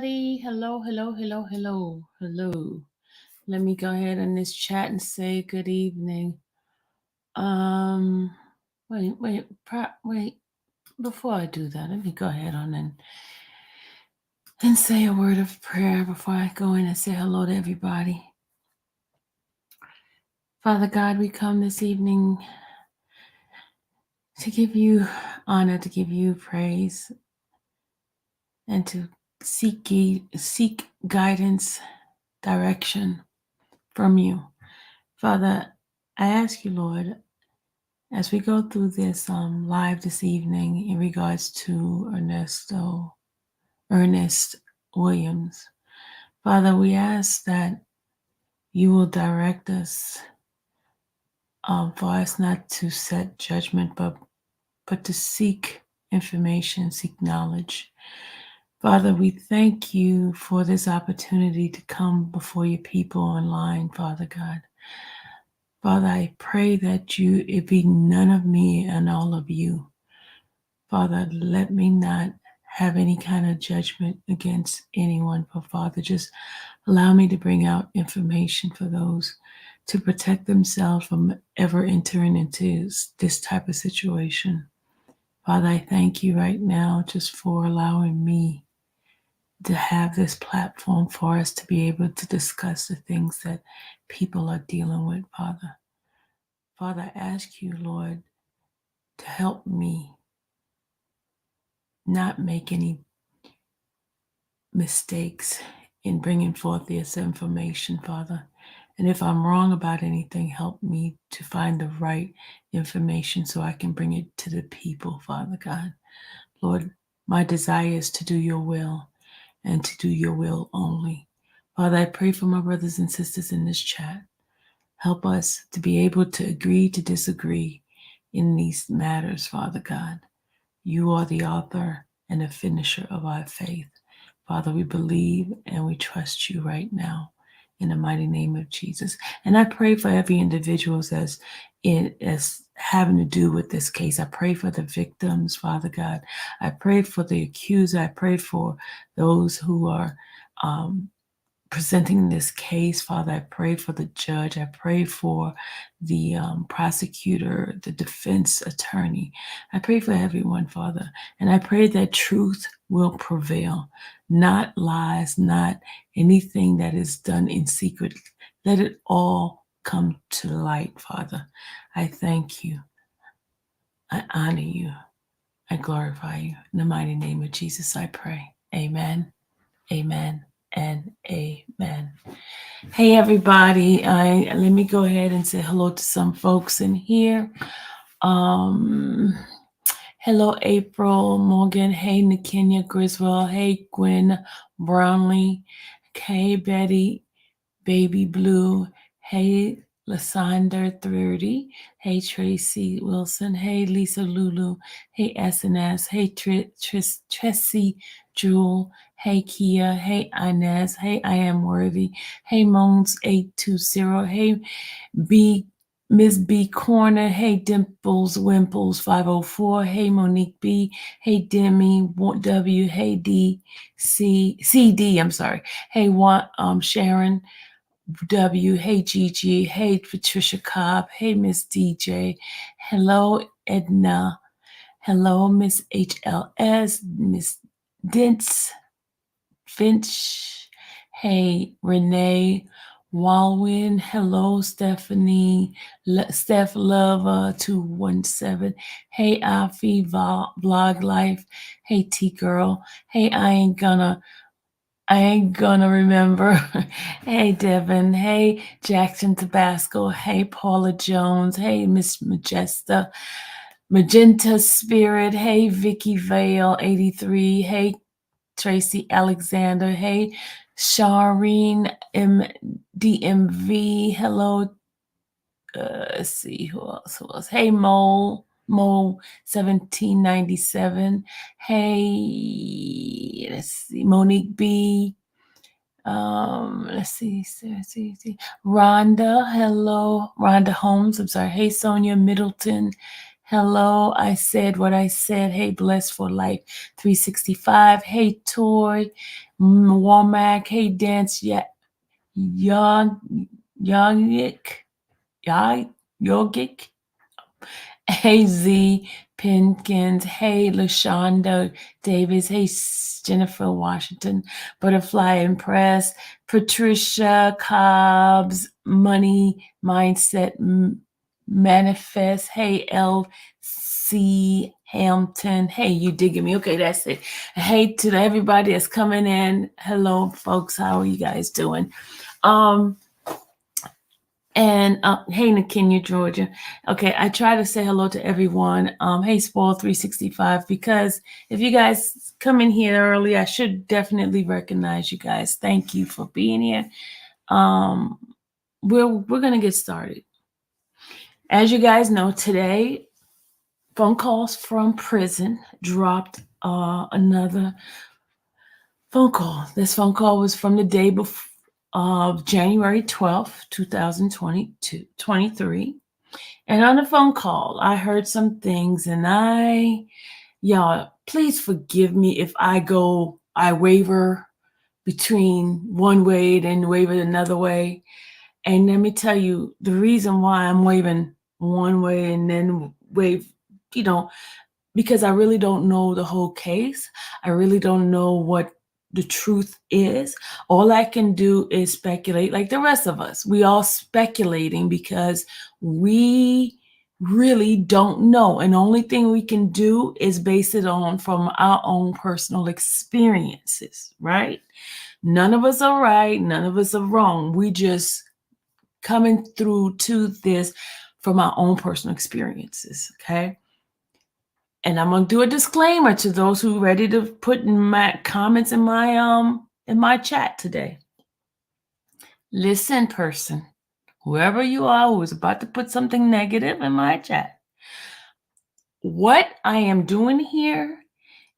everybody. Hello, hello, hello, hello, hello. Let me go ahead in this chat and say good evening. Um, wait. Before I do that, let me go ahead on and say a word of prayer before I go in and say hello to everybody. Father God, we come this evening to give you honor, to give you praise, and to seek guidance, direction from you. Father, I ask you, Lord, as we go through this live this evening in regards to Ernest Williams, Father, we ask that you will direct us for us not to set judgment, but to seek information, seek knowledge. Ither, we thank you for this opportunity to come before your people online, Father God. Father, I pray that it be none of me and all of you. Father, let me not have any kind of judgment against anyone, but Father, just allow me to bring out information for those to protect themselves from ever entering into this type of situation. Father, I thank you right now just for allowing me to have this platform for us to be able to discuss the things that people are dealing with, Father. Father, I ask you, Lord, to help me not make any mistakes in bringing forth this information, Father. And if I'm wrong about anything, help me to find the right information so I can bring it to the people, Father God. Lord, my desire is to do your will and to do your will only. Father, I pray for my brothers and sisters in this chat. Help us to be able to agree to disagree in these matters, Father God. You are the author and the finisher of our faith. Father, we believe and we trust you right now in the mighty name of Jesus. And I pray for every individual as having to do with this case. I pray for the victims, Father God. I pray for the accuser. I pray for those who are presenting this case, Father. I pray for the judge. I pray for the prosecutor, the defense attorney. I pray for everyone, Father. And I pray that truth will prevail, not lies, not anything that is done in secret. Let it all come to light, Father. I thank you. I honor you. I glorify you. In the mighty name of Jesus, I pray. Amen. Amen. And amen. Hey everybody, let me go ahead and say hello to some folks in here. Hello April Morgan. Hey Nakenya Griswold. Hey Gwen Brownlee. Hey Betty Baby Blue. Hey Lasandra 30. Hey Tracy Wilson. Hey Lisa Lulu. Hey SNS. Hey Tressie Jewel. Hey Kia. Hey Inez. Hey I Am Worthy. Hey Moans 820. Hey Miss B Corner. Hey Dimples Wimples 504. Hey Monique B. Hey Demi W. Hey CD. I'm sorry. Hey Sharon W. Hey Gigi. Hey Patricia Cobb. Hey Miss DJ. Hello Edna. Hello Miss HLS. Miss Dents Finch. Hey Renee Walwin. Hello Stephanie. Steph Lover 217. Hey Afi Vlog Life. Hey T Girl. Hey I ain't gonna remember. Hey, Devin. Hey, Jackson Tabasco. Hey, Paula Jones. Hey, Miss Magenta Spirit. Hey, Vicky Vale 83. Hey, Tracy Alexander. Hey, Shireen DMV. Hello. Let's see who else. Hey, Mo 1797. Hey, let's see, Monique B. Let's see. Rhonda, hello. Rhonda Holmes, I'm sorry. Hey, Sonya Middleton. Hello, I said what I said. Hey, Blessed for Life 365. Hey, Toy, Womack. Hey, Dance. Yeah, Yogic. Yogic. Hey, Z Pinkins. Hey, LaShonda Davis. Hey, Jennifer Washington. Butterfly Impress. Patricia Cobbs. Money Mindset Manifest. Hey, LC Hampton. Hey, you digging me? Okay, that's it. Hey to everybody that's coming in. Hello, folks. How are you guys doing? And hey, Kenya, Georgia. Okay, I try to say hello to everyone. Hey, Spoil 365, because if you guys come in here early, I should definitely recognize you guys. Thank you for being here. We're gonna get started. As you guys know, today phone calls from prison dropped another phone call. This phone call was from the day before of January 12th, 2023. And on the phone call, I heard some things, and y'all, please forgive me if I waver between one way, then waver another way. And let me tell you the reason why I'm waving one way and then wave, because I really don't know the whole case. I really don't know what the truth is. All I can do is speculate, like the rest of us. We all speculating because we really don't know. And the only thing we can do is base it on from our own personal experiences, right? None of us are right. None of us are wrong. We just coming through to this from our own personal experiences, okay? And I'm gonna do a disclaimer to those who are ready to put in my comments in my chat today. Listen, person, whoever you are who is about to put something negative in my chat, what I am doing here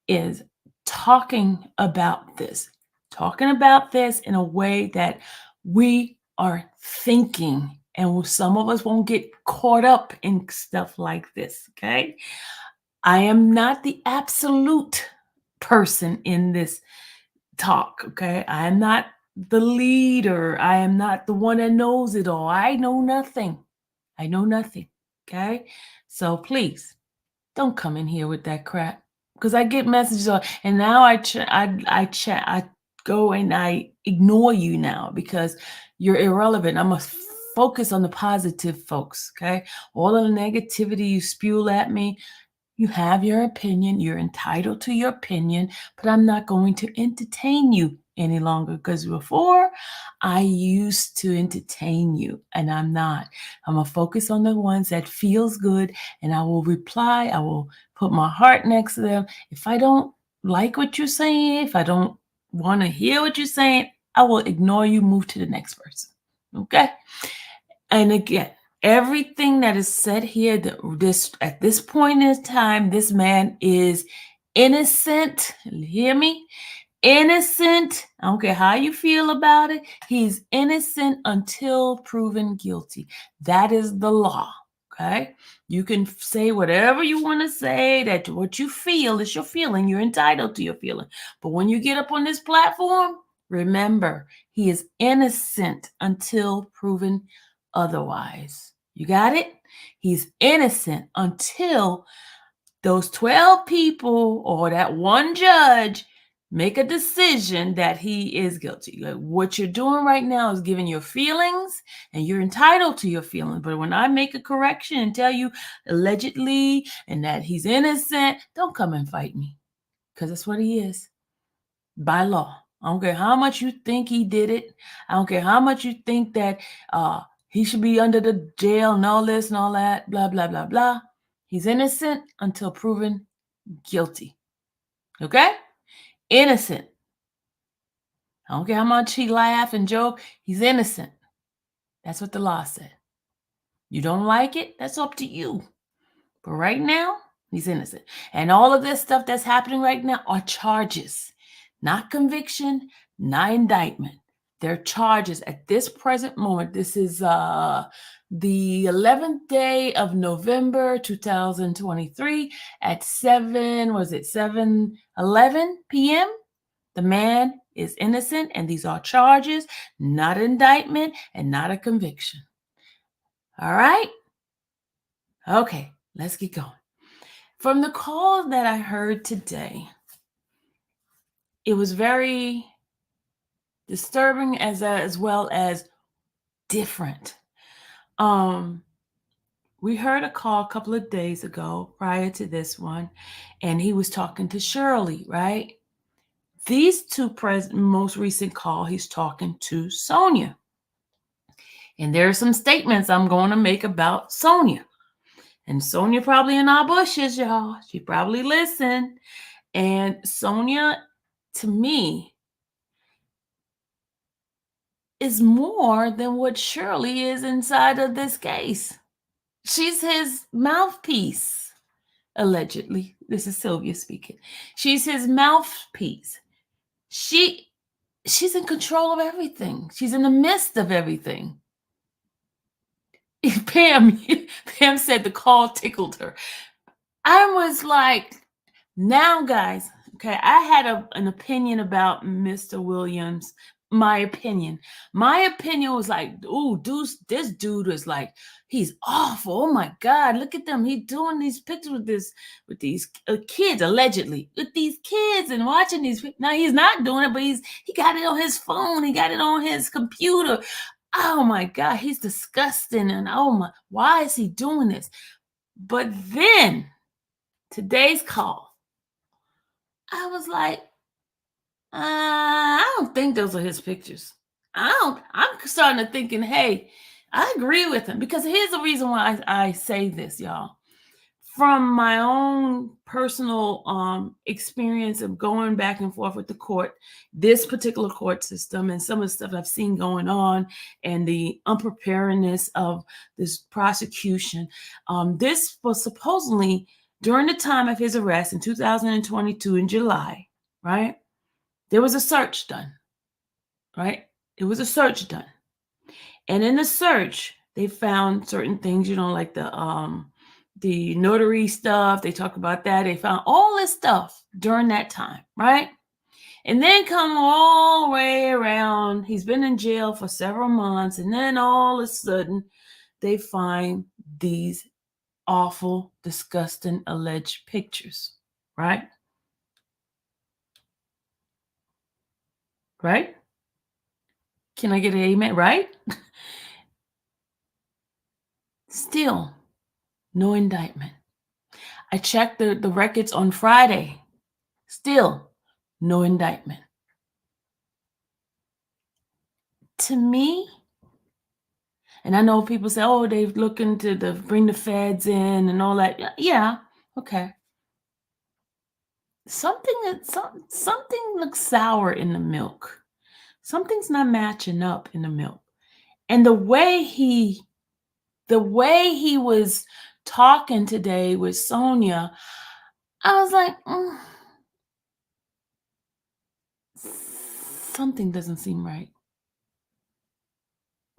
is talking about this in a way that we are thinking, and some of us won't get caught up in stuff like this, okay? I am not the absolute person in this talk, okay? I am not the leader. I am not the one that knows it all. I know nothing. Okay? So please don't come in here with that crap, because I get messages on, and now I go and I ignore you now because you're irrelevant. I'm gonna focus on the positive, folks, okay? All of the negativity you spew at me, you have your opinion. You're entitled to your opinion, but I'm not going to entertain you any longer, because before I used to entertain you, and I'm not. I'm going to focus on the ones that feels good, and I will reply. I will put my heart next to them. If I don't like what you're saying, if I don't want to hear what you're saying, I will ignore you, move to the next person. Okay? And again, everything that is said here, at this point in time, this man is innocent. Hear me? Innocent. I don't care how you feel about it. He's innocent until proven guilty. That is the law. Okay? You can say whatever you want to say, that what you feel is your feeling. You're entitled to your feeling. But when you get up on this platform, remember, he is innocent until proven otherwise. You got it? He's innocent until those 12 people or that one judge make a decision that he is guilty. Like, what you're doing right now is giving your feelings, and you're entitled to your feelings. But when I make a correction and tell you allegedly and that he's innocent, don't come and fight me, because that's what he is by law. I don't care how much you think he did it. I don't care how much you think that he should be under the jail and all this and all that, blah, blah, blah, blah. He's innocent until proven guilty. Okay? Innocent. I don't care how much he laugh and joke. He's innocent. That's what the law said. You don't like it? That's up to you. But right now, he's innocent. And all of this stuff that's happening right now are charges, not conviction, not indictment. They're charges at this present moment. This is the 11th day of November 2023 at 7:11 p.m. The man is innocent, and these are charges, not indictment and not a conviction. All right? Okay, let's get going. From the call that I heard today, it was very disturbing as well as different. We heard a call a couple of days ago prior to this one, and he was talking to Shirley, right? These two most recent call, he's talking to Sonya. And there are some statements I'm going to make about Sonya. And Sonya probably in our bushes, y'all. She probably listened. And Sonya, to me, is more than what Shirley is inside of this case. She's his mouthpiece, allegedly. This is Sylvia speaking. She's his mouthpiece. She's in control of everything. She's in the midst of everything. Pam said the call tickled her. I was like, now, guys, okay, I had an opinion about Mr. Williams. My opinion was like, ooh, this dude was like, he's awful. Oh my God, look at them. He's doing these pictures with these kids, allegedly, with these kids, and watching these. Now he's not doing it, but he got it on his phone. He got it on his computer. Oh my God, he's disgusting. And oh my, why is he doing this? But then today's call, I was like, I don't think those are his pictures. I'm starting to thinking, hey, I agree with him, because here's the reason why I say this, y'all. From my own personal experience of going back and forth with the court, this particular court system, and some of the stuff I've seen going on, and the unpreparedness of this prosecution, this was supposedly during the time of his arrest in 2022 in July, right? There was a search done, right? It was a search done. And in the search, they found certain things, like the notary stuff. They talk about that. They found all this stuff during that time, right? And then come all the way around. He's been in jail for several months. And then all of a sudden, they find these awful, disgusting, alleged pictures, right? Right? Can I get an amen? Right? Still, no indictment. I checked the records on Friday. Still, no indictment. To me, and I know people say, oh, they're looking to bring the feds in and all that. Yeah, okay. Something looks sour in the milk. Something's not matching up in the milk. And the way he was talking today with Sonya, I was like, something doesn't seem right.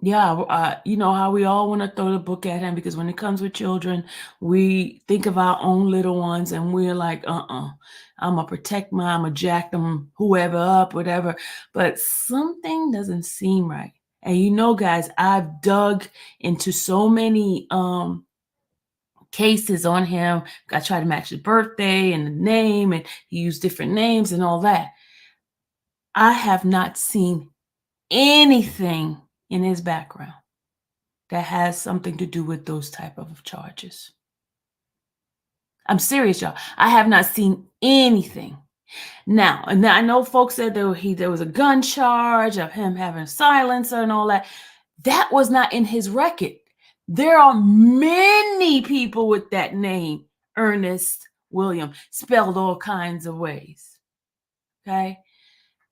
Yeah, you know how we all want to throw the book at him, because when it comes with children, we think of our own little ones, and we're like, I'm gonna protect mine, I'm gonna jack them, whoever up, whatever. But something doesn't seem right. And guys, I've dug into so many cases on him. I tried to match the birthday and the name, and he used different names and all that. I have not seen anything in his background that has something to do with those type of charges. I'm serious, y'all. I have not seen anything. Now, and I know folks said there was a gun charge of him having a silencer and all that. That was not in his record. There are many people with that name, Ernest Williams, spelled all kinds of ways. Okay.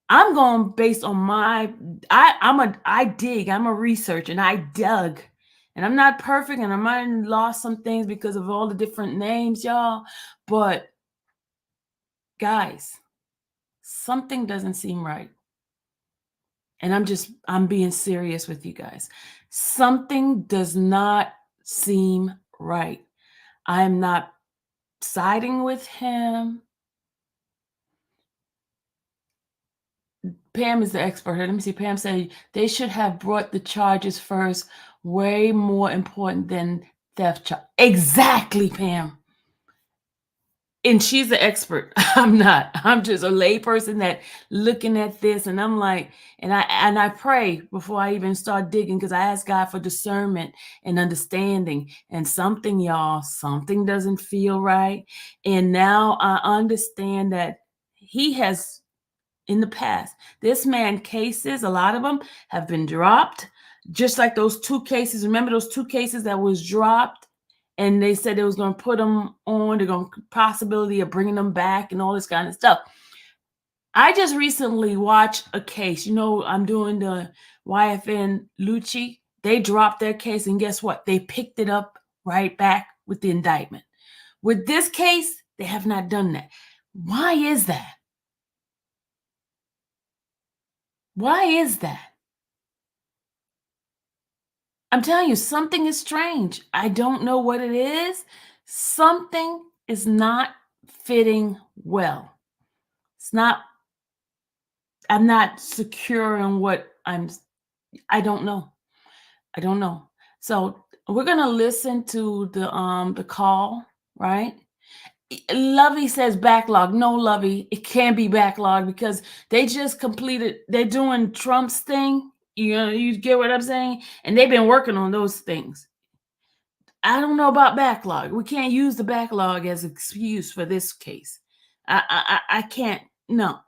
I'm going based on I dig, I'm a researcher, and I dug. And I'm not perfect, and I might have lost some things because of all the different names, y'all. But guys, something doesn't seem right. and I'm being serious with you guys. Something does not seem right. I'm not siding with him. Pam is the expert here. Let me see. Pam said they should have brought the charges first. Way more important than theft charge. Exactly, Pam. And she's the expert. I'm not. I'm just a layperson that looking at this, and I'm like, and I pray before I even start digging, because I ask God for discernment and understanding. And something, y'all, something doesn't feel right. And now I understand that he has in the past. This man cases, a lot of them have been dropped, just like those 2 cases. Remember those 2 cases that was dropped, and they said they was going to put them on. They're going to possibility of bringing them back and all this kind of stuff. I just recently watched a case. I'm doing the YFN Lucci. They dropped their case, and guess what? They picked it up right back with the indictment. With this case, they have not done that. Why is that? Why is that? I'm telling you, something is strange. I don't know what it is. Something is not fitting well. I'm not secure on what I don't know. I don't know. So we're gonna listen to the call, right? Lovey says backlog. No, Lovey, it can't be backlog because they just completed, they're doing Trump's thing. You get what I'm saying? And they've been working on those things. I don't know about backlog. We can't use the backlog as excuse for this case. I can't. No,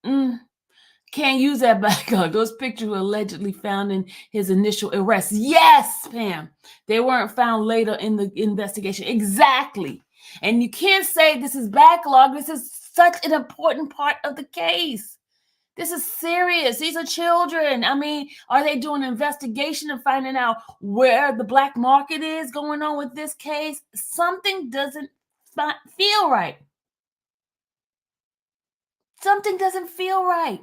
can't use that backlog. Those pictures were allegedly found in his initial arrest. Yes, Pam. They weren't found later in the investigation. Exactly. And you can't say this is backlog. This is such an important part of the case. This is serious. These are children. I mean, are they doing an investigation and finding out where the black market is going on with this case? Something doesn't feel right. Something doesn't feel right.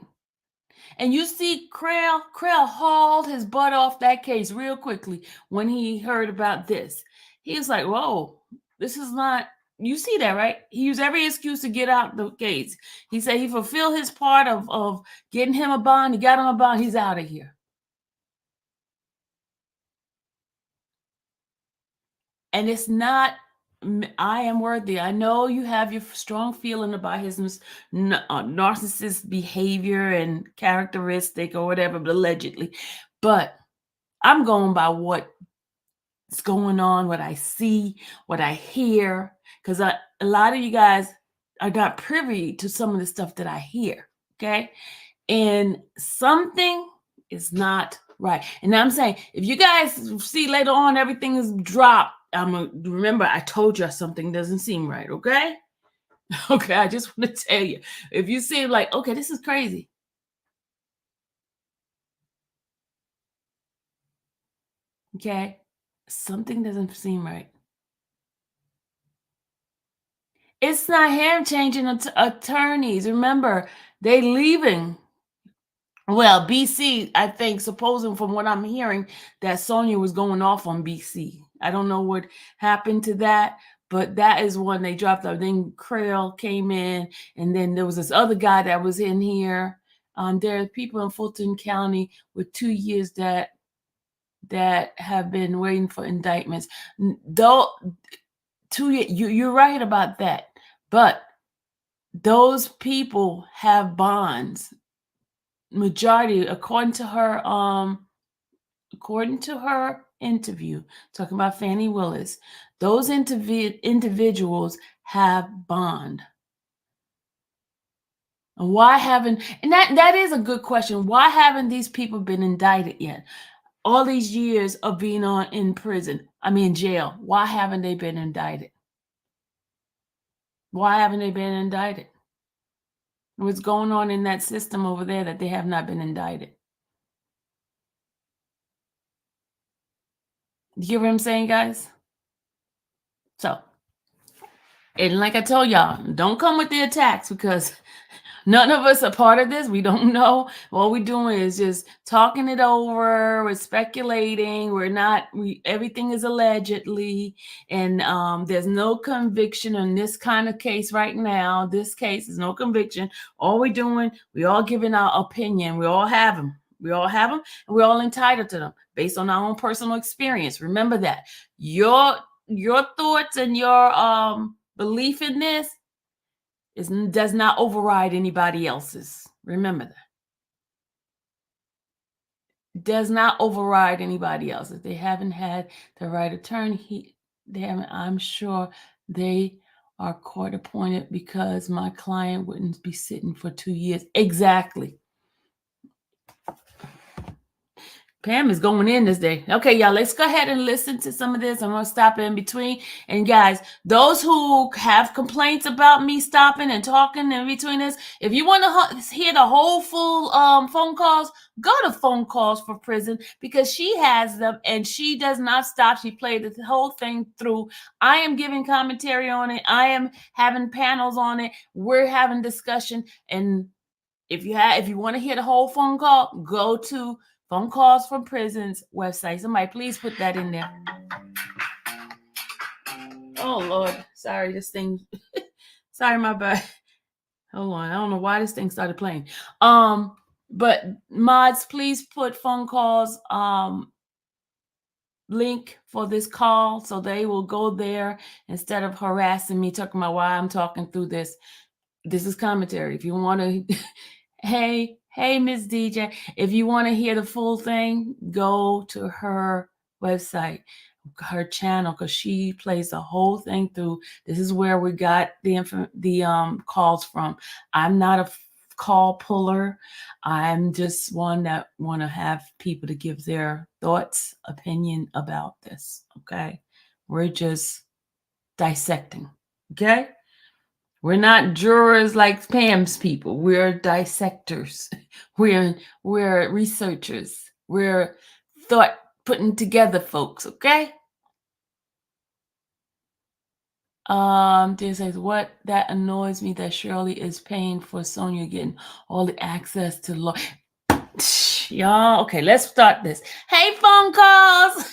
And you see Krell hauled his butt off that case real quickly when he heard about this. He was like, whoa, this is not, you see that, right? He used every excuse to get out the case. He said he fulfilled his part of getting him a bond. He got him a bond. He's out of here. And it's not, I am worthy. I know you have your strong feeling about his narcissist behavior and characteristic or whatever, but allegedly. But I'm going by what's going on, what I see, what I hear, because a lot of you guys are not privy to some of the stuff that I hear. Okay. And something is not right. And I'm saying, if you guys see later on everything is dropped, remember I told you something doesn't seem right. Okay. Okay. I just want to tell you, if you see like, okay, this is crazy. Okay. Something doesn't seem right. It's not him changing attorneys. Remember, they leaving. Well, BC, I think, supposing from what I'm hearing, that Sonya was going off on BC. I don't know what happened to that, but that is when they dropped out. Then Krell came in, and then there was this other guy that was in here. There are people in Fulton County with 2 years that have been waiting for indictments. Though 2 years, you're right about that, but those people have bonds. Majority, according to her interview, talking about Fannie Willis, those individuals have bond. And why haven't, and that is a good question. Why haven't these people been indicted yet? All these years of being in prison, jail, why haven't they been indicted? Why haven't they been indicted? What's going on in that system over there that they have not been indicted? You hear what I'm saying, guys? So, and like I told y'all, don't come with the attacks, because None of us are part of this. We don't know. What we're doing is just talking it over. We're speculating. We're not. Everything is allegedly, and there's no conviction in this kind of case right now. This case is no conviction. All we're doing, we all giving our opinion. We all have them. We all have them, and we're all entitled to them based on our own personal experience. Remember that your thoughts and your belief in this does not override anybody else's. Remember that. Does not override anybody else's. They haven't had the right attorney. They haven't. I'm sure they are court appointed because my client wouldn't be sitting for 2 years. Exactly. Pam is going in this day. Okay, y'all, let's go ahead and listen to some of this. I'm going to stop in between. And guys, those who have complaints about me stopping and talking in between this, if you want to hear the whole full phone calls, go to Phone Calls for Prison, because she has them and she does not stop. She played the whole thing through. I am giving commentary on it. I am having panels on it. We're having discussion. And if you want to hear the whole phone call, go to Phone Calls from Prison's website. Somebody please put that in there. Oh Lord, sorry, this thing. Sorry, my bad. Hold on, I don't know why this thing started playing. But mods, please put Phone Calls link for this call so they will go there instead of harassing me, talking about why I'm talking through this. This is commentary. If you want to, hey, Miss DJ, if you want to hear the full thing, go to her website, her channel, because she plays the whole thing through. This is where we got the calls from. I'm not a call puller. I'm just one that want to have people to give their thoughts, opinion about this. Okay, we're just dissecting. Okay. We're not jurors like Pam's people. We're dissectors. We're researchers. We're thought putting together folks, okay? Dear says, what that annoys me that Shirley is paying for Sonya getting all the access to law. Y'all, okay, let's start this. Hey, phone calls.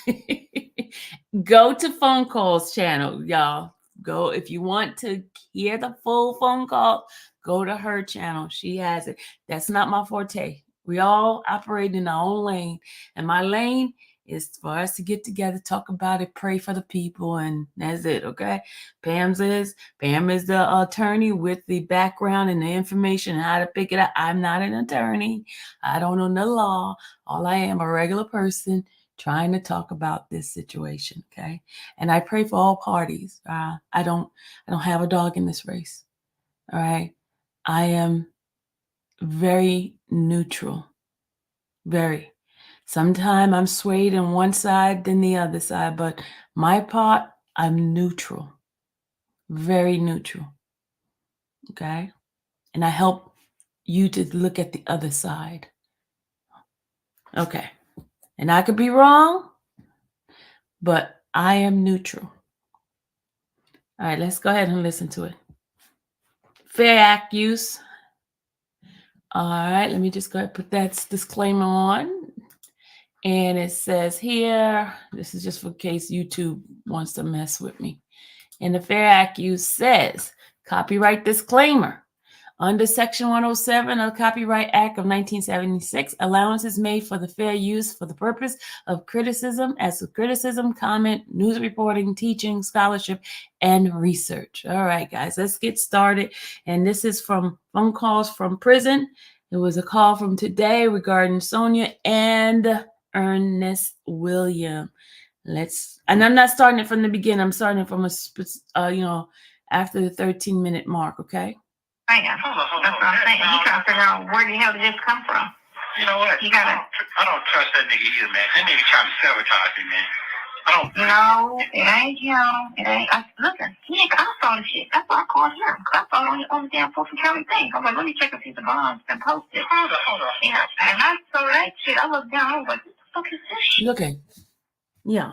Go to Phone Calls channel, y'all. Go if you want to hear the full phone call, go to her channel. She has it. That's not my forte. We all operate in our own lane, and my lane is for us to get together, talk about it, pray for the people, and that's it. Okay. Pam is the attorney with the background and the information and how to pick it up. I'm not an attorney. I don't know the law. All I am, a regular person trying to talk about this situation. Okay. And I pray for all parties. I don't have a dog in this race. All right. I am very neutral. Very. Sometimes I'm swayed on one side than the other side, but my part, I'm neutral. Very neutral. Okay. And I help you to look at the other side. Okay. And I could be wrong, but I am neutral. All right, let's go ahead and listen to it. Fair Act use. All right, let me just go ahead and put that disclaimer on. And it says here, this is just for case YouTube wants to mess with me. And the Fair Act use says, copyright disclaimer. Under Section 107 of the Copyright Act of 1976, allowance is made for the fair use for the purpose of criticism as a criticism, comment, news reporting, teaching, scholarship, and research. All right, guys, let's get started. And this is from Phone Calls from Prison. It was a call from today regarding Sonya and Ernest William. And I'm not starting it from the beginning. I'm starting it from after the 13-minute mark, okay? That's what I'm saying. You trying to figure out where the hell did this come from? You know what? I don't trust that nigga either, man. That nigga trying to sabotage me, man. It ain't him. It ain't. Listen, nigga, I saw the shit. That's why I called him. Because I saw it on the damn Fulton County thing. I was like, let me check and see if the bond's been posted. Hold on. Yeah. And I saw that shit. I looked down. I was like, what the fuck is this shit? Okay. Yeah.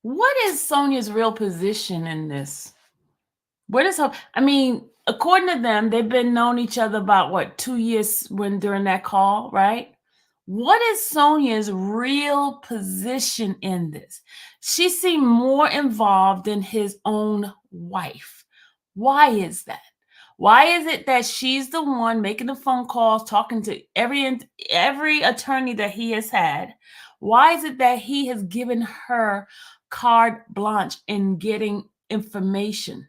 What is Sonya's real position in this? What is her? I mean, according to them, they've been known each other about what, 2 years during that call, right? What is Sonya's real position in this? She seemed more involved than his own wife. Why is that? Why is it that she's the one making the phone calls, talking to every attorney that he has had? Why is it that he has given her carte blanche in getting information?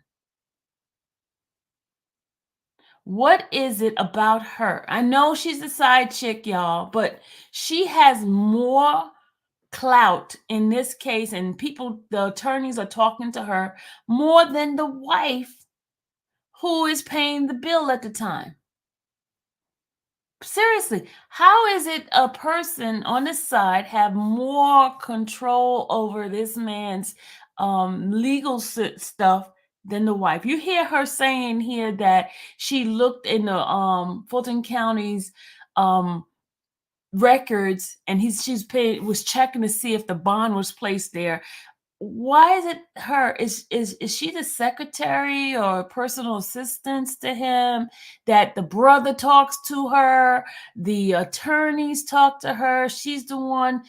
What is it about her? I know she's a side chick, y'all, but she has more clout in this case, and the attorneys are talking to her more than the wife who is paying the bill at the time. Seriously, how is it a person on the side have more control over this man's legal stuff than the wife? You hear her saying here that she looked in the Fulton County's records, and was checking to see if the bond was placed there. Why is it her? Is she the secretary or personal assistant to him, that the brother talks to her, the attorneys talk to her? She's the one.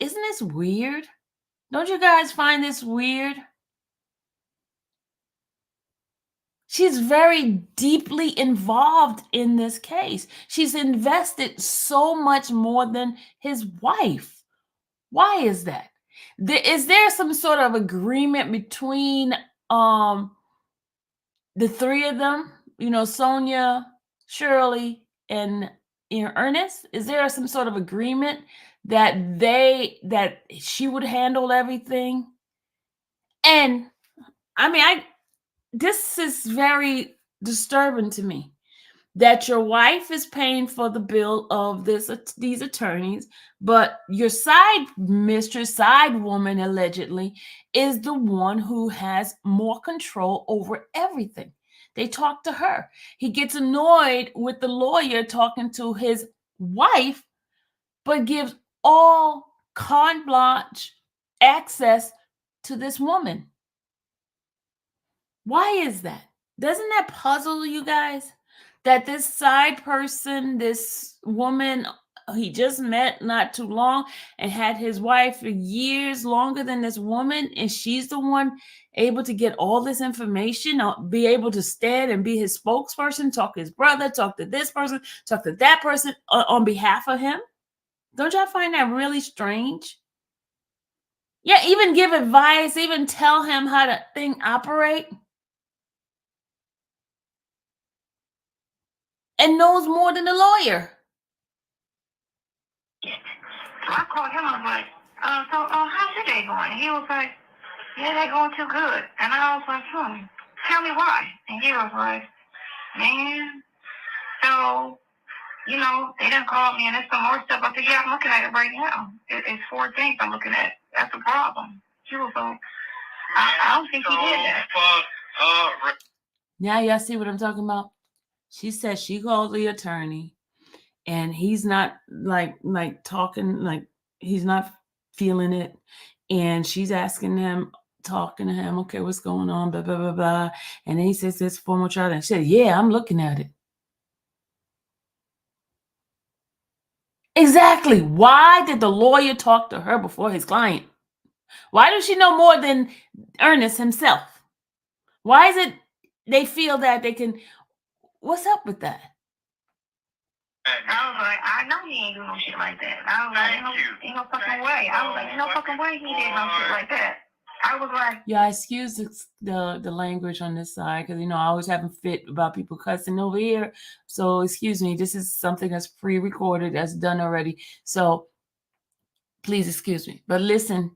Isn't this weird? Don't you guys find this weird? She's very deeply involved in this case. She's invested so much more than his wife. Why is that? Is there some sort of agreement between the three of them? Sonya, Shirley, and Ernest? Is there some sort of agreement that she would handle everything? And I mean, this is very disturbing to me, that your wife is paying for the bill of these attorneys, but your side woman, allegedly, is the one who has more control over everything. They talk to her. He gets annoyed with the lawyer talking to his wife, but gives all carte blanche access to this woman. Why is that? Doesn't that puzzle you guys? That this side person, this woman he just met not too long and had his wife for years longer than this woman, and she's the one able to get all this information, be able to stand and be his spokesperson, talk to his brother, talk to this person, talk to that person on behalf of him? Don't y'all find that really strange? Yeah, even give advice, even tell him how the thing operate. And knows more than the lawyer. So I called him. I was like, how's your day going? And he was like, yeah, they're going too good. And I was like, tell me why. And he was like, man, so, they done called me and there's some more stuff. I said, yeah, I'm looking at it right now. It's 4 things I'm looking at. That's the problem. He was like, I don't think he did that. Now y'all see what I'm talking about? She said she called the attorney, and he's not like talking, like he's not feeling it. And she's asking him, talking to him, okay, what's going on, blah, blah, blah, blah. And then he says this formal trial, and she said, yeah, I'm looking at it. Exactly. Why did the lawyer talk to her before his client? Why does she know more than Ernest himself? Why is it they feel that they can? What's up with that? I was like, I know he ain't doing no shit like that. I was like, ain't no fucking way. I was like, ain't no fucking way he did no shit like that. I was like, yeah, excuse the language on this side, because I always have a fit about people cussing over here. So excuse me, this is something that's pre-recorded, that's done already. So please excuse me. But listen.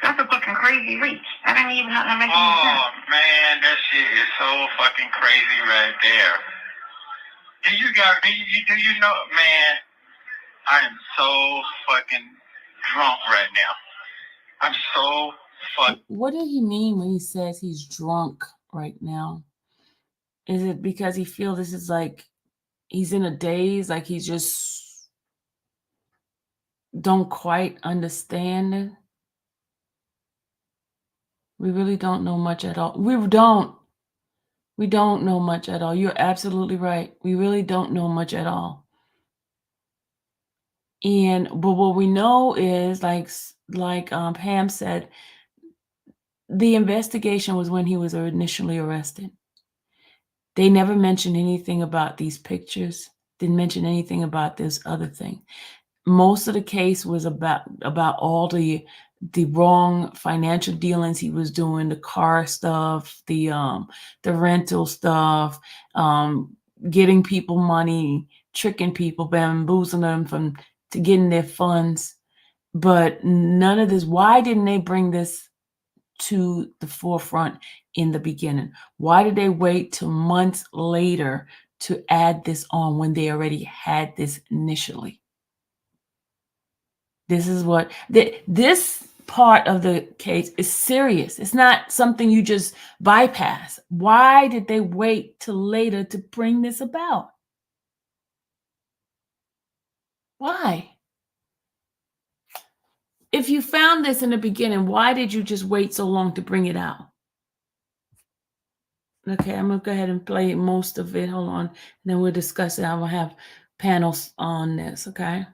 That's a fucking crazy reach. I didn't even have to make any sense. Oh man, that shit is so fucking crazy right there. Do you know, man? I am so fucking drunk right now. I'm so fucking. What did he mean when he says he's drunk right now? Is it because he feels this is like he's in a daze, like he just don't quite understand it? We really don't know much at all. We don't know much at all. You're absolutely right. We really don't know much at all. But what we know is, like Pam said, the investigation was when he was initially arrested. They never mentioned anything about these pictures. Didn't mention anything about this other thing. Most of the case was about all the wrong financial dealings he was doing, the car stuff, the rental stuff, getting people money, tricking people, bamboozling them to getting their funds. But none of this. Why didn't they bring this to the forefront in the beginning? Why did they wait till months later to add this on when they already had this initially? This is what this part of the case is serious. It's not something you just bypass. Why did they wait till later to bring this about? Why? If you found this in the beginning, why did you just wait so long to bring it out? Okay, I'm gonna go ahead and play most of it. Hold on, and then we'll discuss it. I'm gonna have panels on this, okay?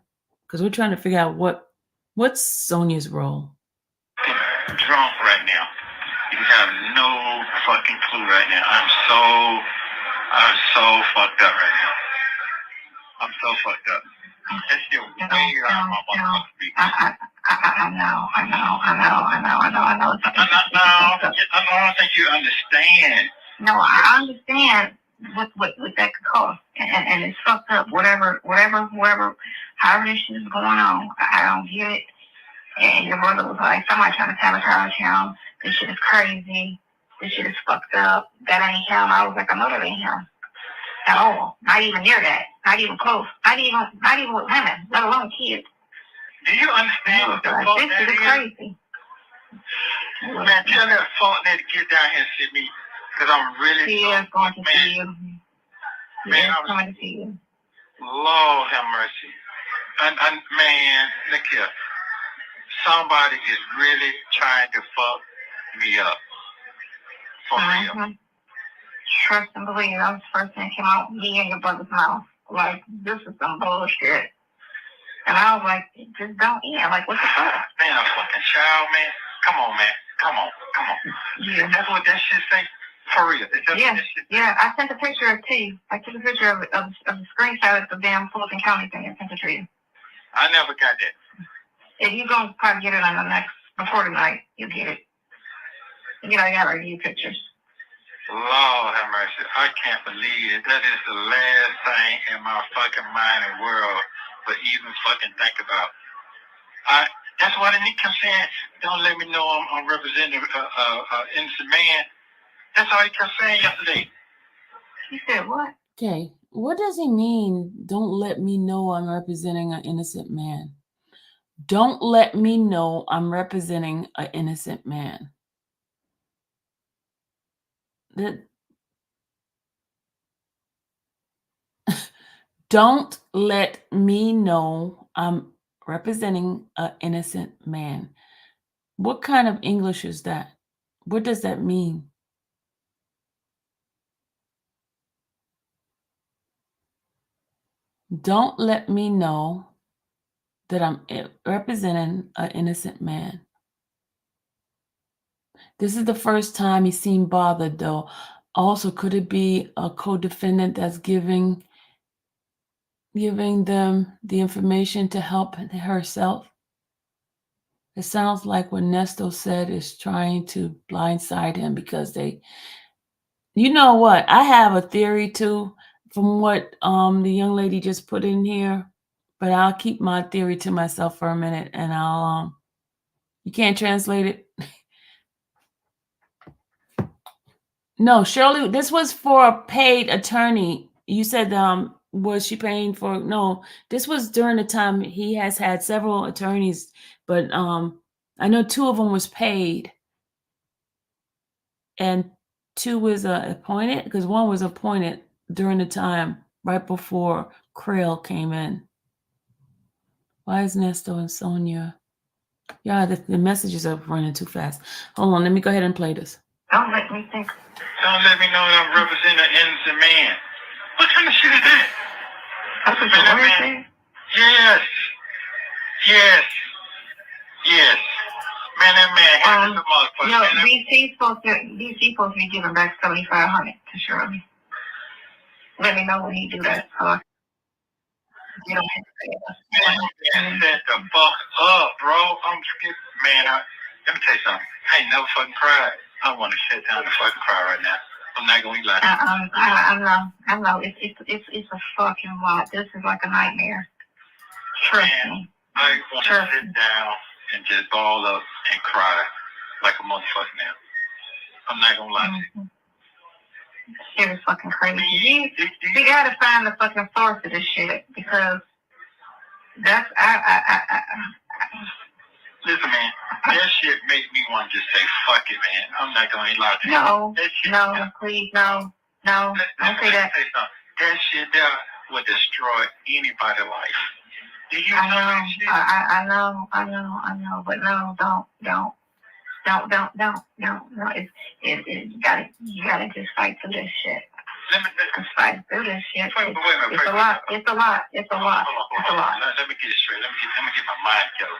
Because we're trying to figure out what's Sonya's role. Drunk right now. You have no fucking clue right now. I'm so fucked up right now. I'm so fucked up. That shit was way out of my motherfucking speak. I know. I don't think you understand. No, I understand what that could cost, and it's fucked up. Whoever, however this shit is going on, I don't get it. And your brother was like, somebody trying to sabotage him. This shit is crazy. This shit is fucked up. That ain't him. I was like, I know that ain't him at all. Not even near that. Not even close. Not even with women, let alone kids. Do you understand what the fuck this that is? Crazy. Man, tell that fuck that to get down here and see me, because I'm really. She is going to see you. She is coming to see you. Lord have mercy. And man, look here. Somebody is really trying to fuck me up. For real. Trust and believe. That was the first thing that came out me and your brother's mouth. Like, this is some bullshit. And I was like, just don't eat. I'm like, what the fuck? Man, a fucking child, man. Come on, man. Come on. Yeah. That's what that shit say? For real. Yeah, I sent a picture of it to you. I took a picture of the screenshot of the damn Fulton County thing and sent it to you. I never got that. If you're going to probably get it on the before tonight, you'll get it. You know, I got to review pictures. Lord have mercy. I can't believe it. That is the last thing in my fucking mind and world to even fucking think about. That's why they kept saying, don't let me know I'm representing an innocent man. That's all he kept saying yesterday. He said what? Okay, what does he mean, don't let me know I'm representing an innocent man? Don't let me know I'm representing an innocent man. Don't let me know I'm representing an innocent man. What kind of English is that? What does that mean? Don't let me know that I'm representing an innocent man. This is the first time he seemed bothered, though. Also, could it be a co-defendant that's giving them the information to help herself? It sounds like what Ernesto said is trying to blindside him because they, you know what? I have a theory too from what the young lady just put in here, but I'll keep my theory to myself for a minute and I'll, you can't translate it? No, Shirley, this was for a paid attorney. You said, was she paying for? No, this was during the time he has had several attorneys, but I know 2 of them was paid and 2 was appointed, because 1 was appointed during the time right before Krill came in. Why is Ernesto and Sonya? Yeah, the messages are running too fast. Hold on, let me go ahead and play this. Don't let me think. Don't let me know that I'm representing an innocent man. What kind of shit is that? That's what the Man, that word man. says. Yes. Yes. Yes. Man, that man happy as a motherfucker. Yo, Man, DC supposed to be giving back $7,500 to Shirley. Let me know when he do that. So I can get on man, set the fuck up, bro. I'm scared. Man, let me tell you something. I ain't never fucking cried. I want to sit down and fucking cry right now. I'm not gonna lie. I know. It's a fucking lot. This is like a nightmare. Trust me. I want to sit down and just ball up and cry like a motherfucker now. I'm not gonna lie to you. Shit is fucking crazy. We gotta find the fucking source of this shit because that's listen, man, that shit makes me want to just say fuck it, man. I'm not gonna lie to you. No, please, no. Don't say that. That shit there would destroy anybody's life. Do you I know know, that shit? I know, but no, don't. No, you gotta just fight through this shit. Just fight through this shit. It's a lot. Let me get it straight. Let me get my mind together.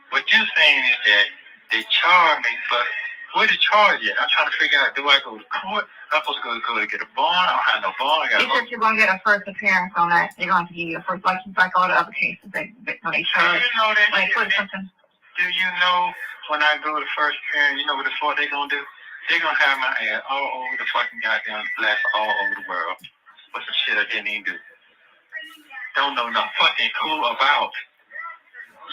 What you're saying is that they charge me, but where the charge at? I'm trying to figure out, do I go to court? I'm supposed to go to get a bond? I don't have no bond. They said you're going to get a first appearance on that. They're going to give you a first, like all the other cases when they charge. Do you know that? Like, put something. Do you know when I go to first appearance, you know what the fuck they going to do? They're going to have my ass all over the fucking goddamn blast all over the world. What's some shit I didn't even do? Don't know no fucking clue about.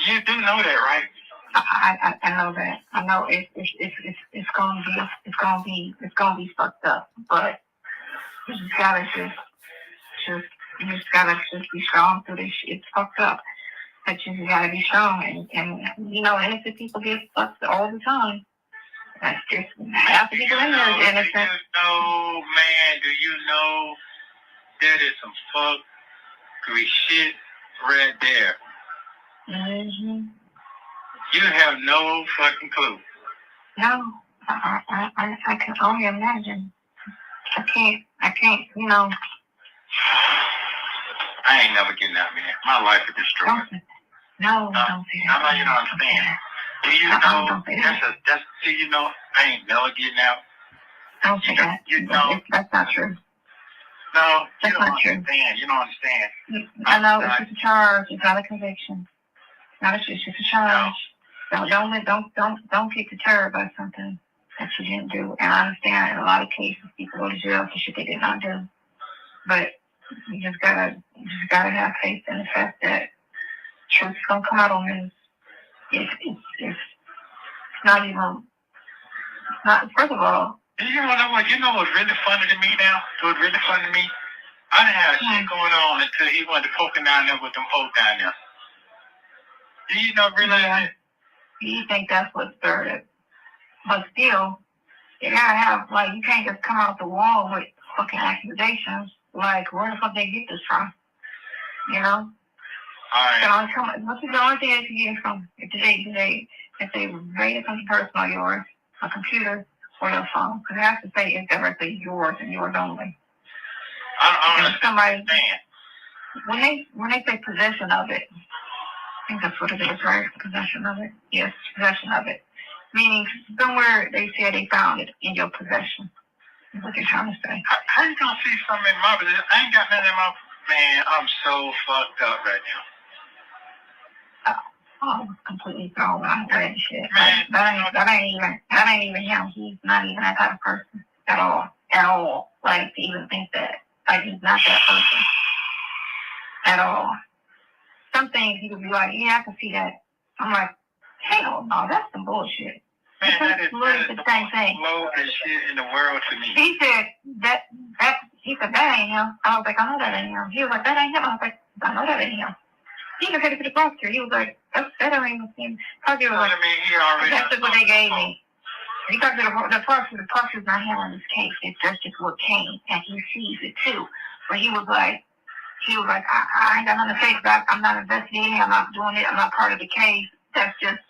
You do know that, right? I know that. I know it's gonna be fucked up. But you just gotta be strong through this shit. It's fucked up. But you just gotta be strong and innocent people get fucked all the time. That's just half the people in there is innocent. Do you know that is some fuckery shit right there? Mm-hmm. You have no fucking clue. No, I can only imagine. I can't, I ain't never getting out, man. My life is destroyed. Don't say that. I know you don't understand. Do you know, do you know I ain't never getting out? Don't say that. That's not true. No, that's not true. You don't understand. I know, it's just a charge. It's not a conviction. It's just a charge. Don't get deterred by something that you didn't do. And I understand in a lot of cases people go to jail for shit they did not do. But you just gotta have faith in the fact that truth's gonna come out on this. It's not even. First of all. You know what's really funny to me now? What's really funny to me? I didn't have shit going on until he went to poking down there with them folk down there. Do you realize that? You think that's what started. But still, you gotta have, you can't just come out the wall with fucking accusations. Like, where the fuck they get this from? You know? Alright. What's the only thing they can get it from? If they rated something personal, yours, a computer, or your phone. Because it has to say it's directly yours and yours only. I don't understand. When they say possession of it, I think that's what it is, right? Possession of it. Yes, possession of it. Meaning somewhere they said they found it in your possession. Is what they're trying to say. How you gonna see something in my possession? I ain't got nothing in my. Man, I'm so fucked up right now. I was completely thrown out that shit. That ain't even him. He's not even that type of person at all. At all. To even think that. He's not that person. At all. Some things he would be like, yeah, I can see that. I'm like, hell no, that's some bullshit. Man, that is the same thing. Lowest shit in the world to me. He said that ain't him. I was like, I know that ain't him. He was like, that ain't him. I was like, I know that ain't him. He even said it to the prosecutor. He was like, that ain't even him. Prosecutor was like, that's just what they gave me. He talked to the prosecutor. The prosecutor's not handling this case. That's just what came, and he sees it too. But he was like, I ain't got nothing to say about it. I'm not investigating. I'm not doing it. I'm not part of the case. That's just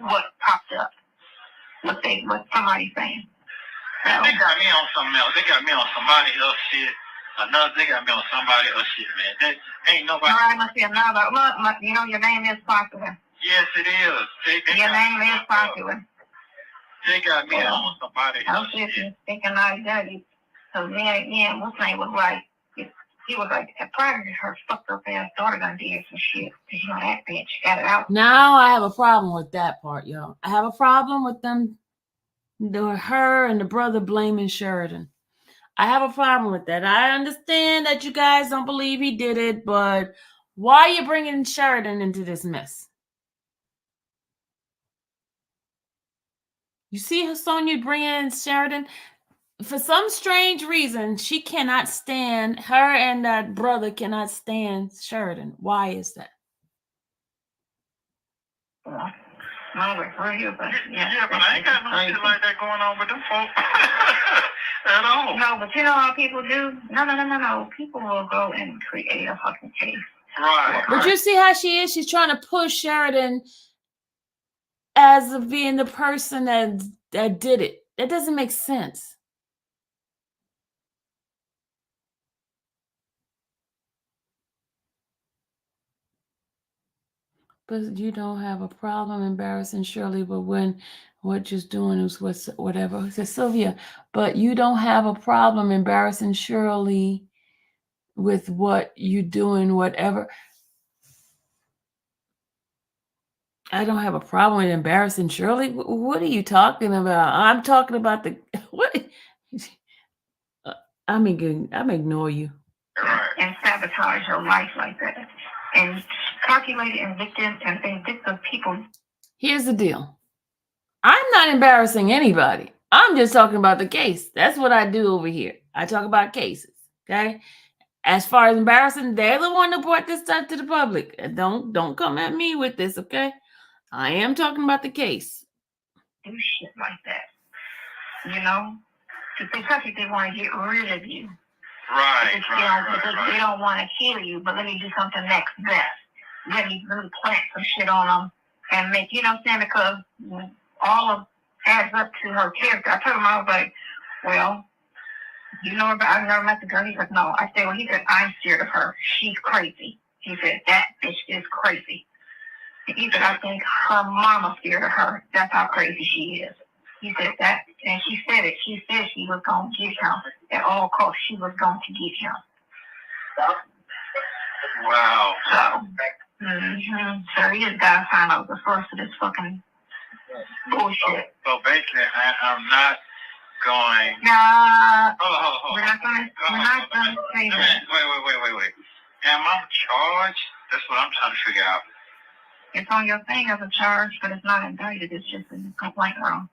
what popped up, what somebody's saying. So, Man, they got me on something else. They got me on somebody else shit. They got me on somebody else shit, man. That ain't nobody. all right, must be another. Look, you know your name is popular. Yes, it is. Your name is popular. They got me on somebody else I was shit. just thinking like that. So then, what's name was like, he was like, probably her fucked up ass daughter done did some shit. You know, that bitch got it out. Now I have a problem with that part, y'all. I have a problem with them, her and the brother blaming Sheridan. I have a problem with that. I understand that you guys don't believe he did it, but why are you bringing Sheridan into this mess? You see Sonya bringing in Sheridan? For some strange reason, she cannot stand, her and that brother cannot stand Sheridan. Why is that? Well, but yeah, but I ain't got no shit like that going on with them folks at all. No, but you know how people do? No. People will go and create a fucking case. Right. But you see how she is? She's trying to push Sheridan as of being the person that did it. That doesn't make sense. But you don't have a problem embarrassing Shirley, but when what you're doing is whatever. Says Sylvia, but you don't have a problem embarrassing Shirley with what you doing, whatever. I don't have a problem with embarrassing Shirley. What are you talking about? I'm talking about the what? I'm ignore you. And sabotage your life like that. And calculated and vindictive people. Here's the deal. I'm not embarrassing anybody. I'm just talking about the case. That's what I do over here. I talk about cases. Okay. As far as embarrassing, they're the one that brought this stuff to the public. Don't come at me with this, okay? I am talking about the case. Do shit like that. You know? Especially if they want to get rid of you. Right. They don't want to kill you, but let me do something next best. Let me plant some shit on them and make, you know what I'm saying? Because all of adds up to her character. I told him, I was like, well, you know about, I've never met the girl. He's like, no. I said, well, he said, I'm scared of her. She's crazy. He said, that bitch is crazy. He said, I think her mama scared of her. That's how crazy she is. He said that, and she said it. She said she was going to get him. At all costs, she was going to get him. Wow. So he just got to find out the source of this fucking bullshit. So basically, I'm not going. Nah, Hold on. we're not going to say that. Wait. Am I charged? That's what I'm trying to figure out. It's on your thing as a charge, but it's not indicted. It's just in the complaint room.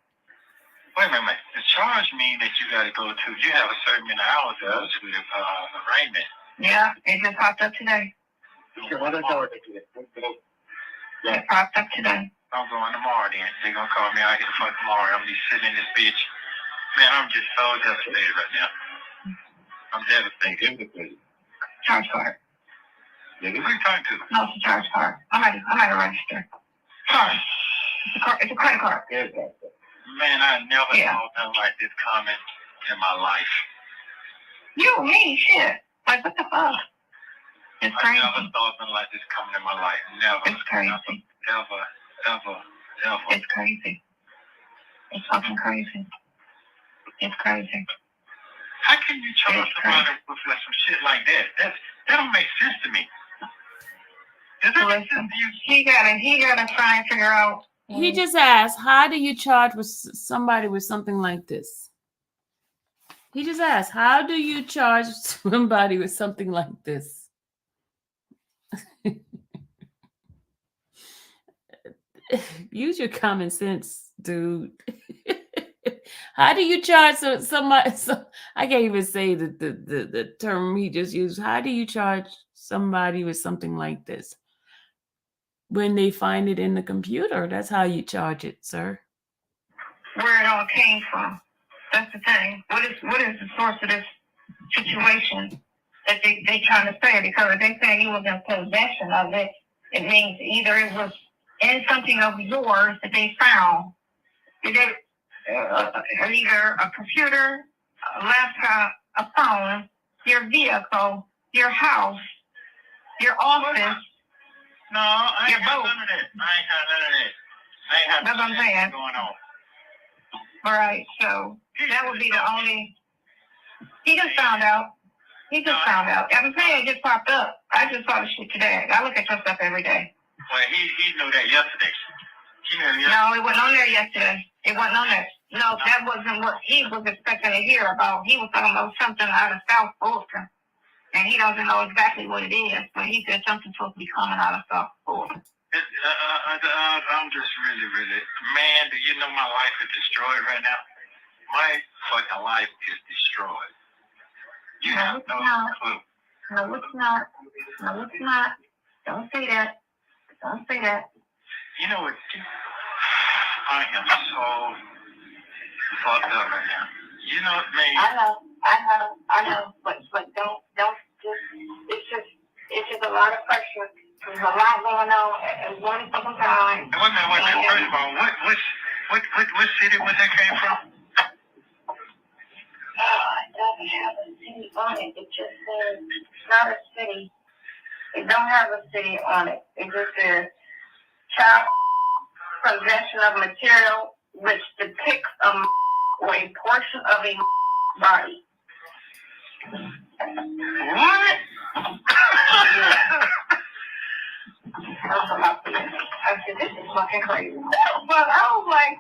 Wait a minute. The charge means that you got to go to, you have a certain amount of hours to go to the arraignment. Yeah, it just popped up today. It popped up today. I'm going tomorrow then. They're going to call me out here for tomorrow. I'm going to be sitting in this bitch. Man, I'm just so devastated right now. I'm devastated. Charge card. Who are you talking to? No, it's a charge card. I'm at a register. Sorry. It's a credit card. Man, I never saw nothing like this coming in my life. You, me, shit. Like, what the fuck? It's crazy. I never saw nothing like this coming in my life. Never. It's crazy. Ever. It's crazy. It's fucking crazy. It's crazy. How can you charge somebody with like some shit like that? That don't make sense to me. Does that make sense to you? He gotta try and figure out. He just asked, how do you charge with somebody with something like this? He just asked, how do you charge somebody with something like this? Use your common sense, dude. How do you charge somebody? I can't even say the term he just used. How do you charge somebody with something like this? When they find it in the computer, that's how you charge it, sir. Where it all came from. That's the thing. What is the source of this situation that they trying to say? Because if they say he was in possession of it, it means either it was and something of yours that they found. Did they either a computer, a laptop, a phone, your vehicle, your house, your office? No, I your ain't got boat. none of that. I ain't got none of that. I ain't have That's what I'm saying. going on. All right, so that would be the only. He just found out. Found out. I'm saying it just popped up. I just saw the shit today. I look at your stuff every day. Well, he knew that yesterday. No, it wasn't on there yesterday. It wasn't on there. No, that wasn't what he was expecting to hear about. He was talking about something out of South Fulton. And he doesn't know exactly what it is, but he said something's supposed to be coming out of South Fulton. I'm just really, man, do you know my life is destroyed right now? My fucking life is destroyed. You have no clue. No, it's not. No, it's not. Don't say that. Don't say that. You know what? I am so fucked up right now. You know what, man? I know. But don't just. It's just a lot of pressure. There's a lot going on at one fucking time. Wait a minute. First of all, what city was that came from? It doesn't have a city on it. It just says it's not a city. It don't have a city on it. It just says child possession of material which depicts a or a portion of a body. What? I said, this is fucking crazy. But I was like,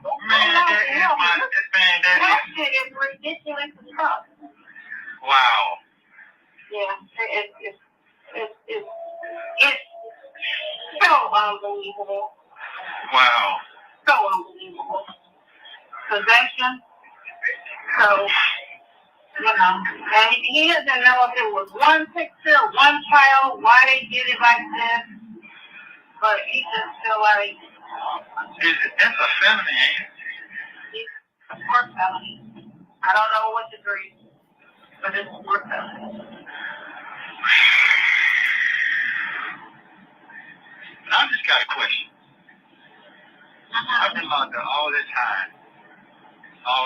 that shit is ridiculous as fuck. Wow. Yeah, it's so unbelievable. Wow. So unbelievable. Possession. So, and he doesn't know if it was one picture, one child, why they did it like this. But he just feel like that's a felony, ain't it? It's a work felony. I don't know what degree, but it's a work felony. I just got a question. I've been locked up all this time. That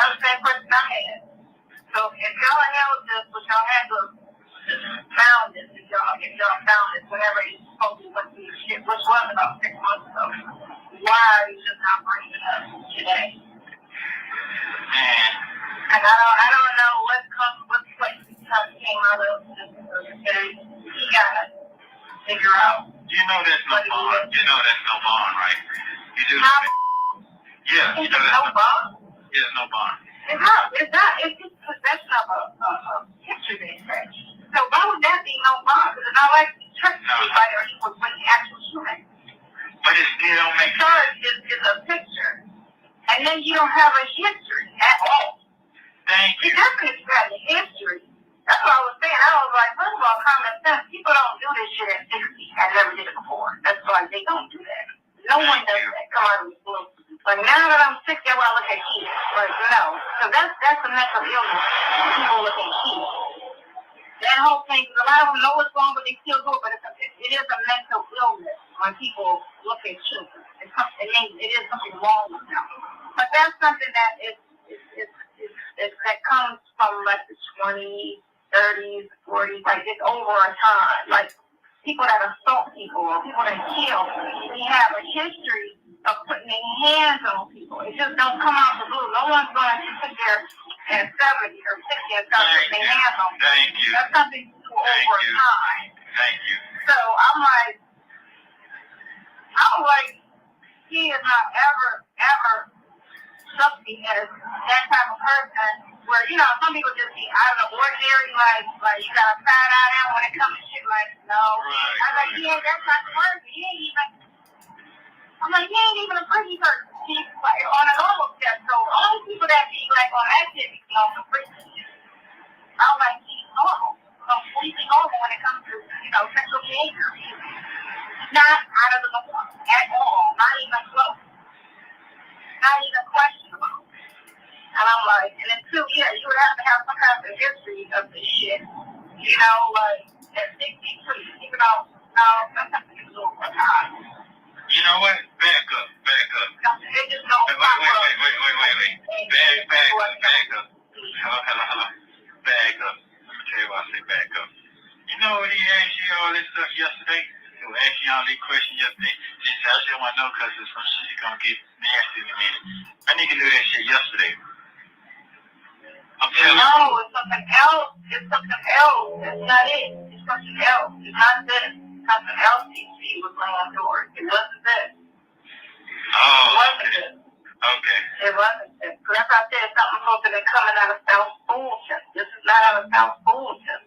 was the same question I had. So if y'all held this, but y'all had to found this, if y'all found this, whenever you supposed to went through shit, which was about 6 months ago, why are you just not bringing it up today? Man. And I don't know what came out of this. He gotta figure out. You know there's no bond. Right? You do. Yeah. You know no bond? There's no bond. It's not. It's just possession of a picture being scratched. So why would that be no bond? Because it's not like you touch anybody or you was with the actual shooting. But it still don't make sense. The charge is a picture. And then you don't have a history at all. Thank you. You definitely have a history. That's what I was saying. I was like, first of all, common sense. People don't do this shit at 60. I never did it before. That's why they don't do that. No one does that. Come out of the blue. Like now that I'm 60, I want to look at kids. Like, no. So that's a mental illness. People look at kids. That whole thing, because a lot of them know what's wrong, but they still do it. But it is a mental illness when people look at children. It is something wrong with them. But that's something that that comes from like the 20s, 30s, 40s. Like it's over a time. Like people that assault people or people that kill, they have a history of putting their hands on people. It just don't come out the blue. No one's going to sit there at 70 or 60 and start putting their hands on people. Thank you. That's something over time. Thank you. So I'm like, he is not ever something as that type of person where, some people just be out of the ordinary, like you got a fat eye down when it comes to shit like, no. Right, I was like, he ain't that type of person. He ain't even a pretty person. He's like on a normal step. So all the people that be like on activity, some freaky shit. I'm like, he's normal. Completely normal when it comes to, sexual behavior. He's not out of the norm at all. Not even close. Not even questionable. And I'm like, and then 2 years, you would have to have some kind of history of this shit. Like, at 63, even though sometimes it's a little hard. You know what? Back up. It just don't Wait. Back up. Hello. Back up. Let me tell you why I say back up. You know what he asked you all this stuff yesterday? He was asking you all these questions yesterday. He said, I just want to know because it's some shit gonna get nasty in a minute. I need to do that shit yesterday. I'm telling you. No, it's something else. It's something else. That's not it. It's something else. It's not this. Something else he was laying doors. It wasn't this. Oh. It wasn't this. Okay. It wasn't this. That's why I said something supposed to be coming out of South Fulton. This is not out of South Fulton.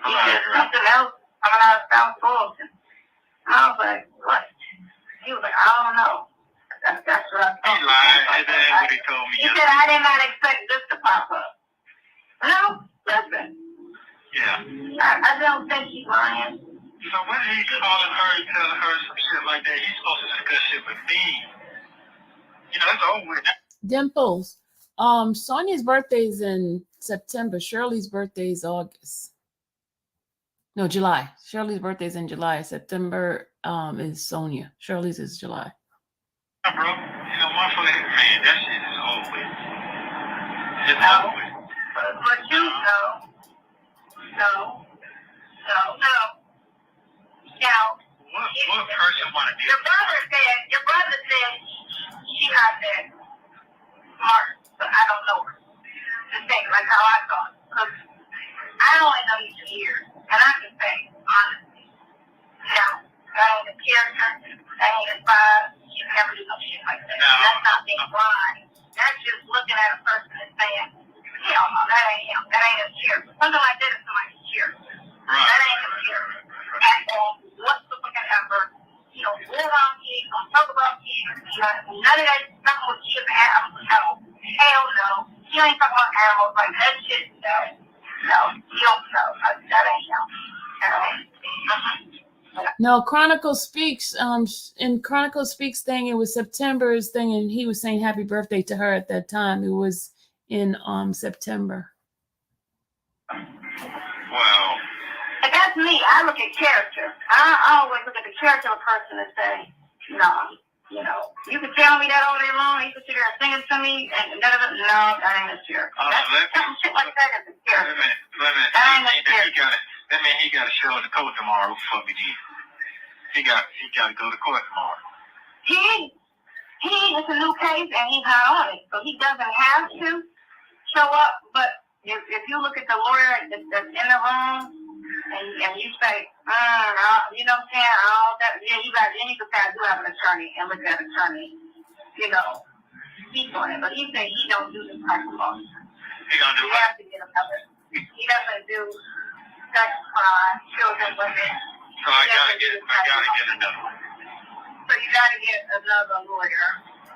He said something else coming out of South Fulton. I was like, what? He was like, I don't know. That's what I thought. He lied. That ain't what he told me. He said, I did not expect this to pop up. No, listen. Yeah. I don't think he's lying. So when he calling her and telling her some shit like that, he's supposed to discuss shit with me. You know, it's over with. Dimples. Sonya's birthday is in September. Shirley's birthday is August. No, July. Shirley's birthday is in July. September is Sonya. Shirley's is July. Yeah, bro. You know, motherfucker, man, that shit is over with. It's over with. But you know. No. What person want to do Your brother said she not that smart, but I don't know her. The thing, like how I thought. Because I only know you 2 years. And I can say, honestly, no, that ain't the character, that ain't his vibe, she never do no shit like that. No. That's not being blind. That's just looking at a person and saying, hell no, that ain't him. That ain't his character. Something like that is somebody's character. Right. That ain't his character. And whatsoever, you know, go around kids, don't talk about kids, you know, none of that stuff with kids and animals. No. Hell no. You ain't talking about animals like that shit. No, you don't know. That ain't him. No, Chronicle Speaks. In Chronicle Speaks thing, it was September's thing, and he was saying happy birthday to her at that time. It was in September. Wow. But that's me. I look at character. I always look at the character of a person and say, no, you know, you can tell me that all day long. You can sit there and sing it to me, and no, that ain't a character. Some shit like that is a character. Wait a minute. That ain't a character. That means he got to show up to court tomorrow before we did. He got to go to court tomorrow. He is a new case, and he's not on it, so he doesn't have to show up. But if you look at the lawyer that's in the room, and you say, you know what I'm saying, all that, then you can say, I do have an attorney, and look at attorney, you know, speak on it. But he said he don't do this type of law. He gonna do He what? has to get another. He doesn't do sex crime, children, women. So I gotta get another one. So you gotta get another lawyer,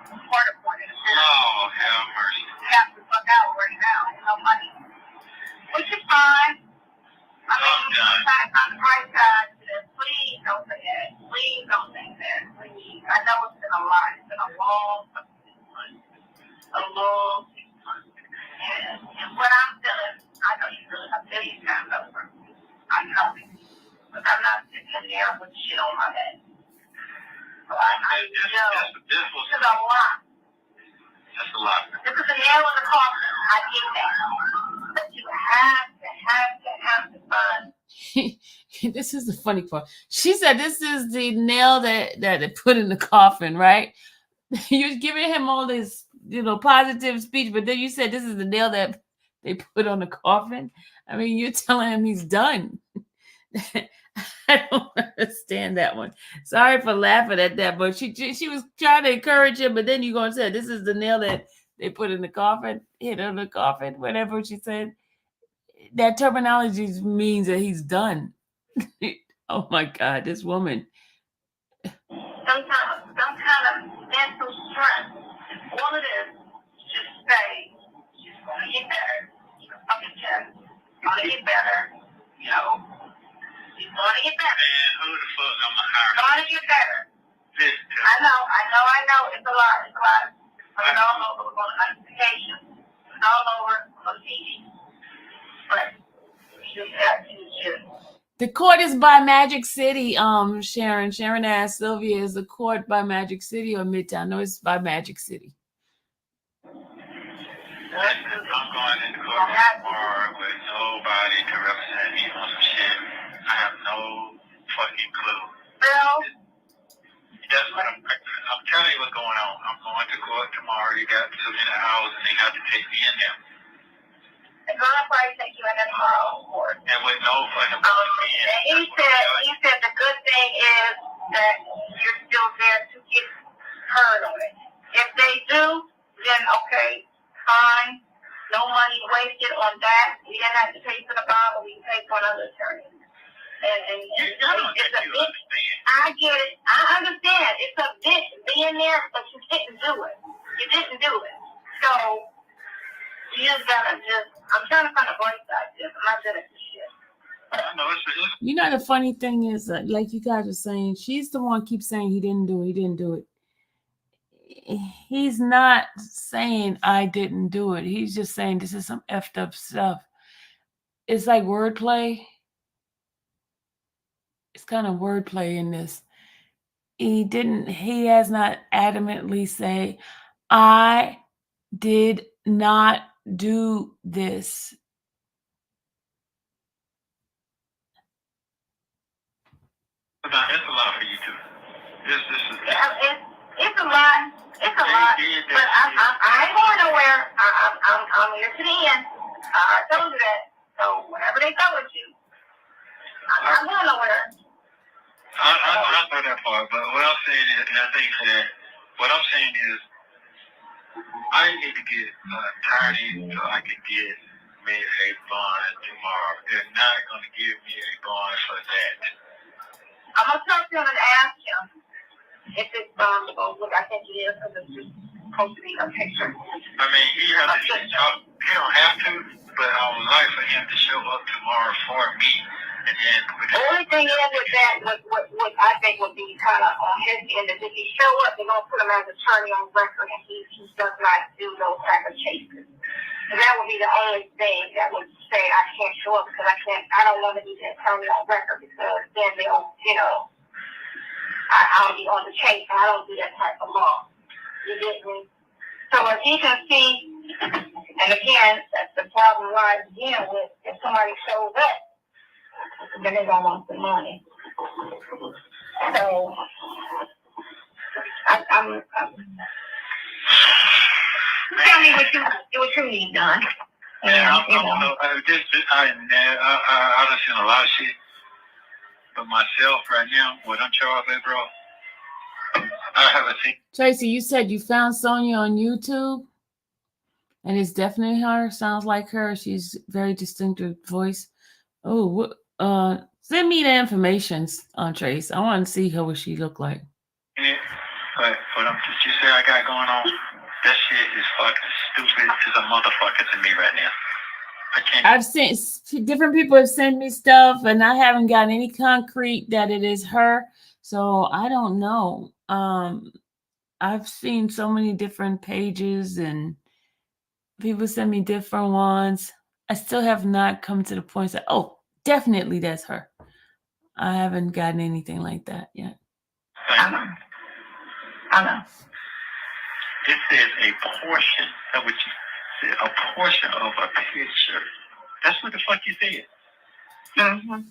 court appointed. Lord have mercy. You have to fuck out right now. No money. Which is fine. I mean, sometimes on the right side, please don't say that. Please don't think that. Please. I know it's been a lot. It's been a long 6 months. And what I'm feeling, I know you feel it a million times over. I know it. But I'm not sitting in there with shit on my head. So I know. This is a lot. That's a lot. This is a nail in the coffin. I get that. But you have to find. This is the funny part. She said this is the nail that they put in the coffin, right? You're giving him all this, positive speech, but then you said this is the nail that they put on the coffin. I mean, you're telling him he's done. I don't understand that one. Sorry for laughing at that, but she was trying to encourage him, but then you're going to say this is the nail that they put in the coffin, hit on the coffin, whatever she said. That terminology means that he's done. Oh my God, this woman. Some kind of mental stress. All it is, just say, she's going to get better. She's going to get better. You know, she's going to get better. Man, who the fuck I'm going to hire? Going to get better. Listen to me. I know. It's a lot. But it's all over on notifications. It's all over on TV. But you have to just The court is by Magic City. Sharon. Sharon asked Sylvia, is the court by Magic City or Midtown? No, it's by Magic City. I'm going into court tomorrow with nobody to represent me on some shit. I have no fucking clue. Well, That's what I'm telling you what's going on. I'm going to court tomorrow. You got so many hours and they have to take me in there. they're gonna probably take you in there tomorrow, of course. And with no fucking He said the good thing is that you're still there to get heard on it. If they do, then okay, fine. No money wasted on that. We didn't have to pay for the bond, but we can pay for another attorney. And it's a bit. I get it. I understand. It's a bit being there, but you didn't do it. You didn't do it. So you just gotta I'm trying to find a bright side to this. I'm not good at this shit. I know it's You know, the funny thing is, like you guys are saying, she's the one keeps saying he didn't do it. He didn't do it. He's not saying I didn't do it. He's just saying this is some effed up stuff. It's like wordplay. It's kind of wordplay in this. He has not adamantly say, I did not do this. It's a lot for you too. It's a lot. It's a lot. But I ain't going nowhere. I'm here to the end. I told you that. So whenever they go with you, I'm not going nowhere. I know that part, but what I'm saying is, and I think that what I'm saying is, I need to get an attorney so I can get me a bond tomorrow. They're not going to give me a bond for that. I'm going to talk to him and ask him if it's bondable, which I think it is, because it's just supposed to be a picture. I mean, he don't have to, but I would like for him to show up tomorrow for me. And then the only thing is with that, what I think would be kind of on his end is if he show up, they're going to put him as attorney on record, and he does not do those type of cases. And that would be the only thing that would say I can't show up because I don't want to be the attorney on record because then they'll, I'll be on the case, and I don't do that type of law. You get me? So if he can see, and again, that's the problem lies again with if somebody shows up, then they're going to want some money. So, I'm tell me what you need done. Yeah, I've seen a lot of shit. But myself right now, what I'm charged with, bro, I haven't seen. Tracy, you said you found Sonya on YouTube? And it's definitely her. Sounds like her. She's very distinctive voice. Oh, send me the information on Trace. I want to see her what she looked like. Yeah, but you say I got going on, that shit is fucking stupid as a motherfucker to me right now. I've seen different people have sent me stuff, and I haven't gotten any concrete that it is her. So I don't know. I've seen so many different pages, and people send me different ones. I still have not come to the point that, oh, definitely that's her. I haven't gotten anything like that yet. I know. It says a portion of what you said, a portion of a picture. That's what the fuck you said. Mm-hmm.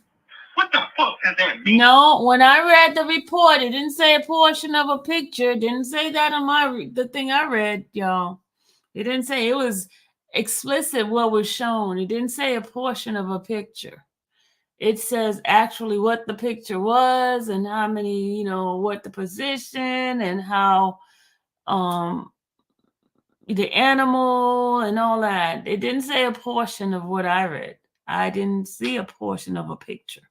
What the fuck does that mean? No, when I read the report, it didn't say a portion of a picture. It didn't say that on the thing I read, y'all. It didn't say, it was explicit what was shown. It didn't say a portion of a picture. It says actually what the picture was and how many, what the position and how the animal and all that. It didn't say a portion of what I read. I didn't see a portion of a picture.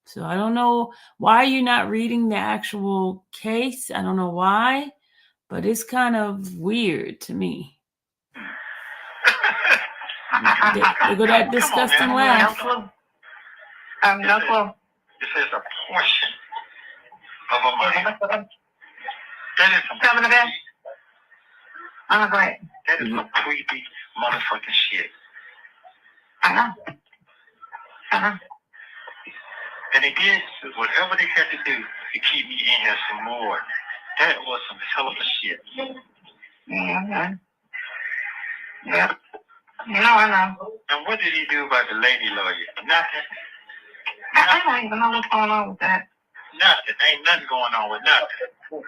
So I don't know why you're not reading the actual case. I don't know why, but it's kind of weird to me. They go that disgusting laugh. No clue. No clue. It says a portion of a mind. That is some Coming to bed? Go ahead. That is some creepy motherfucking shit. I know. had to do to keep me in here some more. That was some hell of a shit. Mm-hmm. Yeah. I know. And what did he do about the lady lawyer? Nothing. I don't even know what's going on with that. Nothing. Ain't nothing going on with nothing.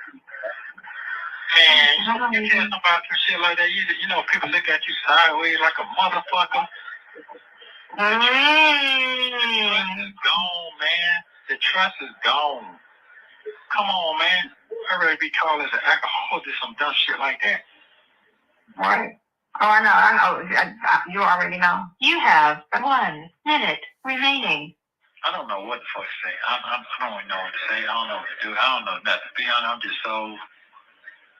Man, you tell somebody some shit like that, you know, people look at you sideways like a motherfucker. The trust is gone, man. The trust is gone. Come on, man. I'd rather be called as an alcoholic or some dumb shit like that. Right. Oh, I know. You already know. You have 1 minute remaining. I don't know what the fuck to say. I don't even know what to say. I don't know what to do. I don't know nothing. To be honest,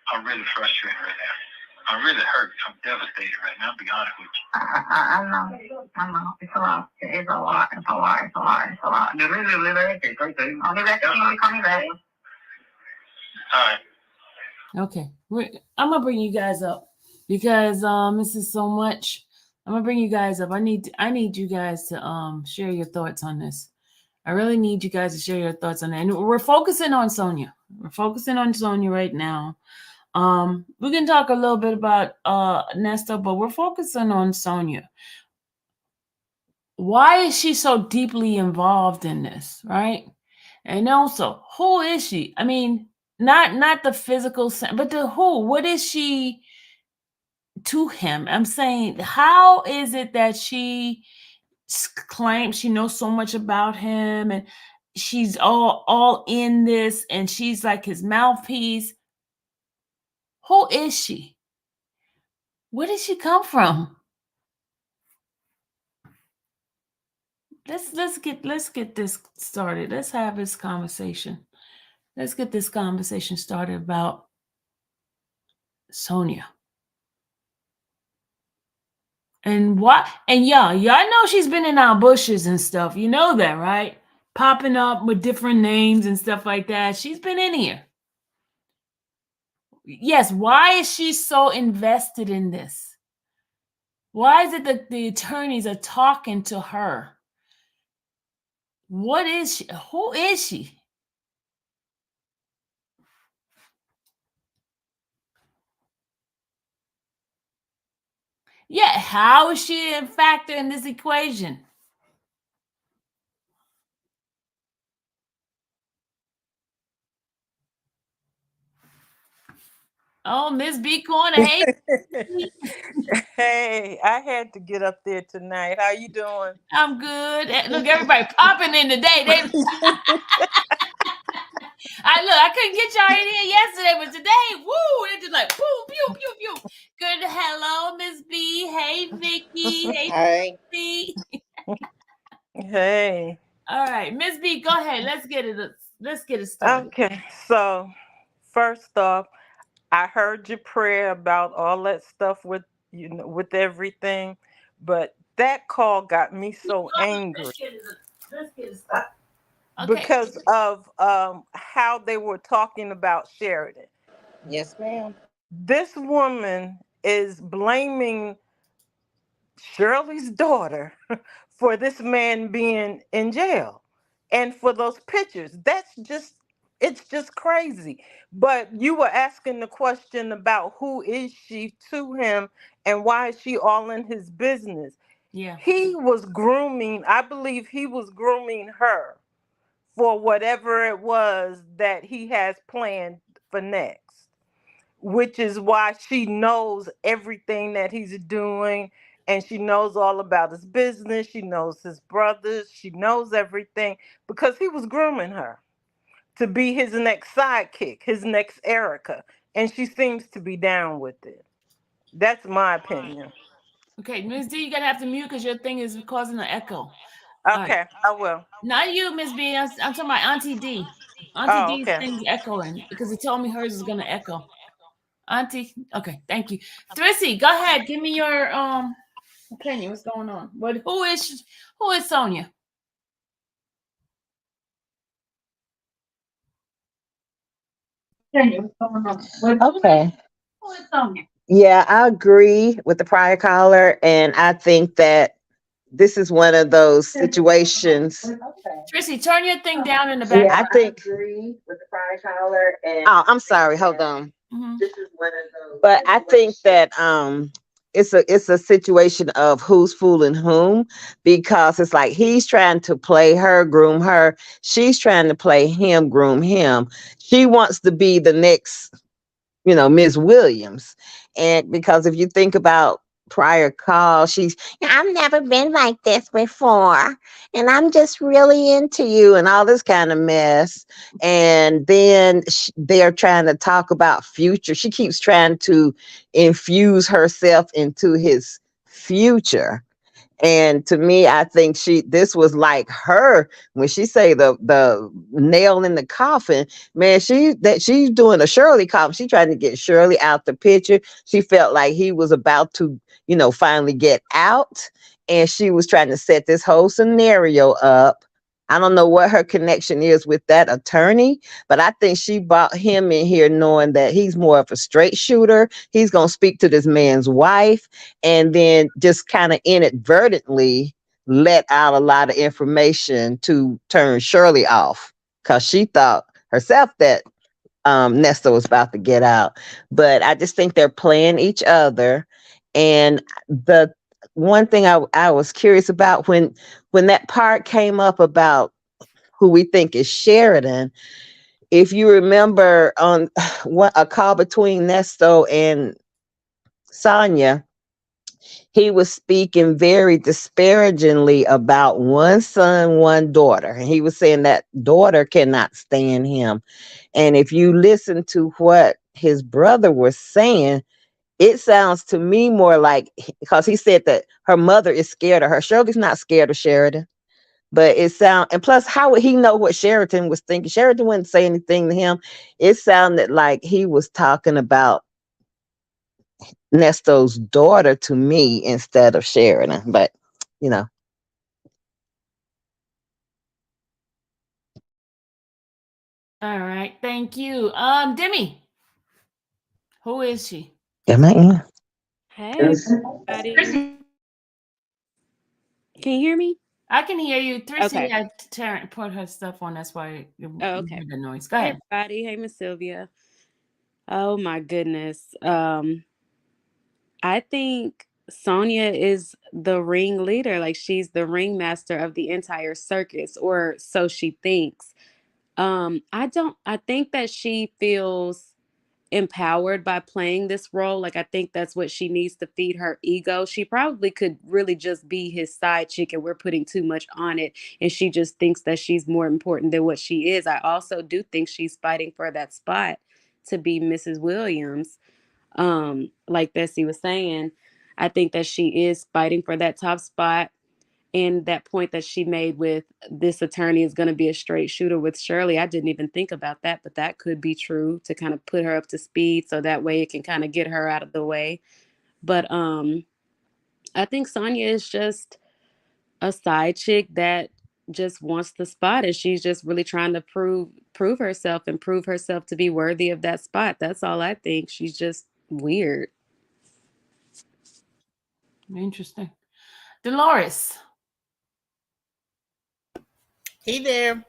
I'm really frustrated right now. I'm really hurt. I'm devastated right now. I'll be honest with you. I know. It's a lot. It's a lot. It's a lot. It's a lot. It's a lot. I'll be back to you. Call me back. All right. Okay. I'm going to bring you guys up because this is so much. I'm going to bring you guys up. I need you guys to share your thoughts on this. I really need you guys to share your thoughts on that. And we're focusing on Sonya. We're focusing on Sonya right now. We can talk a little bit about Ernesto, but we're focusing on Sonya. Why is she so deeply involved in this, right? And also, who is she? I mean, not the physical, but the who. What is she to him? I'm saying, how is it that she claims she knows so much about him and she's all in this and she's like his mouthpiece? Who is she? Where did she come from? Let's get this started. Let's have this conversation. Let's get this conversation started about Sonya. And what? And y'all know she's been in our bushes and stuff. You know that, right? Popping up with different names and stuff like that. She's been in here. Yes, why is she so invested in this? Why is it that the attorneys are talking to her? What is she? Who is she? Yeah, how is she a factor in this equation? Oh, Miss B Corner, hey. Hey, I had to get up there tonight. How you doing? I'm good. Look, everybody popping in today. I couldn't get y'all in here yesterday, but today, woo, they're just like boom, pew, pew, pew. Good. Hello, Miss B. Hey, Vicky. Hey, B. Hey. All right, Miss B, go ahead. Let's get it started. Okay. So, first off, I heard your prayer about all that stuff with with everything, but that call got me so angry Let's get it started. Okay. because of how they were talking about Sheridan. Yes, ma'am. This woman is blaming Shirley's daughter for this man being in jail and for those pictures. It's just crazy. But you were asking the question about who is she to him and why is she all in his business? Yeah. He was grooming, I believe he was grooming her for whatever it was that he has planned for next, which is why she knows everything that he's doing and she knows all about his business. She knows his brothers. She knows everything because he was grooming her to be his next sidekick, his next Erica. And she seems to be down with it. That's my opinion. Okay, Miss D, you're gonna have to mute because your thing is causing an echo. All right. Okay, I will. Not you, Miss B. I'm talking about Auntie D. Auntie Oh, D's okay. thing's echoing because it told me hers is gonna echo. Auntie, okay, thank you. Thrissy, go ahead. Give me your opinion. What's going on? But who is Sonya? Opinion, what's going on? Okay. Who is Sonya? Yeah, I agree with the prior caller, and I think that this is one of those situations. Tracy, turn your thing down in the Yeah, back. I think. Agree with the prior caller. Oh, I'm sorry. Hold on. Mhm. This is one of those. But I think that it's a situation of who's fooling whom, because it's like he's trying to play her, groom her. She's trying to play him, groom him. She wants to be the next, Ms. Williams. And because if you think about prior calls, I've never been like this before. And I'm just really into you and all this kind of mess. And then they're trying to talk about future. She keeps trying to infuse herself into his future. And to me, I think this was like her when she say the nail in the coffin. Man, she's doing a Shirley coffin. She trying to get Shirley out the picture. She felt like he was about to, finally get out, and she was trying to set this whole scenario up. I don't know what her connection is with that attorney, but I think she brought him in here knowing that he's more of a straight shooter. He's gonna speak to this man's wife, and then just kind of inadvertently let out a lot of information to turn Shirley off, because she thought herself that Nesta was about to get out. But I just think they're playing each other. And the one thing I was curious about, when that part came up about who we think is Sheridan, if you remember on what a call between Nesto and Sonya, he was speaking very disparagingly about one son, one daughter. And he was saying that daughter cannot stand him. And if you listen to what his brother was saying, it sounds to me more like, because he said that her mother is scared of her. Shirley's not scared of Sheridan. But and plus, how would he know what Sheridan was thinking? Sheridan wouldn't say anything to him. It sounded like he was talking about Nesto's daughter to me instead of Sheridan. But, you know. All right. Thank you. Demi, who is she? Am I in? Hey, everybody. Can you hear me? I can hear you. Tracy Okay. had put her stuff on. That's why you Oh, okay. heard the noise. Go Hey, ahead. everybody. Hey, Miss Sylvia. Oh, my goodness. I think Sonya is the ringleader. Like, she's the ringmaster of the entire circus, or so she thinks. I think that she feels empowered by playing this role. Like, I think that's what she needs to feed her ego. She probably could really just be his side chick, and we're putting too much on it, and she just thinks that she's more important than what she is. I also do think she's fighting for that spot to be Mrs. Williams. Like Bessie was saying, I think that she is fighting for that top spot. And that point that she made with this attorney is going to be a straight shooter with Shirley, I didn't even think about that, but that could be true, to kind of put her up to speed so that way it can kind of get her out of the way. But I think Sonya is just a side chick that just wants the spot, and she's just really trying to prove herself and prove herself to be worthy of that spot. That's all I think. She's just weird. Interesting. Dolores. Hey there.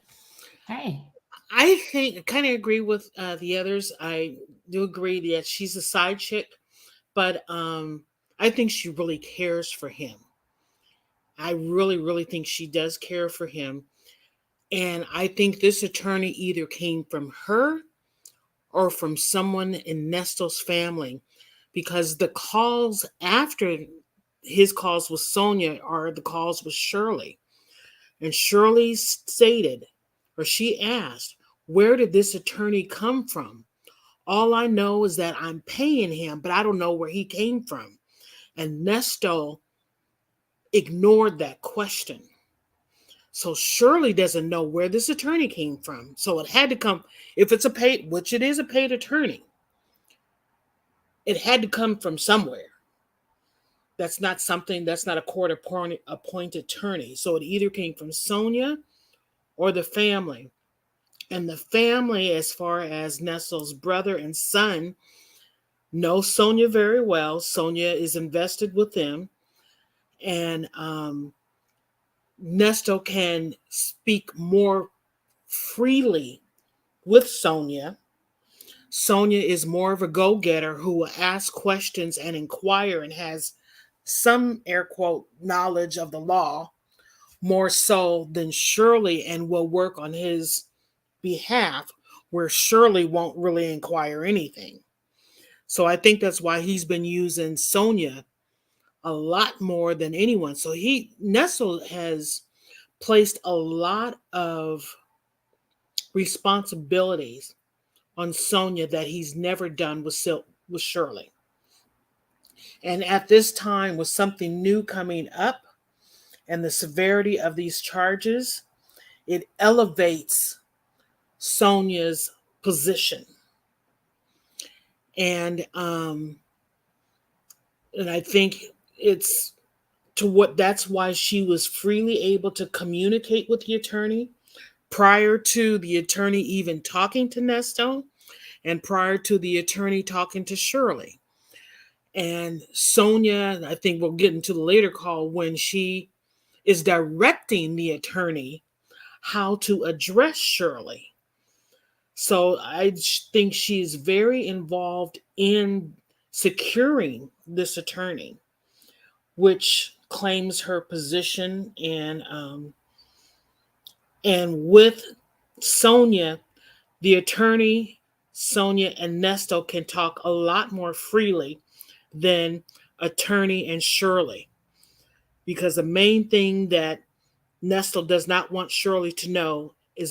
Hey. I kind of agree with the others. I do agree that she's a side chick, but I think she really cares for him. I really, really think she does care for him. And I think this attorney either came from her or from someone in Nesto's family, because the calls after his calls with Sonya are the calls with Shirley. And Shirley stated, or she asked, where did this attorney come from? All I know is that I'm paying him, but I don't know where he came from. And Nesto ignored that question. So Shirley doesn't know where this attorney came from. So it had to come, if it's a paid, which it is a paid attorney, it had to come from somewhere. That's not a court appointed attorney. So it either came from Sonya or the family. And the family, as far as Nestle's brother and son, know Sonya very well. Sonya is invested with them. And Nesto can speak more freely with Sonya. Sonya is more of a go-getter who will ask questions and inquire and has some air quote knowledge of the law more so than Shirley and will work on his behalf where Shirley won't really inquire anything. So I think that's why he's been using Sonya a lot more than anyone. So Nestle has placed a lot of responsibilities on Sonya that he's never done with Shirley. And at this time, with something new coming up and the severity of these charges, it elevates Sonya's position. And and I think it's to what that's why she was freely able to communicate with the attorney prior to the attorney even talking to Nesto and prior to the attorney talking to Shirley. And Sonya, I think we'll get into the later call when she is directing the attorney how to address Shirley. So I think she's very involved in securing this attorney, which claims her position and with Sonya, the attorney, Sonya, and Nesto can talk a lot more freely than attorney and Shirley. Because the main thing that Nesto does not want Shirley to know is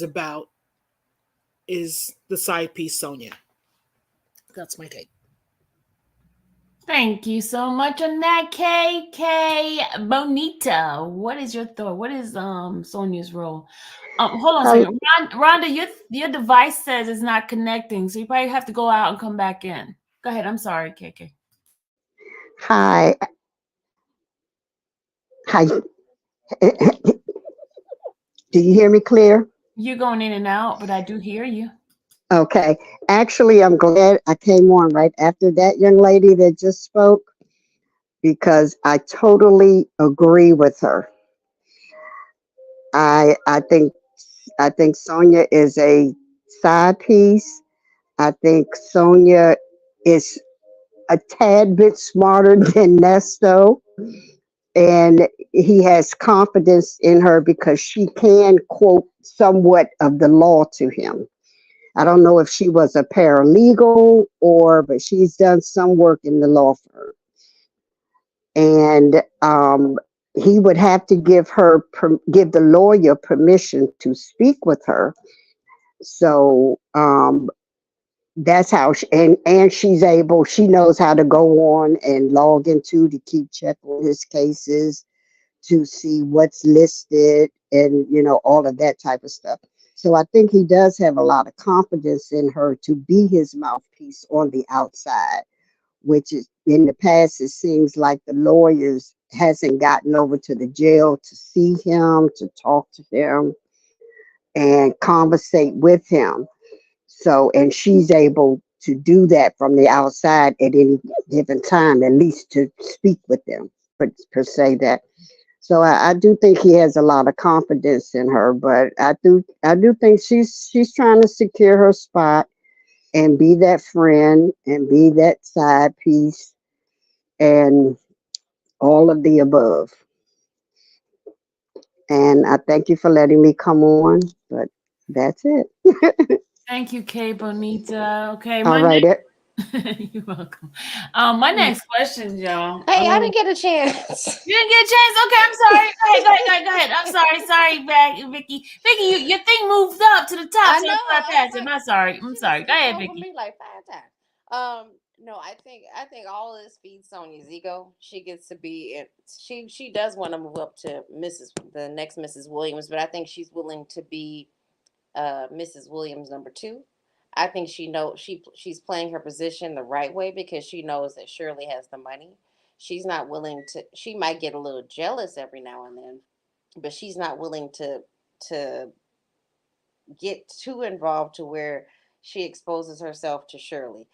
the side piece Sonya. That's my take. Thank you so much on that, KK Bonita. What is your thought? What is Sonia's role? Hold on a Hel- second. Rhonda, your device says it's not connecting, so you probably have to go out and come back in. Go ahead. I'm sorry, KK. Hi. Hi. Do you hear me clear? You're going in and out, but I do hear you. Okay. Actually, I'm glad I came on right after that young lady that just spoke because I totally agree with her. I think Sonia is a side piece. I think Sonia is a tad bit smarter than Nesto, and he has confidence in her because she can quote somewhat of the law to him. I don't know if she was a paralegal but she's done some work in the law firm. And he would have to give the lawyer permission to speak with her. So that's how and she knows how to go on and log into to keep check on his cases to see what's listed and all of that type of stuff. So I think he does have a lot of confidence in her to be his mouthpiece on the outside, which is in the past it seems like the lawyers hasn't gotten over to the jail to see him, to talk to him and conversate with him. So, and she's able to do that from the outside at any given time, at least to speak with them, per se that. So I do think he has a lot of confidence in her, but I do think she's trying to secure her spot and be that friend and be that side piece and all of the above. And I thank you for letting me come on, but that's it. Thank you, K Bonita. Okay, All my right. You're welcome. My next question, y'all. Hey, I didn't get a chance. You didn't get a chance. Okay, I'm sorry. Go ahead. I'm sorry, Vicky. Vicky, your thing moved up to the top, I so know. I I passed was it. like, I'm sorry. I'm she done sorry. Go skipped ahead, over Vicky. me like 5 times. No, I think all of this feeds Sonya's ego. She gets to be she does want to move up to the next Mrs. Williams, but I think she's willing to be Mrs. Williams number 2. I think she's playing her position the right way because she knows that Shirley has the money. She's not willing to. She might get a little jealous every now and then, but she's not willing to get too involved to where she exposes herself to Shirley.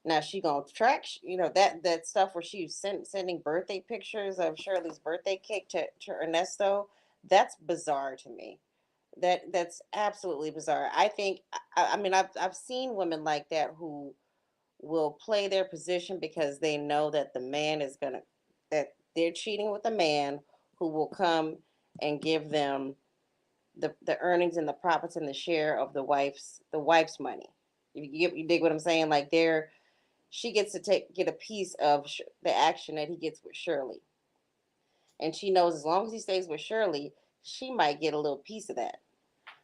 Now she gonna track, that stuff where she was sending birthday pictures of Shirley's birthday cake to Ernesto. That's bizarre to me. That's absolutely bizarre. I think I mean I've seen women like that who will play their position because they know that the man is gonna that they're cheating with a man who will come and give them the earnings and the profits and the share of the wife's money. You dig what I'm saying? Like she gets to get a piece of the action that he gets with Shirley, and she knows as long as he stays with Shirley, she might get a little piece of that.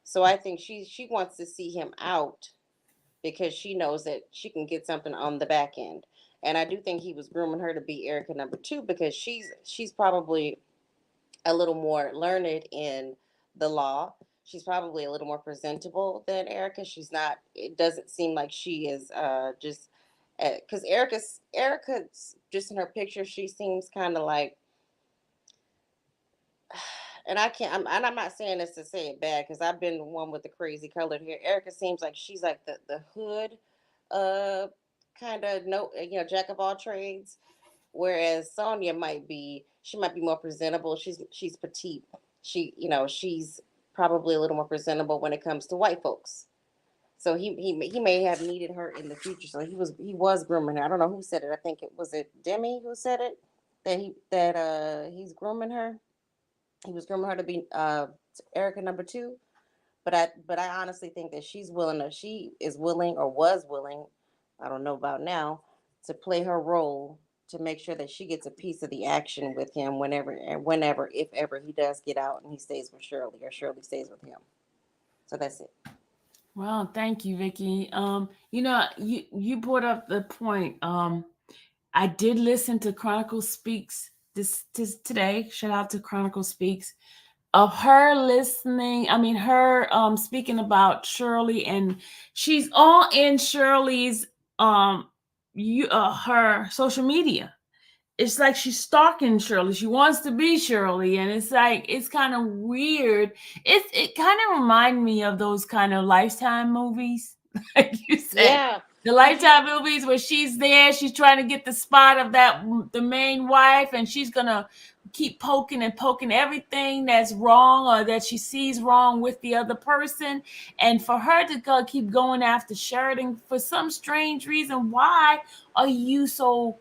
So I think she wants to see him out because she knows that she can get something on the back end. And I do think he was grooming her to be Erica number two because she's probably a little more learned in the law. She's probably a little more presentable than Erica. She's not. It doesn't seem like she is just because Erica's just in her picture. She seems kind of like, and I can't. I'm not saying this to say it bad because I've been the one with the crazy colored hair. Erica seems like she's like the hood, uh, kind of no, jack of all trades. Whereas Sonya she might be more presentable. She's petite. She's probably a little more presentable when it comes to white folks. So he may have needed her in the future. So he was grooming her. I don't know who said it. I think it Demi who said it that he's grooming her. He was grooming her to be Erica number two. But I honestly think that she is willing or was willing, I don't know about now, to play her role to make sure that she gets a piece of the action with him whenever, if ever he does get out and he stays with Shirley or Shirley stays with him. So that's it. Well, thank you, Vicky. You brought up the point. I did listen to Chronicle Speaks this today. Shout out to Chronicle Speaks of her listening. I mean, her speaking about Shirley, and she's all in Shirley's her social media. It's like she's stalking Shirley. She wants to be Shirley, and it's like it's kind of weird. It kind of remind me of those kind of Lifetime movies, like you said, Yeah, the cause you Lifetime movies where she's there, she's trying to get the spot of the main wife, and she's gonna keep poking and poking everything that's wrong or that she sees wrong with the other person, and for her to keep going after Sheridan for some strange reason. Why are you so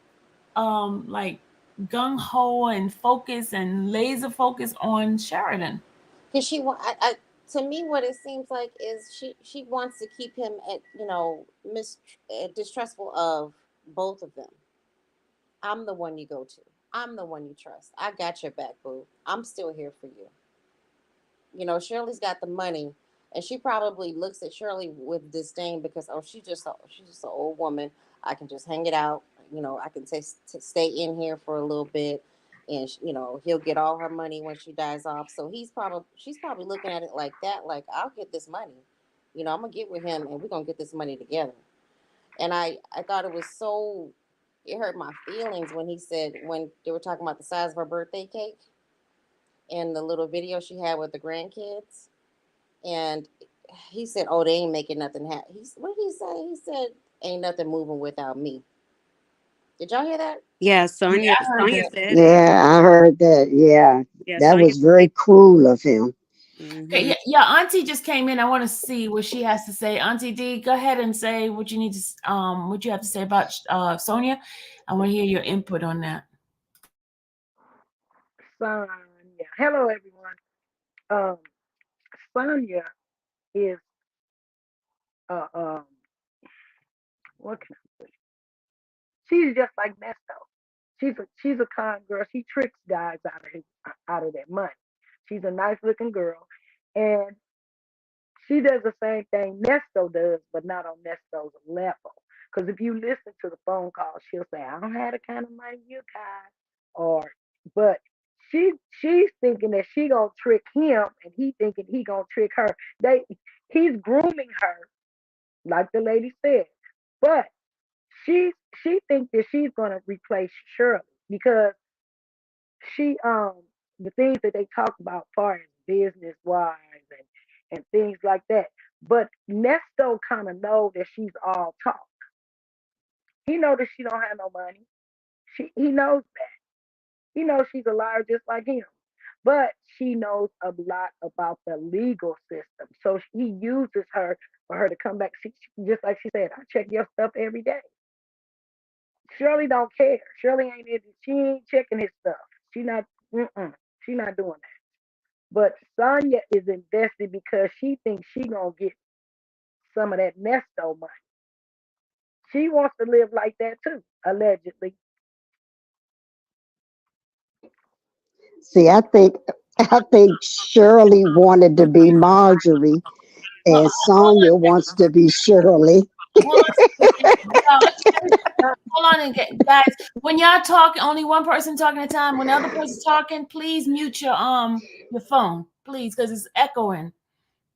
like gung ho and focus and laser focus on Sheridan? cause she wa- I to me what it seems like is she wants to keep him at distrustful of both of them. I'm the one you go to. I'm the one you trust. I got your back, boo. I'm still here for you. Shirley's got the money, and she probably looks at Shirley with disdain because she's just an old woman. I can just hang it out. I can stay in here for a little bit, and he'll get all her money when she dies off. So she's probably looking at it like that. Like I'll get this money. I'm gonna get with him, and we're gonna get this money together. And I thought it was so. It hurt my feelings when they were talking about the size of her birthday cake in the little video she had with the grandkids, and he said, "Oh, they ain't making nothing happen." What did he say? He said, "Ain't nothing moving without me." Did y'all hear that? Yeah, Yeah, Sonya I heard Sonya that. said it. Yeah, I heard that. Yeah, Yeah, that Sonya was said very cruel of him. Okay, hmm yeah, yeah, Auntie just came in. I want to see what she has to say. Auntie D, go ahead and say what you need to what you have to say about Sonia. I want to hear your input on that. Sonya. Hello, everyone. Um, Sonya is uh, what can I say? She's just like Nesto. She's a con girl. She tricks guys out of their money. She's a nice looking girl, and she does the same thing Nesto does, but not on Nesto's level. Because if you listen to the phone call, she'll say, "I don't have the kind of money you got," or but she's thinking that she gonna trick him, and he thinking he gonna trick her. He's grooming her, like the lady said, but she thinks that she's gonna replace Shirley because she the things that they talk about far as business wise and things like that. But Nesto kind of know that she's all talk. He know that she don't have no money. He knows that. He knows she's a liar just like him. but she knows a lot about the legal system. So he uses her for her to come back. Just like she said, I check your stuff every day. Shirley don't care. Shirley ain't in, she ain't checking his stuff. She not she not doing that. But Sonya is invested because she thinks she gonna get some of that Nesto money. She wants to live like that too, allegedly. See, I think Shirley wanted to be Marjorie, Well, and Sonya wants to be Shirley. hold on a second. Hold on again, guys. When y'all talk, only one person talking at a time. When the other person's talking, please mute your phone, please, because it's echoing.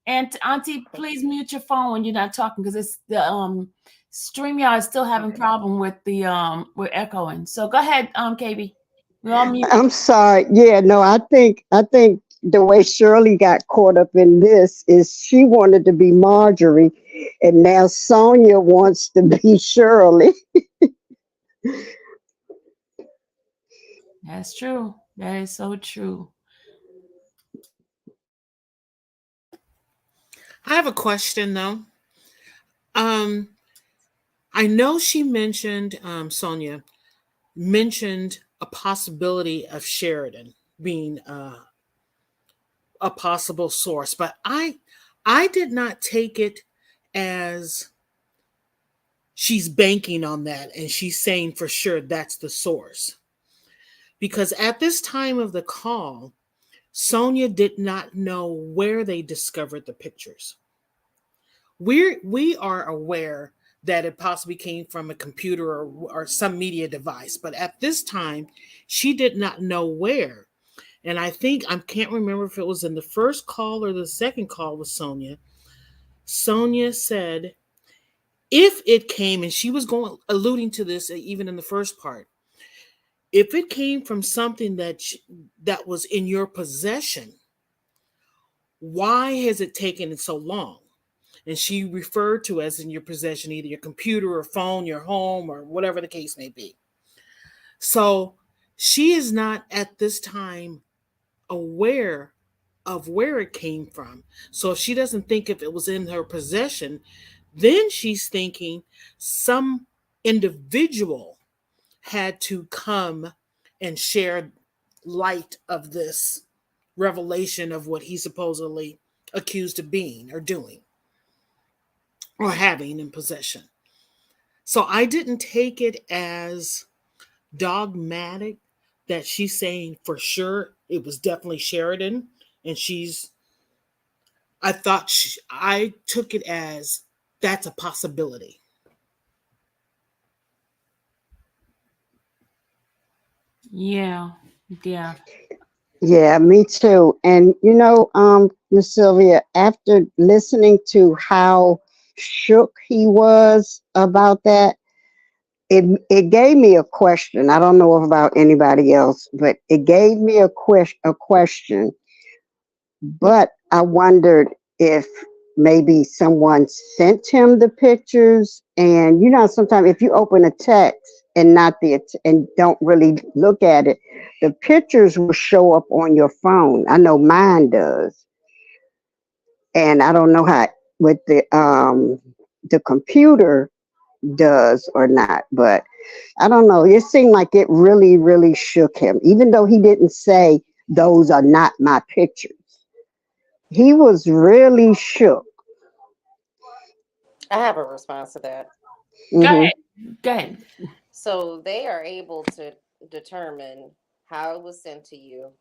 And Auntie, please mute your phone when you're not talking, because it's the StreamYard is still having Okay. problem with the with echoing. So go ahead, KB. We all mute. I'm sorry. Yeah, no, I think the way Shirley got caught up in this is she wanted to be Marjorie, and now Sonya wants to be Shirley. That's true. That is so true. I have a question though. Um, I know she mentioned Sonia mentioned a possibility of Sheridan being a possible source, but I did not take it as she's banking on that and she's saying for sure that's the source. Because at this time of the call, Sonia did not know where they discovered the pictures. We are aware that it possibly came from a computer or some media device, but at this time, she did not know where. And I think I can't remember if it was in the first call or the second call with Sonia. Sonia said if it came, and she was going alluding to this even in the first part, if it came from something that was in your possession, why has it taken so long? And she referred to as in your possession either your computer or phone, your home, or whatever the case may be. So she is not at this time aware of where it came from. So if she doesn't think if it was in her possession, then she's thinking some individual had to come and share light of this revelation of what he's supposedly accused of being or doing or having in possession. So I didn't take it as dogmatic that she's saying for sure it was definitely Sheridan and I took it as that's a possibility. Yeah, yeah. Yeah, me too. And Miss Sylvia, after listening to how shook he was about that, it gave me a question. I don't know about anybody else, but it gave me a question. But I wondered if maybe someone sent him the pictures. And sometimes if you open a text and not and don't really look at it, the pictures will show up on your phone. I know mine does, and I don't know how with the computer does or not, but I don't know. It seemed like it really, really shook him, even though he didn't say those are not my pictures. He was really shook. I have a response to that. Go Hmm. ahead. Go ahead. So they are able to determine how it was sent to you,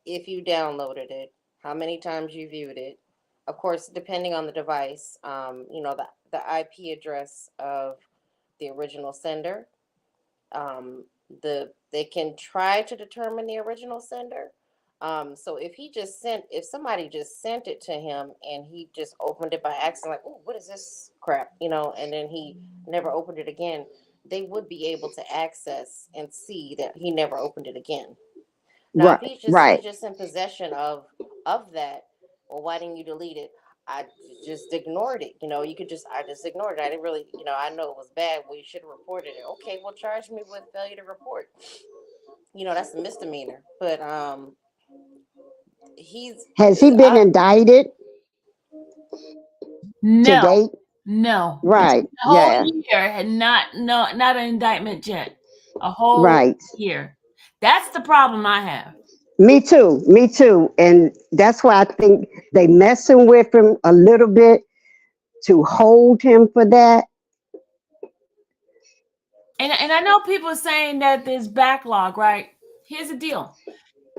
if you downloaded it, how many times you viewed it. Of course, depending on the device, the IP address of the original sender. They can try to determine the original sender. So if somebody just sent it to him and he just opened it by accident, like, oh, what is this crap, and then he never opened it again, they would be able to access and see that he never opened it again. Now, if Right, he's right, just in possession of that, well, why didn't you delete it? I just ignored it. I just ignored it. I didn't really, I know it was bad. We should have reported it. Okay, well, charge me with failure to report. That's a misdemeanor. But Has he been indicted to No, date? no. Right. A whole Yeah. year and not an indictment yet. A whole Right. year. That's the problem I have. Me too. Me too. And that's why I think they messing with him a little bit to hold him for that. And I know people are saying that there's backlog, right? Here's the deal.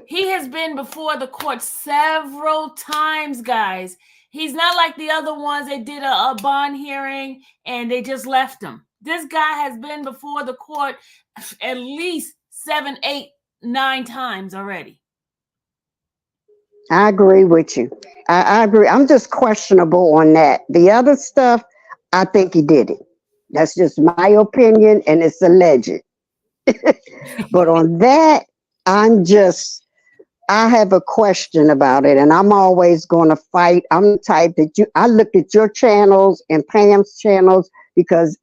He has been before the court several times, guys. He's not like the other ones. They did a bond hearing and they just left him. This guy has been before the court at least 7, 8, 9 times already. I agree with you. I agree. I'm just questionable on that. The other stuff, I think he did it. That's just my opinion, and it's alleged. But on that, I'm just, I have a question about it, and I'm always going to fight. I'm the type that I look at your channels and Pam's channels because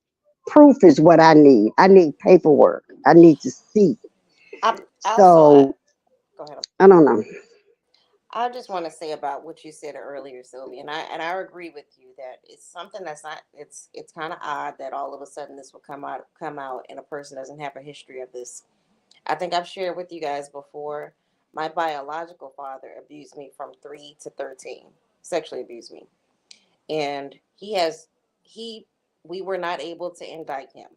proof is what I need. I need paperwork. I need to see. So Go ahead. I don't know. I just want to say about what you said earlier, Sylvia, and I agree with you that it's something that's not. It's kind of odd that all of a sudden this will come out, and a person doesn't have a history of this. I think I've shared with you guys before. My biological father abused me from 3 to 13, sexually abused me, and he we were not able to indict him.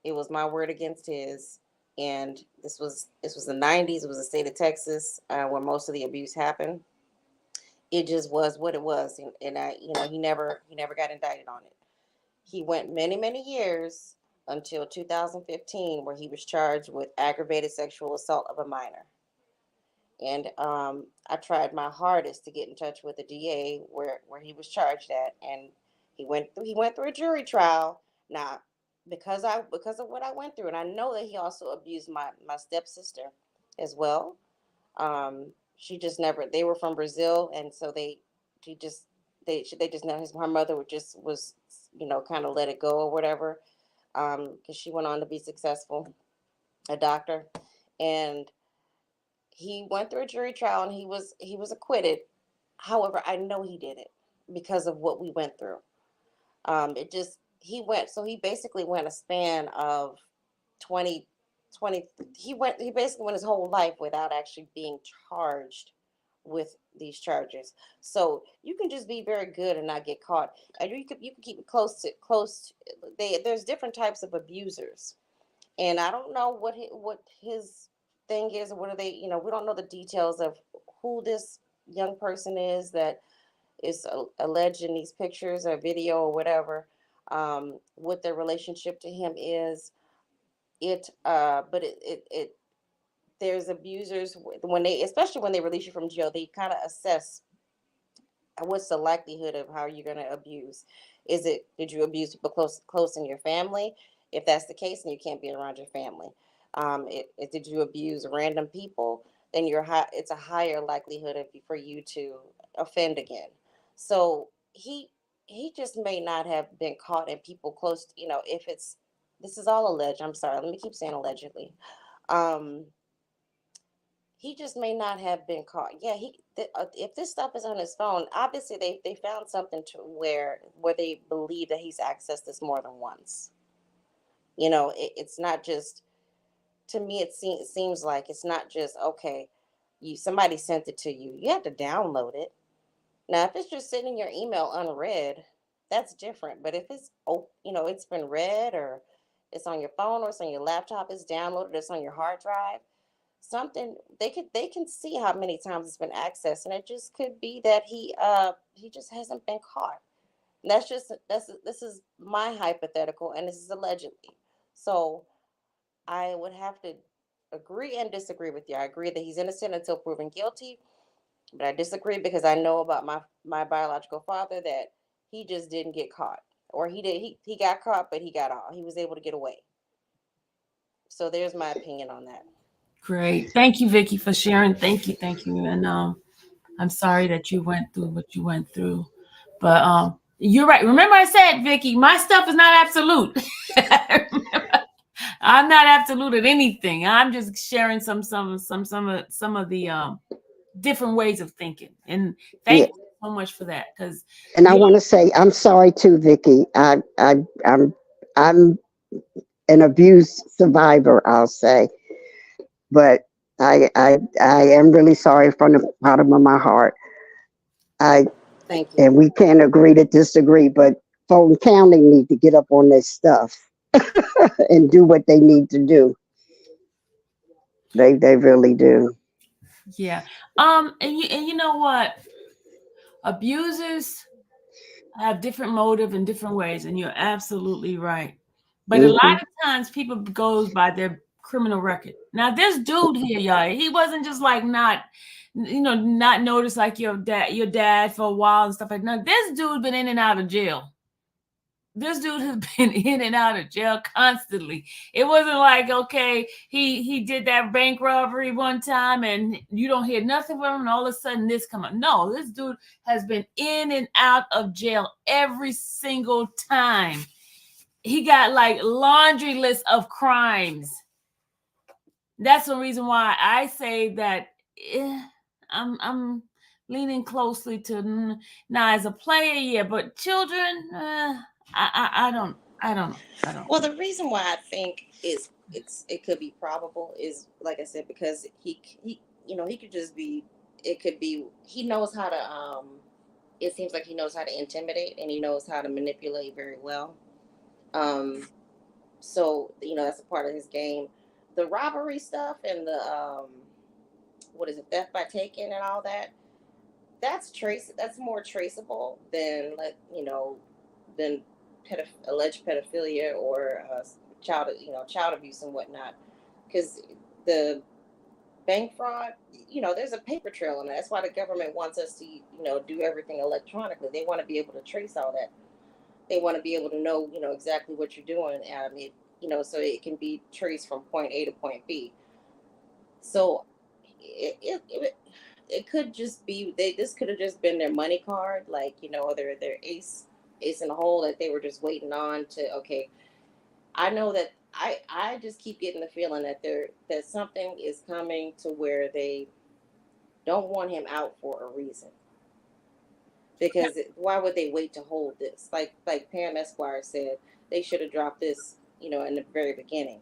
It was my word against his, and this was the 90s. It was the state of Texas where most of the abuse happened. It just was what it was, and I, he never got indicted on it. He went many years until 2015, where he was charged with aggravated sexual assault of a minor. And I tried my hardest to get in touch with the DA where he was charged at, and he went through a jury trial. Now, because of what I went through, and I know that he also abused my stepsister as well. She just never. They were from Brazil, and so she just they just know her mother was kind of let it go or whatever, because she went on to be successful, a doctor, and he went through a jury trial and he was acquitted. However, I know he did it because of what we went through. It just he basically went a span of 20 20. He basically went his whole life without actually being charged with these charges. So you can just be very good and not get caught, and you can keep it close. There's different types of abusers, and I don't know what his thing is, or what are they. We don't know the details of who this young person is that is alleged in these pictures or video or whatever. What their relationship to him is. But there's abusers when especially when they release you from jail, they kind of assess what's the likelihood of how you're going to abuse. Did you abuse people close in your family? If that's the case, then you can't be around your family. Did you abuse random people? Then it's a higher likelihood for you to offend again. So he just may not have been caught, and people close. If it's this is all alleged. I'm sorry. Let me keep saying allegedly. Um, he just may not have been caught. Yeah, if this stuff is on his phone, obviously they found something to where they believe that he's accessed this more than once. It's not just, to me. It seems like it's not just okay. Somebody sent it to you. You have to download it. Now, if it's just sitting in your email unread, that's different. But if it's been read, or it's on your phone, or it's on your laptop, it's downloaded, it's on your hard drive, something they can see how many times it's been accessed, and it just could be that he just hasn't been caught. And this is my hypothetical, and this is allegedly. So I would have to agree and disagree with you. I agree that he's innocent until proven guilty, but I disagree because I know about my biological father that he just didn't get caught, or he got caught, but he was able to get away. So there's my opinion on that. Great. Thank you, Vicky, for sharing. Thank you. Thank you. And I'm sorry that you went through what you went through. But you're right. Remember I said, Vicky, my stuff is not absolute. I'm not absolute at anything. I'm just sharing some of different ways of thinking. And Yeah. thank you so much for that, because And I you want to say I'm sorry too, Vicky. I'm an abuse survivor, I'll say, but I am really sorry from the bottom of my heart. I Thank you. and we can't agree to disagree, but Fulton County need to get up on their stuff and do what they need to do. They really do. yeah. And you know what? Abusers have different motive in different ways, and you're absolutely right. But a lot Hmm. of times people goes by their criminal record. Now this dude here, y'all, he wasn't just like not, not noticed like your dad for a while and stuff like that. Now this dude been in and out of jail. This dude has been in and out of jail constantly. It wasn't like, okay, he did that bank robbery one time and you don't hear nothing from him, and all of a sudden this come up. No, this dude has been in and out of jail every single time. He got like laundry list of crimes. That's the reason why I say that I'm leaning closely to now as a player, yeah, but children, I don't know. I don't. Well, the reason why I think is it could be probable is, like I said, because he he could just be, it could be, he knows how to it seems like he knows how to intimidate and he knows how to manipulate very well. Um so that's a part of his game. The robbery stuff and the what is it, theft by taking and all that, that's more traceable than, like, than alleged pedophilia or child abuse and whatnot, because the bank fraud, there's a paper trail on that. That's why the government wants us to do everything electronically. They want to be able to trace all that. They want to be able to know exactly what you're doing. So it can be traced from point A to point B. So it could just be this could have just been their money card, like, their ace in the hole that they were just waiting on to. Okay, I know that I just keep getting the feeling that that something is coming to where they don't want him out for a reason. Because why would they wait to hold this? Like Pam Esquire said, they should have dropped this, in the very beginning.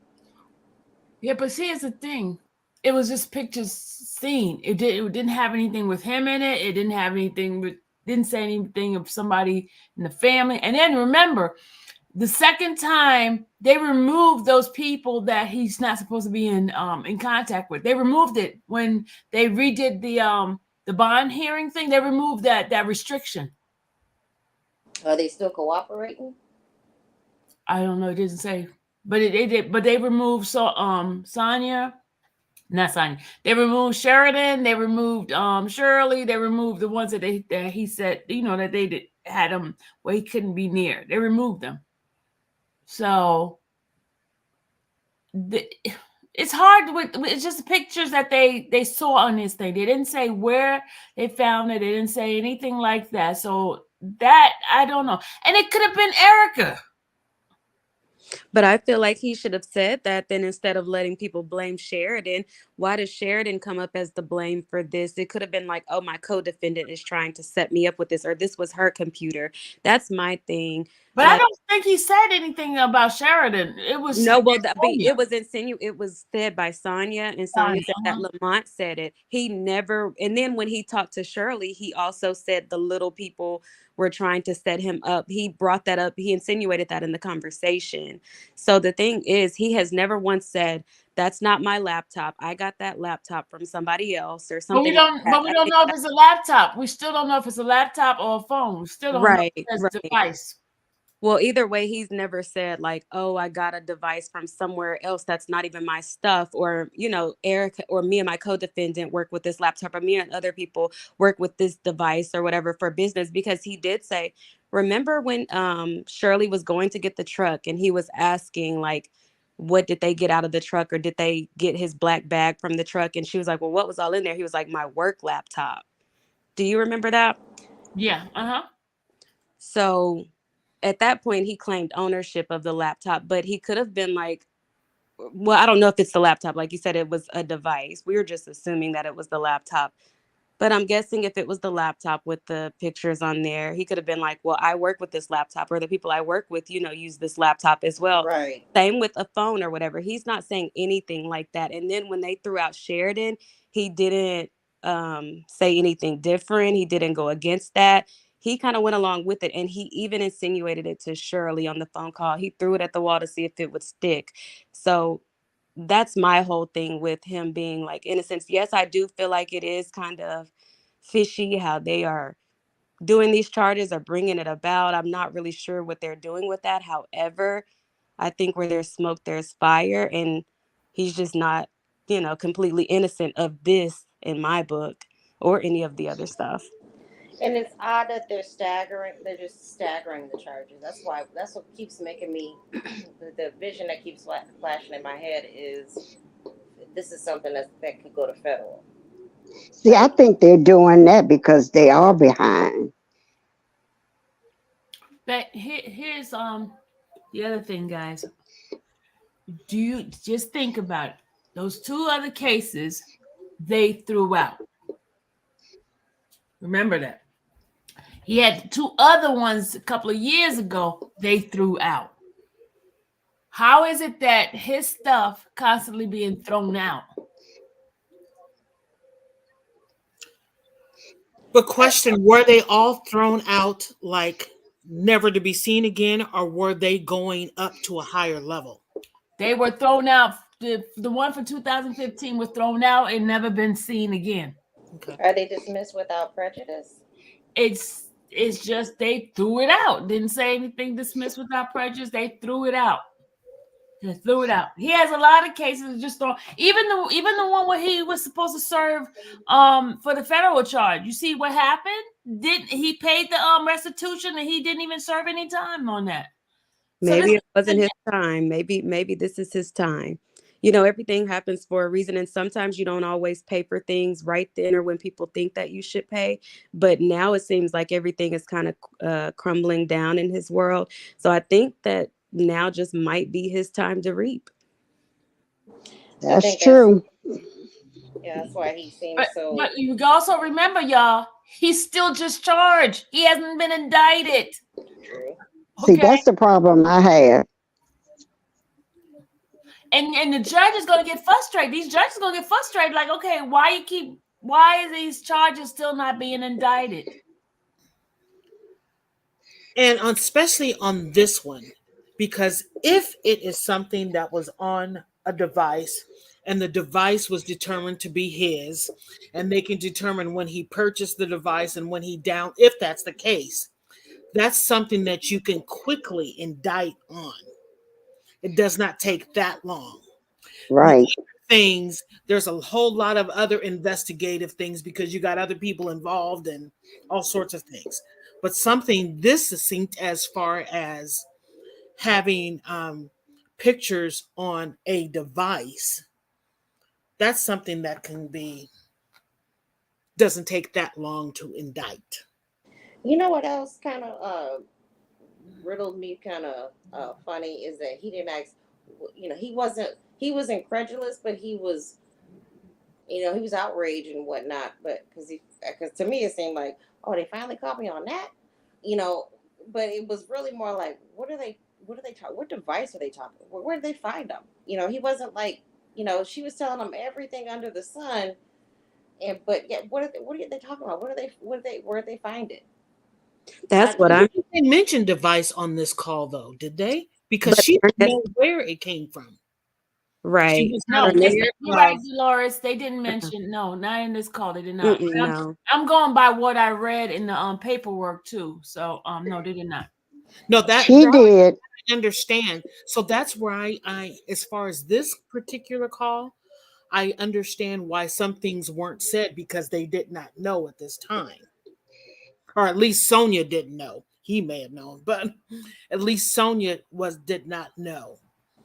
Yeah, but see, it's the thing. It was just pictures seen. It didn't have anything with him in it. It didn't have anything with didn't say anything of somebody in the family. And then remember, the second time they removed those people that he's not supposed to be in contact with. They removed it when they redid the bond hearing thing. They removed that restriction. Are they still cooperating? I don't know. It didn't say, but it did. But they removed Sonya, not Sonya. They removed Sheridan. They removed Shirley. They removed the ones that he said that they had him where he couldn't be near. They removed them. So the, it's hard with it's just pictures that they saw on this thing. They didn't say where they found it. They didn't say anything like that. So that I don't know. And it could have been Erica. But I feel like he should have said that then, instead of letting people blame Sheridan. Why does Sheridan come up as the blame for this? It could have been like, oh, my co-defendant is trying to set me up with this, or this was her computer. That's my thing. But I don't think he said anything about Sheridan. It was No, well, Sonya. it was it was said by Sonya, and Sonya said that Lamont said it. He never, and then when he talked to Shirley, he also said the little people were trying to set him up. He brought that up. He insinuated that in the conversation. So the thing is, he has never once said, "That's not my laptop. I got that laptop from somebody else," or But we something like don't. that. But we I don't think know if it's a laptop. We still don't know if it's a laptop or a phone. We still don't know if right, it's a right. device. Well, either way, he's never said like, "Oh, I got a device from somewhere else that's not even my stuff," or Eric or me and my co-defendant work with this laptop, or me and other people work with this device or whatever for business. Because he did say, remember when Shirley was going to get the truck and he was asking like, what did they get out of the truck, or did they get his black bag from the truck? And she was like, well, what was all in there? He was like, my work laptop. Do you remember that? Yeah. So at that point, he claimed ownership of the laptop, but he could have been like, well, I don't know if it's the laptop. Like you said, it was a device. We were just assuming that it was the laptop. But I'm guessing if it was the laptop with the pictures on there, he could have been like, well, I work with this laptop, or the people I work with, use this laptop as well. Right. Same with a phone or whatever. He's not saying anything like that. And then when they threw out Sheridan, he didn't say anything different. He didn't go against that. He kind of went along with it. And he even insinuated it to Shirley on the phone call. He threw it at the wall to see if it would stick. So that's my whole thing with him being like innocent. Yes, I do feel like it is kind of fishy how they are doing these charges or bringing it about. I'm not really sure what they're doing with that. However, I think where there's smoke, there's fire, and he's just not, completely innocent of this in my book or any of the other stuff. And it's odd that they're staggering. They're just staggering the charges. That's what keeps making me. The vision that keeps flashing in my head is this is something that could go to federal. See, I think they're doing that because they are behind. But here's the other thing, guys. Do you just think about it? Those two other cases they threw out. Remember that. He had two other ones a couple of years ago they threw out. How is it that his stuff constantly being thrown out? But question, were they all thrown out like never to be seen again, or were they going up to a higher level? They were thrown out. The one for 2015 was thrown out and never been seen again. Okay. Are they dismissed without prejudice? It's just they threw it out. Didn't say anything dismissed without prejudice. They threw it out. They threw it out. He has a lot of cases just thrown. Even the one where he was supposed to serve for the federal charge. You see what happened? Didn't he paid the restitution and he didn't even serve any time on that. Maybe it wasn't his time. Maybe this is his time. Everything happens for a reason. And sometimes you don't always pay for things right then or when people think that you should pay. But now it seems like everything is kind of crumbling down in his world. So I think that now just might be his time to reap. That's true. Yeah, that's why he seems so. But you also remember, y'all, he's still just charged. He hasn't been indicted. True. See, that's the problem I have. And the judge is going to get frustrated. These judges are going to get frustrated. Like, okay, why are these charges still not being indicted? And especially on this one, because if it is something that was on a device and the device was determined to be his, and they can determine when he purchased the device and when if that's the case, that's something that you can quickly indict on. It does not take that long. Right. Things, there's a whole lot of other investigative things because you got other people involved and all sorts of things. But something this succinct as far as having pictures on a device, that's something that doesn't take that long to indict. You know what else kind of riddled me kind of funny is that he didn't ask. He was incredulous, but he was outraged and whatnot. But because to me it seemed like, oh, they finally caught me on that, But it was really more like, what device are they talking? Where did they find them? He wasn't like, she was telling him everything under the sun, but yeah, what are they talking about? Where did they find it? That's what I'm. They mentioned device on this call, though, did they? Because she didn't know where it came from. Right. No, you're right, Dolores. They didn't mention. No, not in this call. They did not. No. I'm going by what I read in the paperwork too. So no, they did not. No, that she did. I understand. So that's where I, as far as this particular call, I understand why some things weren't said because they did not know at this time. Or at least Sonya didn't know. He may have known, but at least Sonya did not know.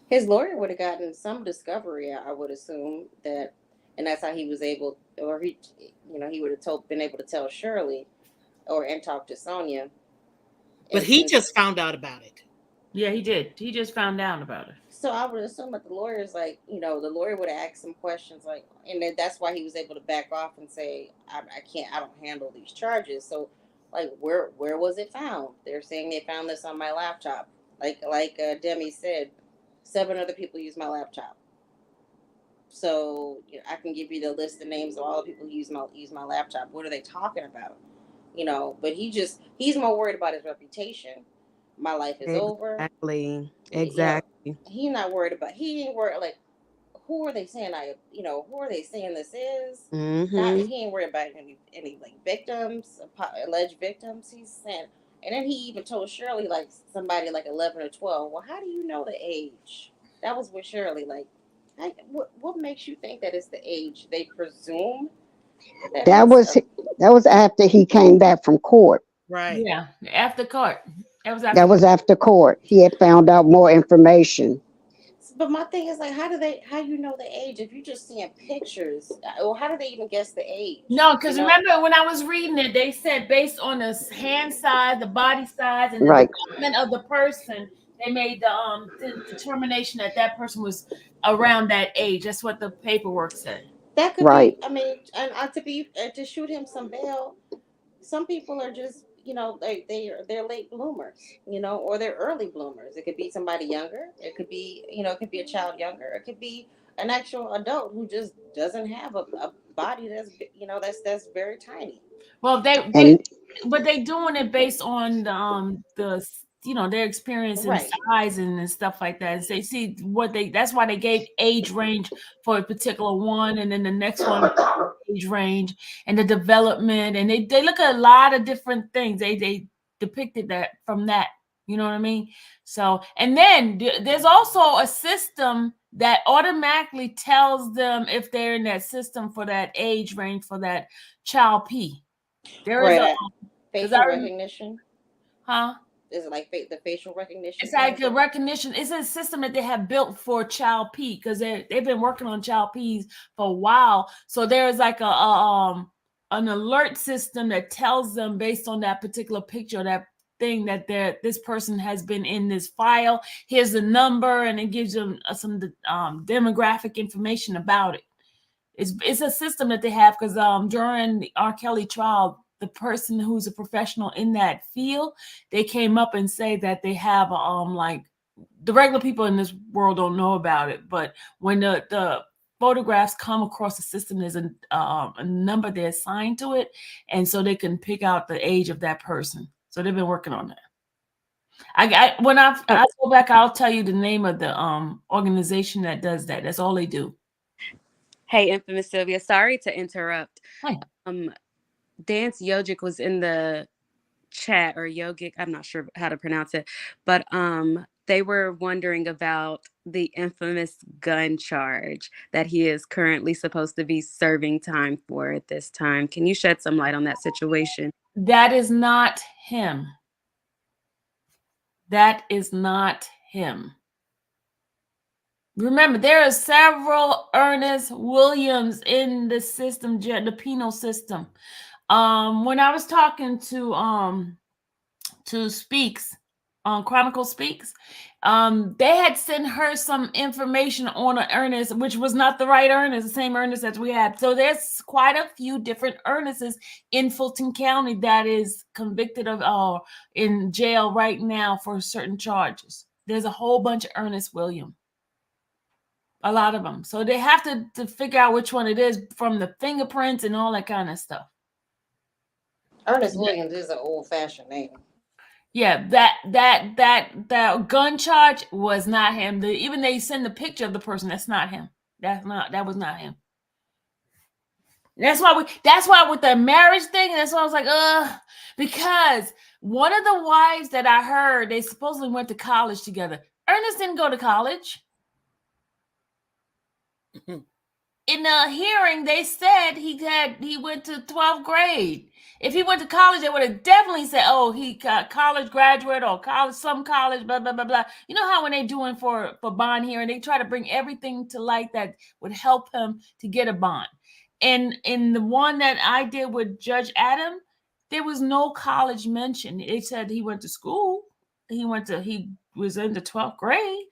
His lawyer would have gotten some discovery, I would assume that, and that's how he was able, or he would have been able to tell Shirley, and talk to Sonya. But he just found out about it. Yeah, he did. He just found out about it. So I would assume that the lawyer's like, the lawyer would have asked some questions, like, and then that's why he was able to back off and say, I can't, I don't handle these charges. So, like, where was it found? They're saying they found this on my laptop. Like Demi said, 7 other people use my laptop. So I can give you the list of names of all the people who use my laptop. What are they talking about? But he's more worried about his reputation. My life is over. Exactly. You know, Exactly. he ain't worried, like, who are they saying who are they saying this is? Not Mm-hmm. he ain't worried about any like victims, alleged victims. He's saying, and then he even told Shirley, like, somebody like 11 or 12. Well, how do you know the age? That was with Shirley. Like, what makes you think that it's the age? They presume that That it's was that was after he came back from court. Right. Yeah, after court. That was That after was court. after court. He had found out more information. But my thing is, like, how you know the age if you just seeing pictures? Or how do they even guess the age? No, because remember when I was reading it, they said based on the hand size, the body size, and the Right, development of the person, they made the determination that that person was around that age. That's what the paperwork said. That could right. be. I mean, and to shoot him some bail. Some people are just, they're late bloomers, or they're early bloomers. It could be somebody younger. It could be a child younger. It could be an actual adult who just doesn't have a body that's very tiny. Well, And but they doing it based on their experience in Right. size and stuff like that. They see what they. That's why they gave age range for a particular one, and then the next one age range and the development, and they look at a lot of different things. They depicted that from that. You know what I mean? So, and then there's also a system that automatically tells them if they're in that system for that age range for that child P. There is Right. a because Facial recognition. huh? Is it like the facial recognition It's kind of like a thing? recognition. It's a system that they have built for child P because they've been working on child P's for a while. So there's like an alert system that tells them based on that particular picture, that thing that this person has been in this file. Here's the number, and it gives them some demographic information about it. It's a system that they have because during the R. Kelly trial, the person who's a professional in that field, they came up and say that they have like the regular people in this world don't know about it, but when the photographs come across the system, there's a number they assigned to it, and so they can pick out the age of that person. So they've been working on that. When I go back, I'll tell you the name of the organization that does that. That's all they do. Hey, infamous Sylvia, sorry to interrupt. Hi. Dance Yogic was in the chat, or Yogic, I'm not sure how to pronounce it, but they were wondering about the infamous gun charge that he is currently supposed to be serving time for at this time. Can you shed some light on that situation? That is not him. That is not him. Remember, there are several Ernest Williams in the system, the penal system. When I was talking to Speaks on Chronicle Speaks, they had sent her some information on an Ernest, which was not the right Ernest, the same Ernest that we had. So there's quite a few different Ernests in Fulton County that is convicted of in jail right now for certain charges. There's a whole bunch of Ernest Williams. A lot of them. So they have to figure out which one it is from the fingerprints and all that kind of stuff. Ernest Williams is an old-fashioned name. Yeah, that gun charge was not him. Even they send the picture of the person. That's not him. That was not him. That's why with the marriage thing, that's why I was like, because one of the wives that I heard, they supposedly went to college together. Ernest didn't go to college. In the hearing, they said he went to 12th grade. If he went to college, they would have definitely said, "Oh, he got college graduate or some college, blah blah blah blah." You know how when they're doing for bond hearing, they try to bring everything to light that would help him to get a bond. And in the one that I did with Judge Adam, there was no college mentioned. It said he went to school. He was in the 12th grade.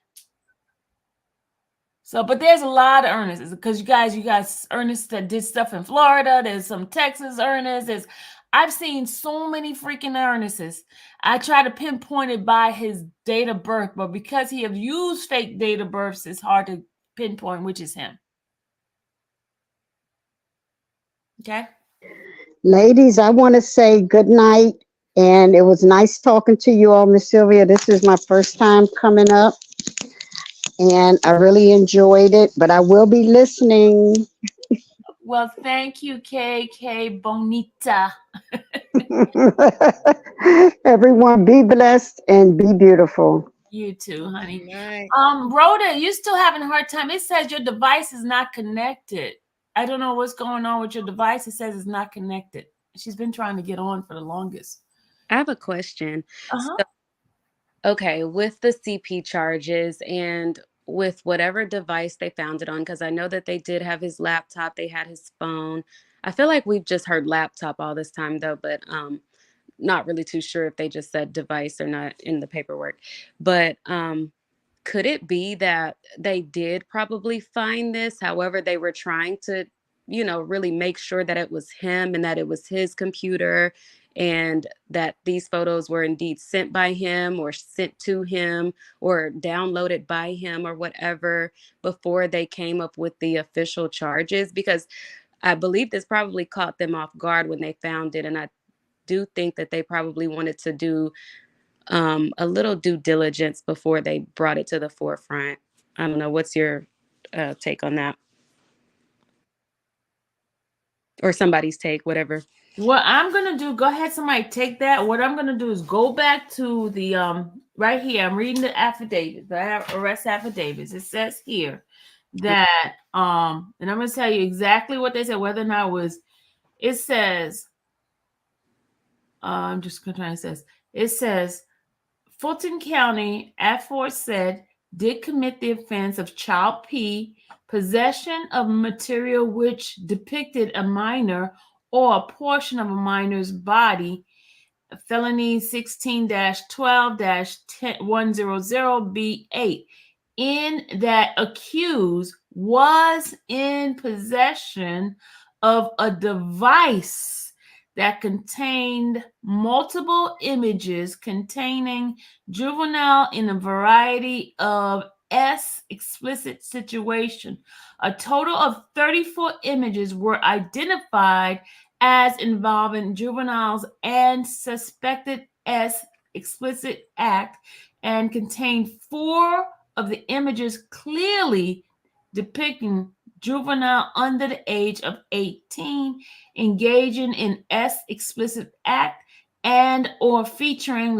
So, but there's a lot of Ernests because you got Ernest that did stuff in Florida. There's some Texas Ernest. I've seen so many freaking Ernests. I try to pinpoint it by his date of birth, but because he have used fake date of births, it's hard to pinpoint which is him. Okay. Ladies, I want to say good night. And it was nice talking to you all, Miss Sylvia. This is my first time coming up, and I really enjoyed it. But I will be listening. Well, thank you, KK Bonita. Everyone, be blessed and be beautiful. You too, honey. Night. Rhoda, you still having a hard time. It says your device is not connected. I don't know what's going on with your device. It says it's not connected. She's been trying to get on for the longest. I have a question. Uh-huh. So, okay, with the CP charges and with whatever device they found it on, because I know that they did have his laptop, they had his phone. I feel like we've just heard laptop all this time though, but not really too sure if they just said device or not in the paperwork. But could it be that they did probably find this? However, they were trying to, really make sure that it was him and that it was his computer and that these photos were indeed sent by him or sent to him or downloaded by him or whatever before they came up with the official charges? Because I believe this probably caught them off guard when they found it. And I do think that they probably wanted to do a little due diligence before they brought it to the forefront. I don't know. What's your take on that? Or somebody's take, whatever. What I'm gonna do, go ahead, somebody take that. What I'm gonna do is go back to the right here. I'm reading the affidavit, the arrest affidavits. It says here that and I'm gonna tell you exactly what they said, whether or not it was. It says, I'm just gonna try to say. It says Fulton County aforesaid did commit the offense of child P, possession of material which depicted a minor or a portion of a minor's body, felony 16-12-100B8, in that accused was in possession of a device that contained multiple images containing juvenile in a variety of explicit situation. A total of 34 images were identified as involving juveniles and suspected explicit act and contained 4 of the images clearly depicting juvenile under the age of 18 engaging in explicit act and or featuring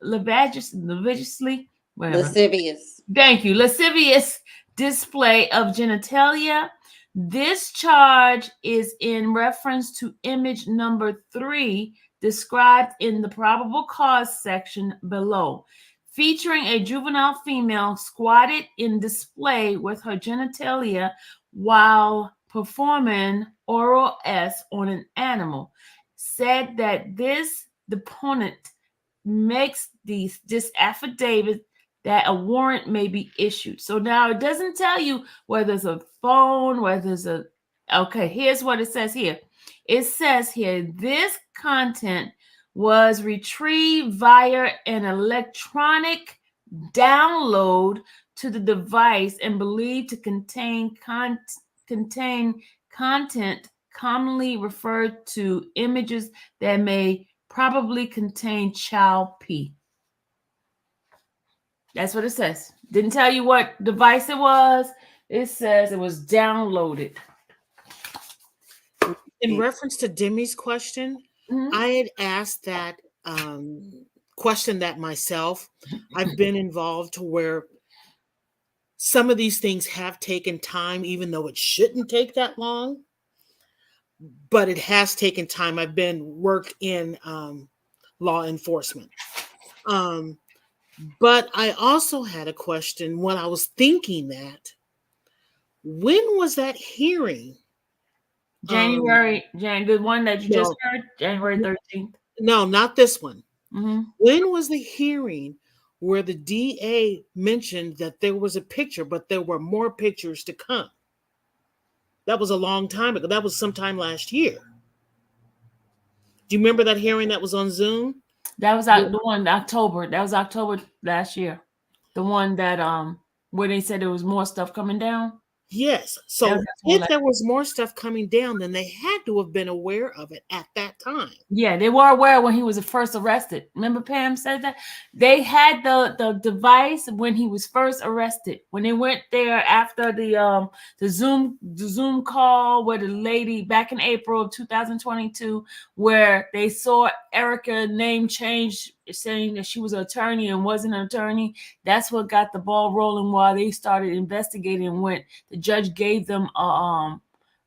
lasciviously, whatever. Lascivious. Thank you. Lascivious display of genitalia. This charge is in reference to image number 3 described in the probable cause section below, featuring a juvenile female squatted in display with her genitalia while performing oral S on an animal. Said that this deponent makes this affidavit that a warrant may be issued. So now it doesn't tell you whether it's a phone, whether it's a, okay, here's what it says here. It says here, this content was retrieved via an electronic download to the device and believed to contain content commonly referred to images that may probably contain child P. That's what it says. Didn't tell you what device it was. It says it was downloaded. In reference to Demi's question, I had asked that question that myself. I've been involved to where some of these things have taken time, even though it shouldn't take that long. But it has taken time. I've been work in law enforcement. But I also had a question when I was thinking that, when was that hearing? The one that you just heard, January 13th. No, not this one. Mm-hmm. When was the hearing where the DA mentioned that there was a picture, but there were more pictures to come. That was a long time ago. That was sometime last year. Do you remember that hearing that was on Zoom? That was the one October. That was October last year. The one that where they said there was more stuff coming down. Yes. That was So October if there was more stuff coming down, then they had to have been aware of it at that time. Yeah, they were aware when he was first arrested. Remember Pam said that? They had the device when he was first arrested. When they went there after the Zoom call where the lady back in April of 2022, where they saw Erica name change, saying that she was an attorney and wasn't an attorney. That's what got the ball rolling while they started investigating. When the judge gave them what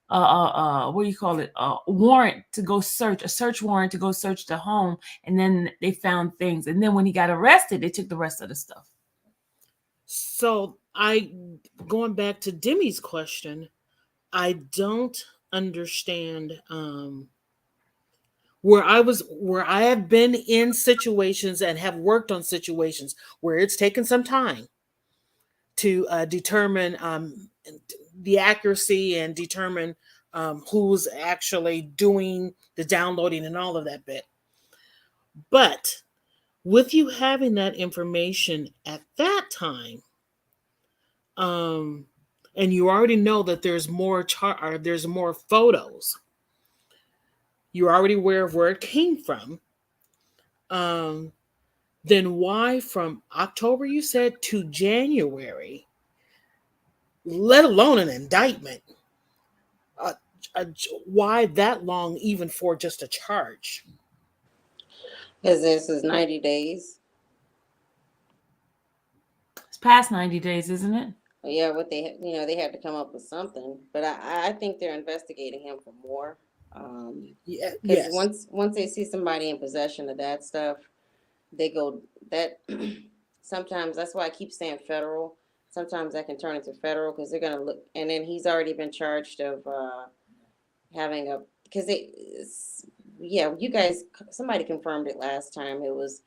do you call it, warrant to go search, a search warrant to go search the home, and then they found things, and then when he got arrested they took the rest of the stuff. So going back to Demi's question, I don't understand where I have been in situations and have worked on situations where it's taken some time to determine the accuracy and determine who's actually doing the downloading and all of that bit. But with you having that information at that time, and you already know that there's more there's more photos, you're already aware of where it came from. Then why from October you said to January, let alone an indictment? Why that long, even for just a charge? Because this is 90 days. It's past 90 days, isn't it? Yeah, what they had to come up with something, but I think they're investigating him for more. Yeah, Because yes. once they see somebody in possession of that stuff, they go that. Sometimes that's why I keep saying federal. Sometimes that can turn into federal because they're gonna look, and then he's already been charged of having a because they, yeah, you guys, somebody confirmed it last time. It was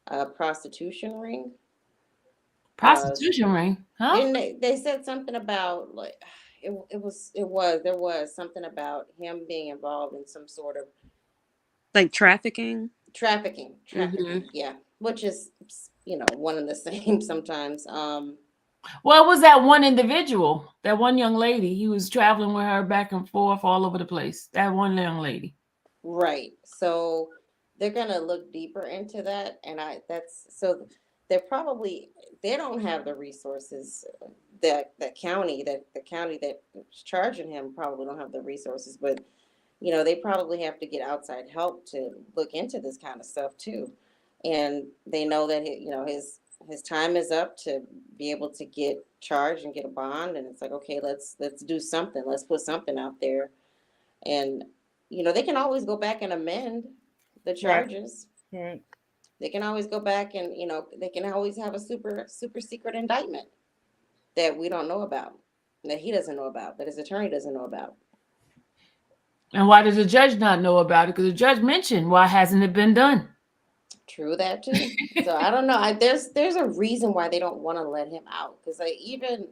a prostitution ring. Uh, Prostitution ring, huh? Didn't they said something about like there was something about him being involved in some sort of Like trafficking. trafficking, Hmm. yeah, which is one and the same sometimes. Well, it was that one individual, that one young lady. He was traveling with her back and forth all over the place. That one young lady. Right. So they're gonna look deeper into that, and that's so they're probably they don't have the resources that the county that's charging him probably don't have the resources, but they probably have to get outside help to look into this kind of stuff too, and they know that his time is up to be able to get charged and get a bond, and it's like okay, let's do something, let's put something out there, and they can always go back and amend the Right. charges. Right. They can always go back and they can always have a super secret indictment that we don't know about, that he doesn't know about, that his attorney doesn't know about. And why does the judge not know about it? Because the judge mentioned, why hasn't it been done? True that too. So I don't know. There's a reason why they don't want to let him out because even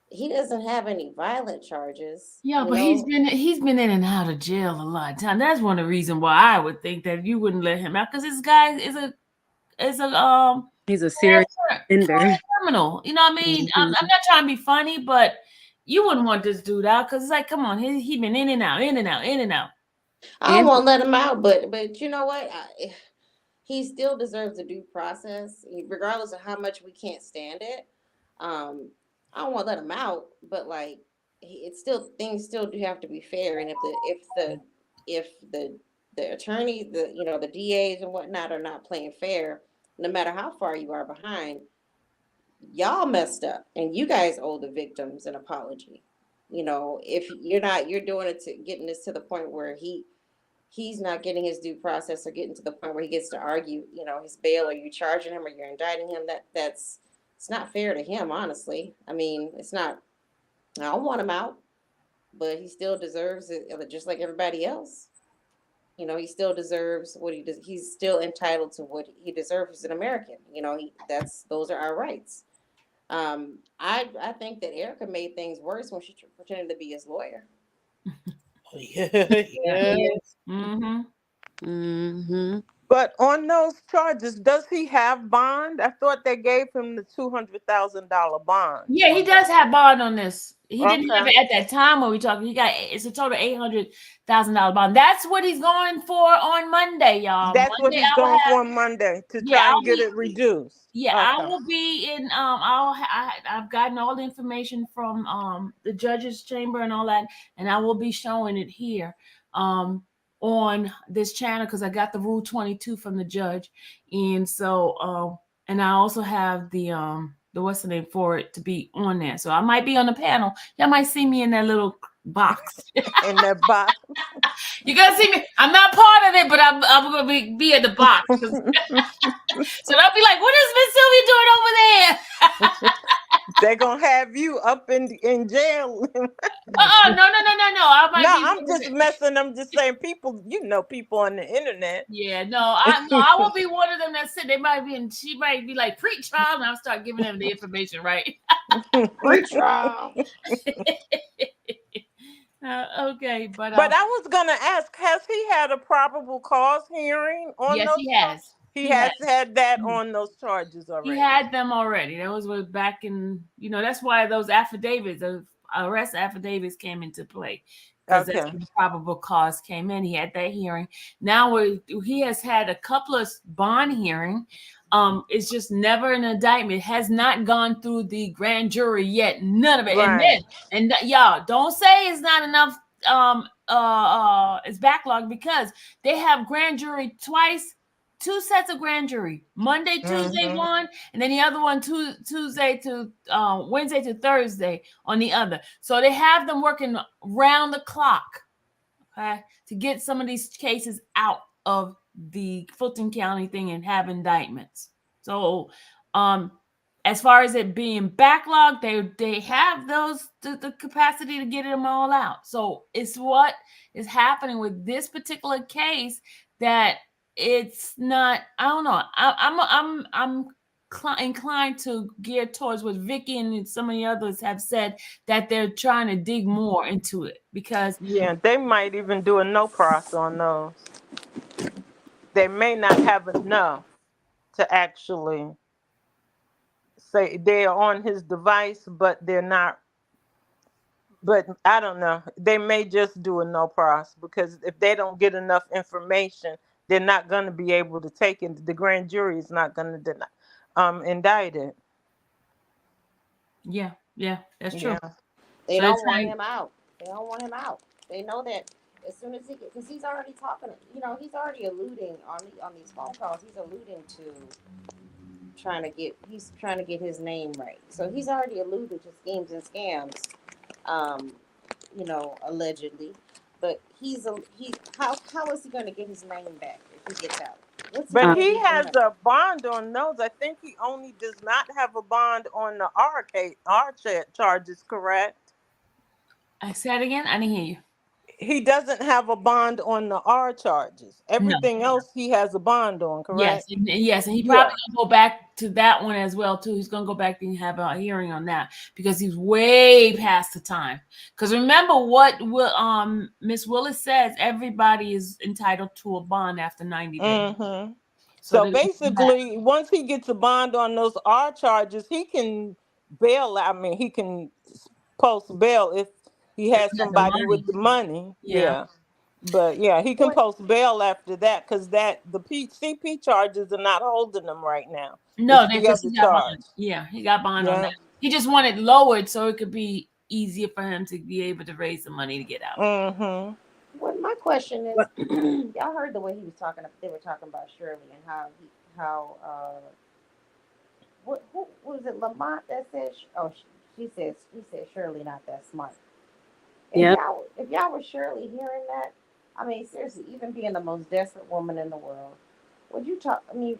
he doesn't have any violent charges. Yeah, but he's been in and out of jail a lot of time. That's one of the reasons why I would think that you wouldn't let him out, because this guy is a He's a serious offender. criminal. You know what I mean? I'm Mhm. not trying to be funny, but you wouldn't want this dude out because it's like, come on, he been in and out, in and out, in and out. I don't And want to let him out, but you know what? He still deserves a due process, regardless of how much we can't stand it. Um, I don't want to let him out, but like, it's still things still do have to be fair. And if the attorney, the DAs and whatnot are not playing fair, no matter how far you are behind, y'all messed up, and you guys owe the victims an apology. If you're not, you're doing it to getting this to the point where he's not getting his due process or getting to the point where he gets to argue, his bail, or you charging him or you're indicting him. That's it's not fair to him, honestly. I mean, it's not. I don't want him out, but he still deserves it, just like everybody else. You know, he still deserves what he does. He's still entitled to what he deserves as an American. You know, those are our rights. I think that Erica made things worse when she pretended to be his lawyer. Yeah, Yeah. yeah. Yes. Mm-hmm. Mm-hmm. But on those charges, does he have bond? I thought they gave him the $200,000 bond Yeah, he on does that. have bond on this. He didn't have Okay. it at that time when we talking. He got it's a total $800,000 bond. That's what he's going for on Monday, y'all. That's what Monday he's I will going have. for on Monday to Yeah, try and I'll get be. it reduced. Yeah, I Okay. will be in. I've gotten all the information from the judge's chamber and all that, and I will be showing it here on this channel because I got the Rule 22 from the judge, and so and I also have the what's the name for it to be on there. So I might be on the panel. Y'all might see me in that little box. In that box. You're gonna see me. I'm not part of it, but I'm gonna be in the box. So they'll be like, "What is Miss Sylvia doing over there?" They're gonna have you up in jail. Oh no! I might No, be I'm one of just the. messing. I'm just saying, people. People on the internet. Yeah, I will be one of them that said they might be, and she might be like pre-trial, and I'll start giving them the information, right? Retrial. Okay, but But I was gonna ask, has he had a probable cause hearing on yes, those he charges? has. He He has. has had that Mhm. on those charges He already. had them already. That was back in, that's why those affidavits, those arrest affidavits came into play because that's Okay. when the probable cause came in. He had that hearing. Now he has had a couple of bond hearing. It's just never an indictment. It has not gone through the grand jury yet. None of it. Right. Y'all don't say it's not enough. It's backlogged because they have grand jury twice. Two sets of grand jury. Monday, Tuesday Mm-hmm. one, and then the other one Tuesday to Wednesday to Thursday on the other. So they have them working round the clock, okay, to get some of these cases out of the Fulton County thing and have indictments. So as far as it being backlogged, they have the capacity to get them all out. So it's what is happening with this particular case that it's not. I don't know. I'm inclined to gear towards what Vicky and some of the others have said, that they're trying to dig more into it because Yeah, they might even do a no pros on those. They may not have enough to actually say they're on his device, but they're not. But I don't know. They may just do a no pros because if they don't get enough information, they're not going to be able to take it. The grand jury is not going to indict it. yeah, that's true. Yeah. They So they're don't want trying. him out. They don't want him out. They know that as soon as he gets, because he's already talking. You know, he's already alluding on these phone calls. He's alluding to He's trying to get his name right. So he's already alluded to schemes and scams. Um, allegedly, but how is he going to get his name back if he gets out? What's he But going to he do for has him? a bond on those. I think he only does not have a bond on the charges, correct? I said it again. I didn't hear you. He doesn't have a bond on the R charges. No. Everything else he has a bond on, Yes, correct? and he probably Yeah. gonna go back to that one as well too. He's gonna go back and have a hearing on that because he's way past the time. Because remember what Miss Willis says: everybody is entitled to a bond after 90 days. Mm-hmm. So So they're gonna come back. basically, once he gets a bond on those R charges, he can bail. I mean, he can post bail if he They has don't have the somebody with money. the money. Yeah. Yeah. But yeah, he can What post bail after that because the CP charges are not holding him right now. No, It's they the because other he got charge. bond. Yeah, he got bond on that. Yeah. He just wanted lowered so it could be easier for him to be able to raise the money to get out. Mm-hmm. What my question is, y'all heard the way he was talking. They were talking about Shirley and how who was it Lamont that said? He said Shirley not that smart. Yep. If y'all were Shirley hearing that, I mean seriously, even being the most desperate woman in the world, would you talk? I mean,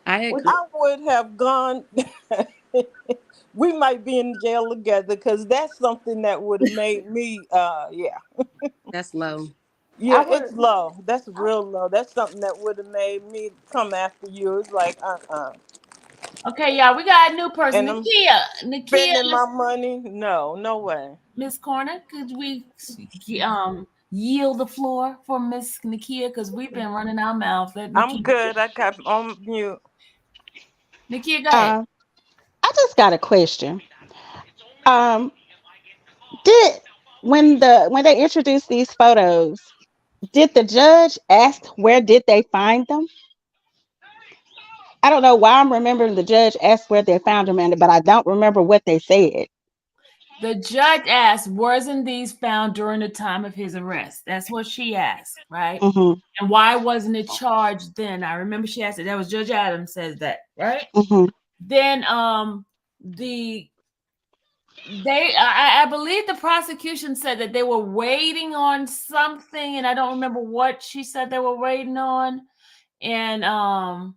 I would agree. you? I would have gone. We might be in jail together because that's something that would have made me. Yeah. That's low. Yeah, it's low. That's real low. That's something that would have made me come after you. It's like, Okay, y'all, we got a new person. And I'm Nakia, spending my money. No, no way. Miss Corner, could we yield the floor for Miss Nakia? Because we've been running our mouth. Let I'm Nakia. good. I got on mute. Nakia, go ahead. I just got a question. Um, did when they introduced these photos, did the judge ask where did they find them? I don't know why I'm remembering the judge asked where they found them, but I don't remember what they said. The judge asked, wasn't these found during the time of his arrest? That's what she asked, right? Mm-hmm. And why wasn't it charged then? I remember she asked it. That was Judge Adams says that, right? Mm-hmm. Then I believe the prosecution said that they were waiting on something, and I don't remember what she said they were waiting on. And I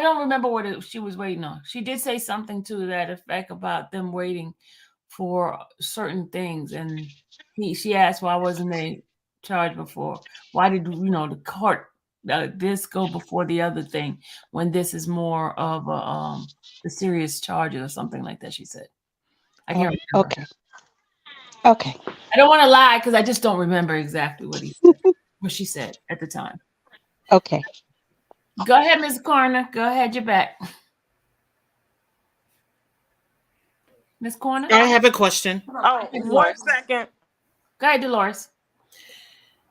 don't remember what she was waiting on. She did say something to that effect about them waiting for certain things, and she asked why wasn't they charged before? Why did the court this go before the other thing when this is more of a the serious charges or something like that? She said. I can't remember. Okay. Okay. I don't want to lie because I just don't remember exactly what he said, what she said at the time. Okay. Go ahead, Ms. Corner. Go ahead, you're back. Ms. Corner? I have a question. Oh, 1 second. Go ahead, Dolores.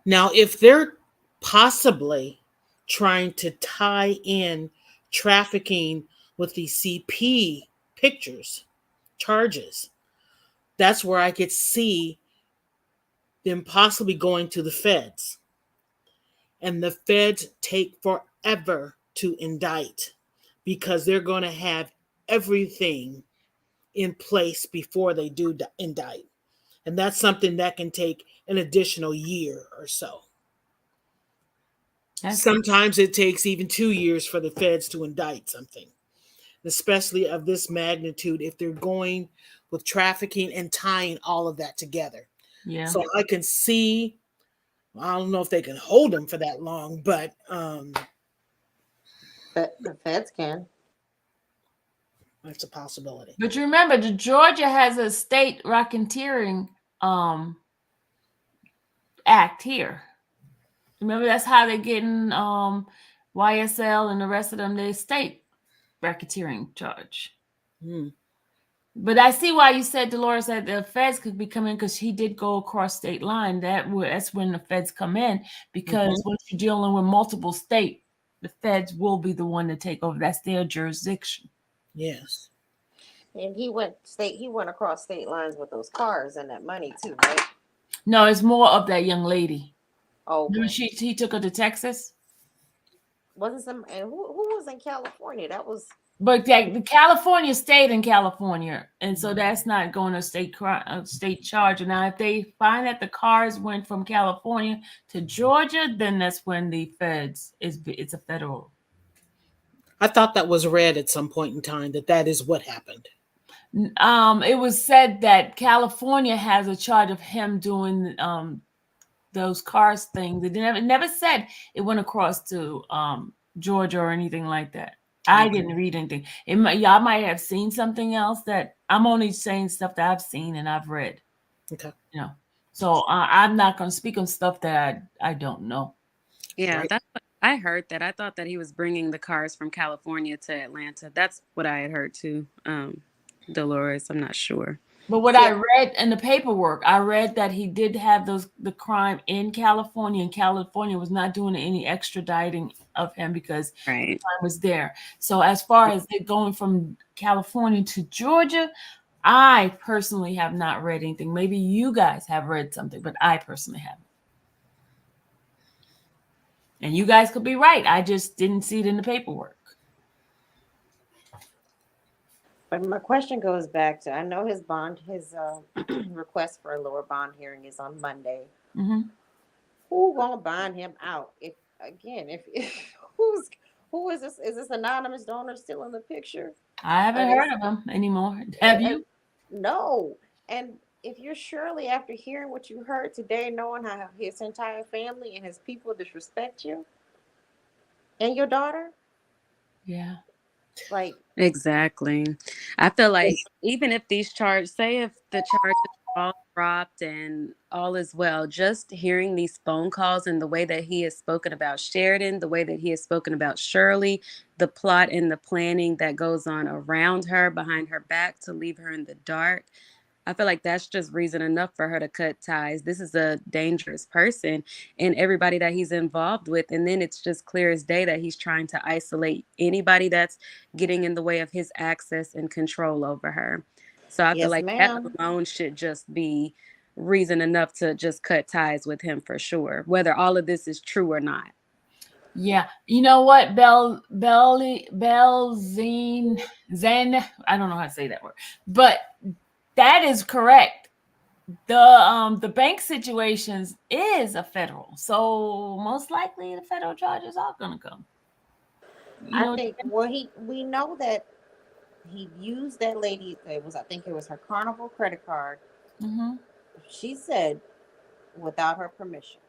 Now, if they're possibly trying to tie in trafficking with the CP pictures, charges, that's where I could see them possibly going to the feds. And the feds take forever to indict because they're going to have everything in place before they do indict. And that's something that can take an additional year or so. Sometimes it takes even 2 years for the feds to indict something, especially of this magnitude, if they're going with trafficking and tying all of that together. Yeah. So I can see, I don't know if they can hold them for that long, but the feds can. That's a possibility. But you remember, Georgia has a state racketeering act here. Remember, that's how they're getting YSL and the rest of them, they state racketeering charge. But I see why you said, Dolores, that the feds could be coming because he did go across state line. That's when the feds come in, because once you're dealing with multiple states, the feds will be the one to take over. That's their jurisdiction. Yes. And he went across state lines with those cars and that money too, right? No, it's more of that young lady. Oh, okay. He took her to Texas. Wasn't some and who was in California? That was. But the California stayed in California, and so that's not going to state charge. Now, if they find that the cars went from California to Georgia, then that's when the feds it's a federal. I thought that was read at some point in time that is what happened. It was said that California has a charge of him doing those cars things. It never said it went across to Georgia or anything like that. I didn't read anything. Y'all might have seen something else that I'm only saying stuff that I've seen and I've read. Okay. So I'm not going to speak on stuff that I don't know. Yeah, Right. that's what I heard. That I thought that he was bringing the cars from California to Atlanta. That's what I had heard too. Dolores, I'm not sure. But what I read in the paperwork, I read that he did have the crime in California, and California was not doing any extraditing of him because the crime was there. So as far as it going from California to Georgia, I personally have not read anything. Maybe you guys have read something, but I personally haven't. And you guys could be right. I just didn't see it in the paperwork. But my question goes back to, I know his request for a lower bond hearing is on Monday. Mm-hmm. Who gonna bond him out? If who is this? Is this anonymous donor still in the picture? I haven't heard of him anymore. Have you? No. And if you're Shirley, after hearing what you heard today, knowing how his entire family and his people disrespect you and your daughter, Yeah. like, Exactly. I feel like even if these charges, say if the charges are all dropped and all is well, just hearing these phone calls and the way that he has spoken about Sheridan, the way that he has spoken about Shirley, the plot and the planning that goes on around her, behind her back to leave her in the dark. I feel like that's just reason enough for her to cut ties. This is a dangerous person and everybody that he's involved with. And then it's just clear as day that he's trying to isolate anybody that's getting in the way of his access and control over her. So I feel yes, like that ma'am. alone should just be reason enough to just cut ties with him for sure, whether all of this is true or not. Yeah. You know what? Zen. I don't know how to say that word, but that is correct. The bank situations is a federal, so most likely the federal charges are gonna come. You I know what think, well, we know that he used that lady. It was, I think it was her Carnival credit card. Mm-hmm. She said without her permission.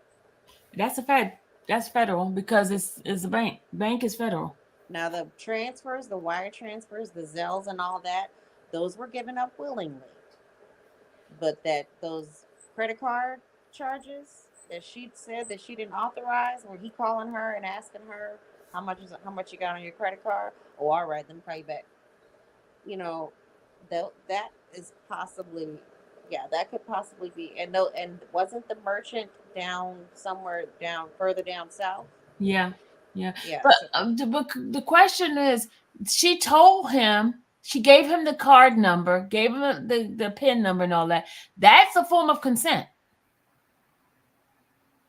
That's a fed. That's federal because it's a bank. Bank is federal. Now the transfers, the wire transfers, the Zells, and all that, those were given up willingly. But that those credit card charges that she said that she didn't authorize, or he calling her and asking her how much you got on your credit card. Oh, all right, let me call you back. You know, that is possibly, yeah, that could possibly be. And no, and wasn't the merchant down somewhere down further down south? Yeah, yeah. Yeah. But So the question is, she told him, she gave him the card number, gave him the PIN number and all that. That's a form of consent.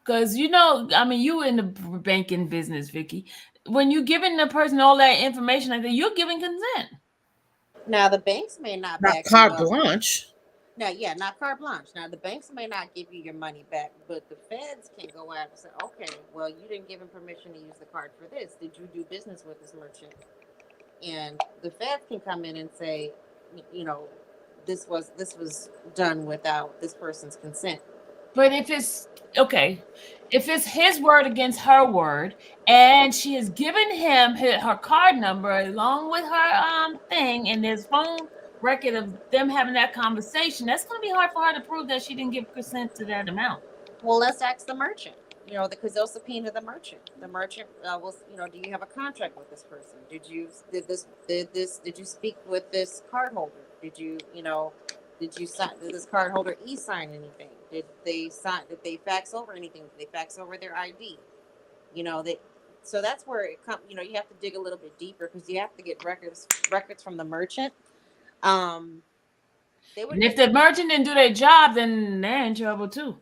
Because I mean, you in the banking business, Vicky. When you giving the person all that information like that, you're giving consent. now the banks may not Not back you carte up. blanche. Now, yeah, not carte blanche. Now, the banks may not give you your money back, but the feds can go out and say, okay, well, you didn't give him permission to use the card for this. Did you do business with this merchant? And the feds can come in and say, you know, this was done without this person's consent. But if it's okay, if it's his word against her word, and she has given him her card number along with her thing, and there's phone record of them having that conversation, that's going to be hard for her to prove that she didn't give consent to that amount. Well, let's ask the merchant. Because they'll subpoena the merchant. The merchant will, do you have a contract with this person? Did you speak with this card holder? Did this card holder e-sign anything? Did they fax over anything? Did they fax over their ID? They, so that's where it comes. You have to dig a little bit deeper because you have to get records from the merchant. They would And if the merchant didn't do their job, then they're in trouble too.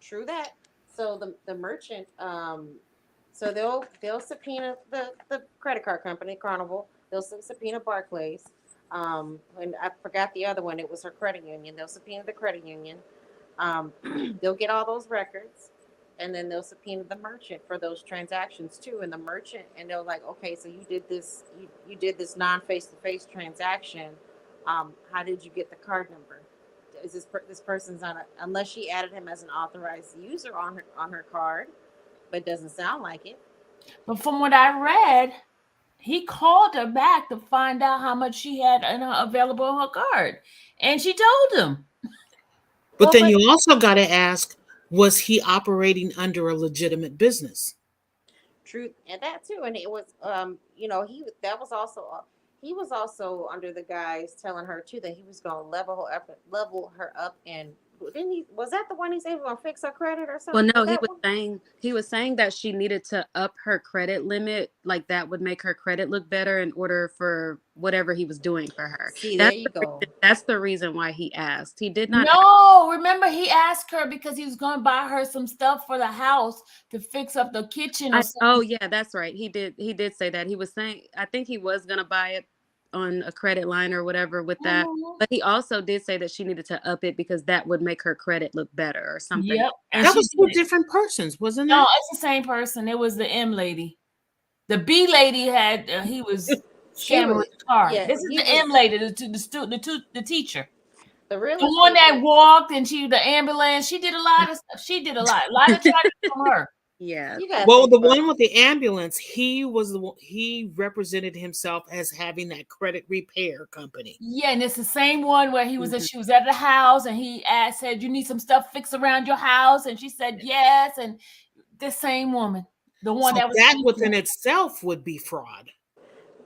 True that. So the merchant, so they'll subpoena the credit card company, Carnival. They'll subpoena Barclays. And I forgot the other one. It was her credit union. They'll subpoena the credit union. They'll get all those records, and then they'll subpoena the merchant for those transactions too. And the merchant, and they're like, okay, so you did this, you did this non face to face transaction. How did you get the card number? Is this person's on unless she added him as an authorized user on her card, but it doesn't sound like it. But from what I read, he called her back to find out how much she had available on her card, and she told him. But then you also got to ask, was he operating under a legitimate business? True, and that too, and it was, he was also under the guise telling her too that he was going to level her up, and didn't he? Was that the one he said he was going to fix her credit or Well, something? no, Was that one? he was saying that she needed to up her credit limit, like that would make her credit look better in order for whatever he was doing for her. See, there you go. That's the reason why he asked. He did not. No, remember he asked her because he was going to buy her some stuff for the house to fix up the kitchen or something. Oh yeah, that's right. He did say that. He was saying I think he was gonna buy it on a credit line or whatever with that. Mhm. But he also did say that she needed to up it because that would make her credit look better or something. Yep, and That she was two did. different persons, wasn't No, it? it's the same person. It was the M lady. The B lady had he was She scamming was, with the card. yeah, This is he the was. M lady, the teacher. The real The one estate that agent. walked and the ambulance. She did a lot of stuff. She did a lot. A lot of charges from her. Yeah. You gotta Well, think the about one with the ambulance, he was the one, he represented himself as having that credit repair company. Yeah, and it's the same one where Mhm. she was at the house and he said, "You need some stuff fixed around your house," and she said yes. And the same woman, the one So that was that sleeping within with. itself would be fraud.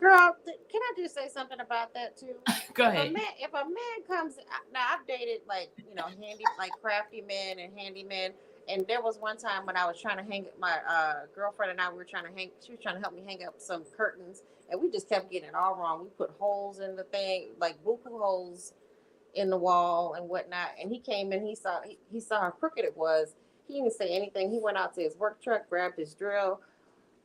Girl, can I just say something about that too? Go ahead. If a man comes now, I've dated like handy like crafty men and handymen, and there was one time when I was trying to hang my girlfriend and I were trying to hang. She was trying to help me hang up some curtains, and we just kept getting it all wrong. We put holes in the thing, like buku holes in the wall and whatnot. And he came in, he saw how crooked it was. He didn't say anything. He went out to his work truck, grabbed his drill,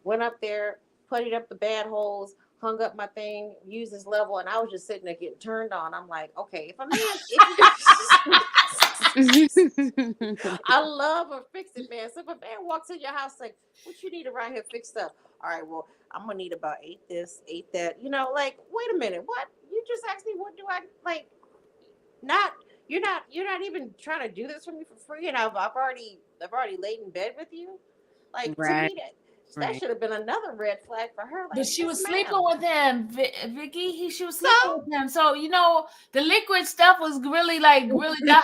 went up there, puttied up the bad holes, hung up my thing, used his level, and I was just sitting there getting turned on. I'm like, okay, if a man, if you, I love a fix it man. So if a man walks in your house like, what you need around here fixed up? All right, well, I'm gonna need about 8 this, 8 that. Like, wait a minute, what? You just asked me what do I like? Not you're not even trying to do this for me for free, and I've already laid in bed with you. Like to Right. me that Right. should have been another red flag for her. But Like, she yes, was sleeping ma'am. with him, Vicky. She was So sleeping with him. So the liquid stuff was really got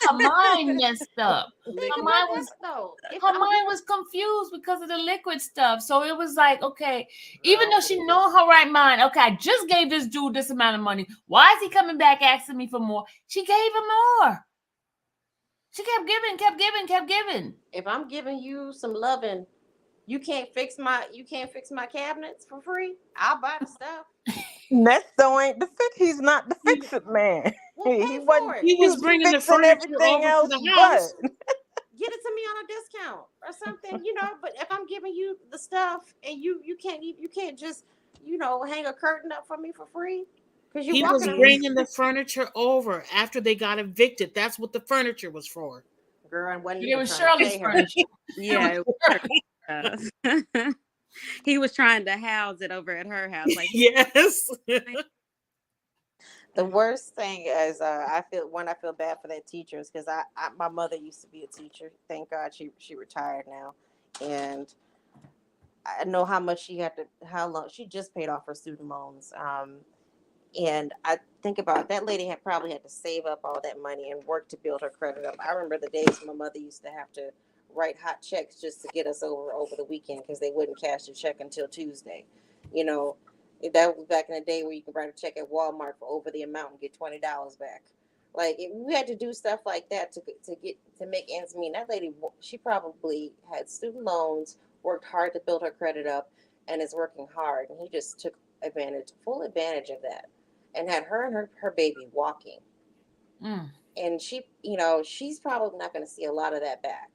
her mind messed up. think Her about mind that was though. If her I'm mind giving was confused because of the liquid stuff. So it was like, okay, even girl, though she know her right mind, okay, I just gave this dude this amount of money. Why is he coming back asking me for more? She gave him more. She kept giving, kept giving, kept giving. if I'm giving you some loving, you can't fix my cabinets for free. I'll buy the stuff. Nesto ain't the fix. He's not the fix it man. Well, He pay for wasn't. it. He He was was bringing the fixing furniture everything over to else, the but house. Get it to me on a discount or something. But if I'm giving you the stuff and you can't just hang a curtain up for me for free because you're He was walking See? bringing the furniture over after they got evicted. That's what the furniture was for. girl and wasn't But it even was trying to Shirley's pay her. furniture. It was Yeah, it was her. He was trying to house it over at her house. Like, Yes. The worst thing is I feel bad for that teacher is because my mother used to be a teacher. Thank God she retired now, and I know how much she had to how long she just paid off her student loans. And I think about that lady had probably had to save up all that money and work to build her credit up. I remember the days my mother used to have to write hot checks just to get us over the weekend because they wouldn't cash the check until Tuesday. You know, that was back in the day where you could write a check at Walmart for over the amount and get $20 back. Like we had to do stuff like that to make ends meet. That lady, she probably had student loans, worked hard to build her credit up, and is working hard. And he just took full advantage of that and had her and her baby walking. mm. And she's probably not going to see a lot of that back.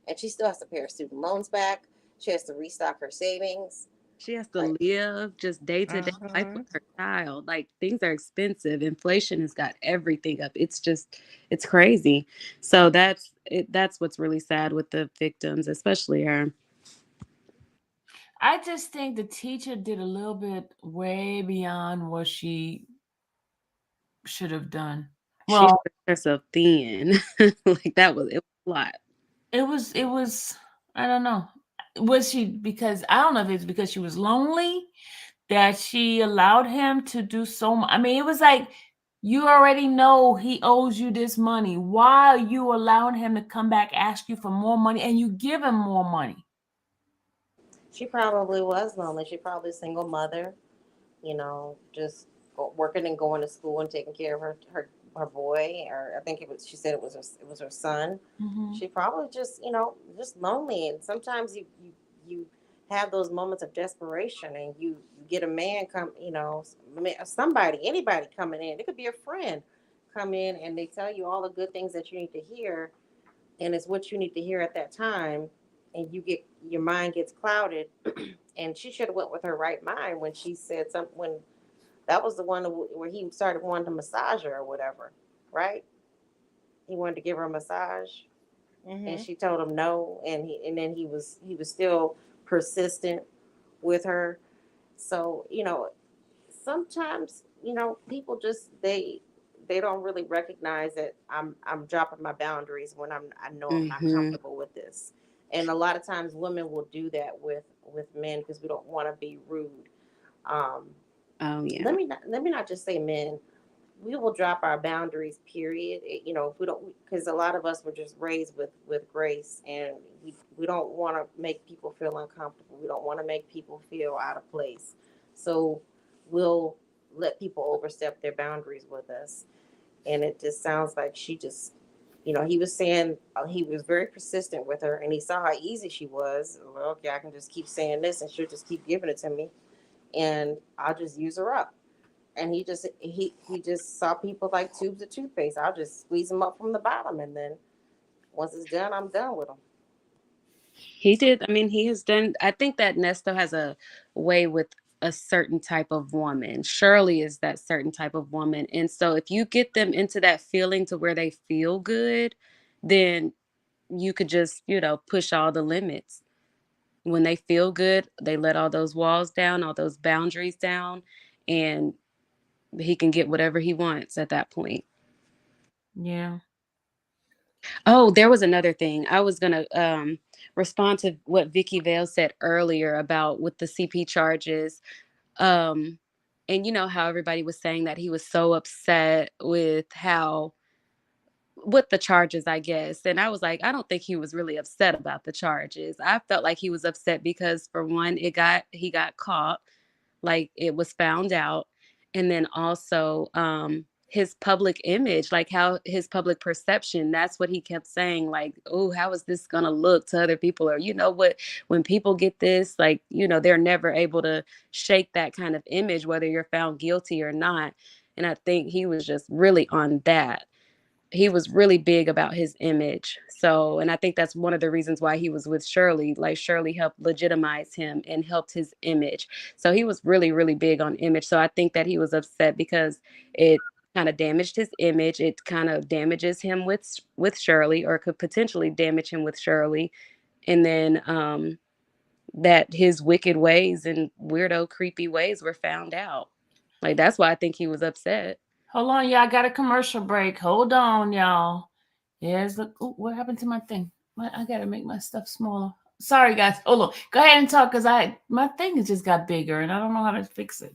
And she still has to pay her student loans back. She has to restock her savings. she has to Like, live just day to day life with her child. Like, things are expensive. Inflation has got everything up. It's crazy. So that's it. That's what's really sad with the victims, especially her. I just think the teacher did a little bit way beyond what she should have done. She Well, stretched herself thin. Like, it was a lot. it was I don't know. Was she because I don't know if it's because she was lonely that she allowed him to do so much. I mean, it was like you already know he owes you this money. Why are you allowing him to come back ask you for more money and you give him more money? she probably was lonely. She probably a single mother, just working and going to school and taking care of her boy, or I think she said it was her son. Hmm. She probably just lonely, and sometimes you have those moments of desperation, and you get a man come, somebody, anybody coming in. It could be a friend come in, and they tell you all the good things that you need to hear, and it's what you need to hear at that time, and your mind gets clouded. And she should have went with her right mind when she said something when that was the one where he started wanting to massage her or whatever, right? He wanted to give her a massage, and Mhm. she told him no, and then he was still persistent with her. So sometimes people just they don't really recognize that I'm dropping my boundaries when I know I'm not Mm-hmm. comfortable with this. And a lot of times women will do that with men because we don't want to be rude. Um, Oh yeah. let me not just say men. We will drop our boundaries. Period. If we don't, because a lot of us were just raised with grace, and we don't want to make people feel uncomfortable. We don't want to make people feel out of place. So we'll let people overstep their boundaries with us, and it just sounds like she just. He was saying he was very persistent with her, and he saw how easy she was. Well, okay, I can just keep saying this, and she'll just keep giving it to me, and I'll just use her up. And he just saw people like tubes of toothpaste. I'll just squeeze them up from the bottom, and then once it's done, I'm done with them. He did. I mean, he has done. I think that Nesto has a way with a certain type of woman. Shirley is that certain type of woman. And so if you get them into that feeling to where they feel good, then you could just, push all the limits. When they feel good, they let all those walls down, all those boundaries down, and he can get whatever he wants at that point. Yeah. Oh, there was another thing. I was gonna respond to what Vicky Vale said earlier about with the CP charges. Um, and you know how everybody was saying that he was so upset with how with the charges, I guess. And I was like, I don't think he was really upset about the charges. I felt like he was upset because for one, he got caught, like it was found out, and then also his public image, like how his public perception, that's what he kept saying, like, oh, how is this gonna look to other people? Or what, when people get this, like, they're never able to shake that kind of image, whether you're found guilty or not. And I think he was just really on that. He was really big about his image. So, and I think that's one of the reasons why he was with Shirley. Like Shirley helped legitimize him and helped his image. So he was really, really big on image. So I think that he was upset because it kind of damaged his image. It kind of damages him with Shirley, or could potentially damage him with Shirley. And then that his wicked ways and weirdo, creepy ways were found out. Like that's why I think he was upset. Hold on, y'all. I got a commercial break. Hold on, y'all. Yes, look. Ooh, what happened to my thing? I gotta make my stuff smaller. Sorry, guys. Hold on. Go ahead and talk, cause my thing has just got bigger, and I don't know how to fix it.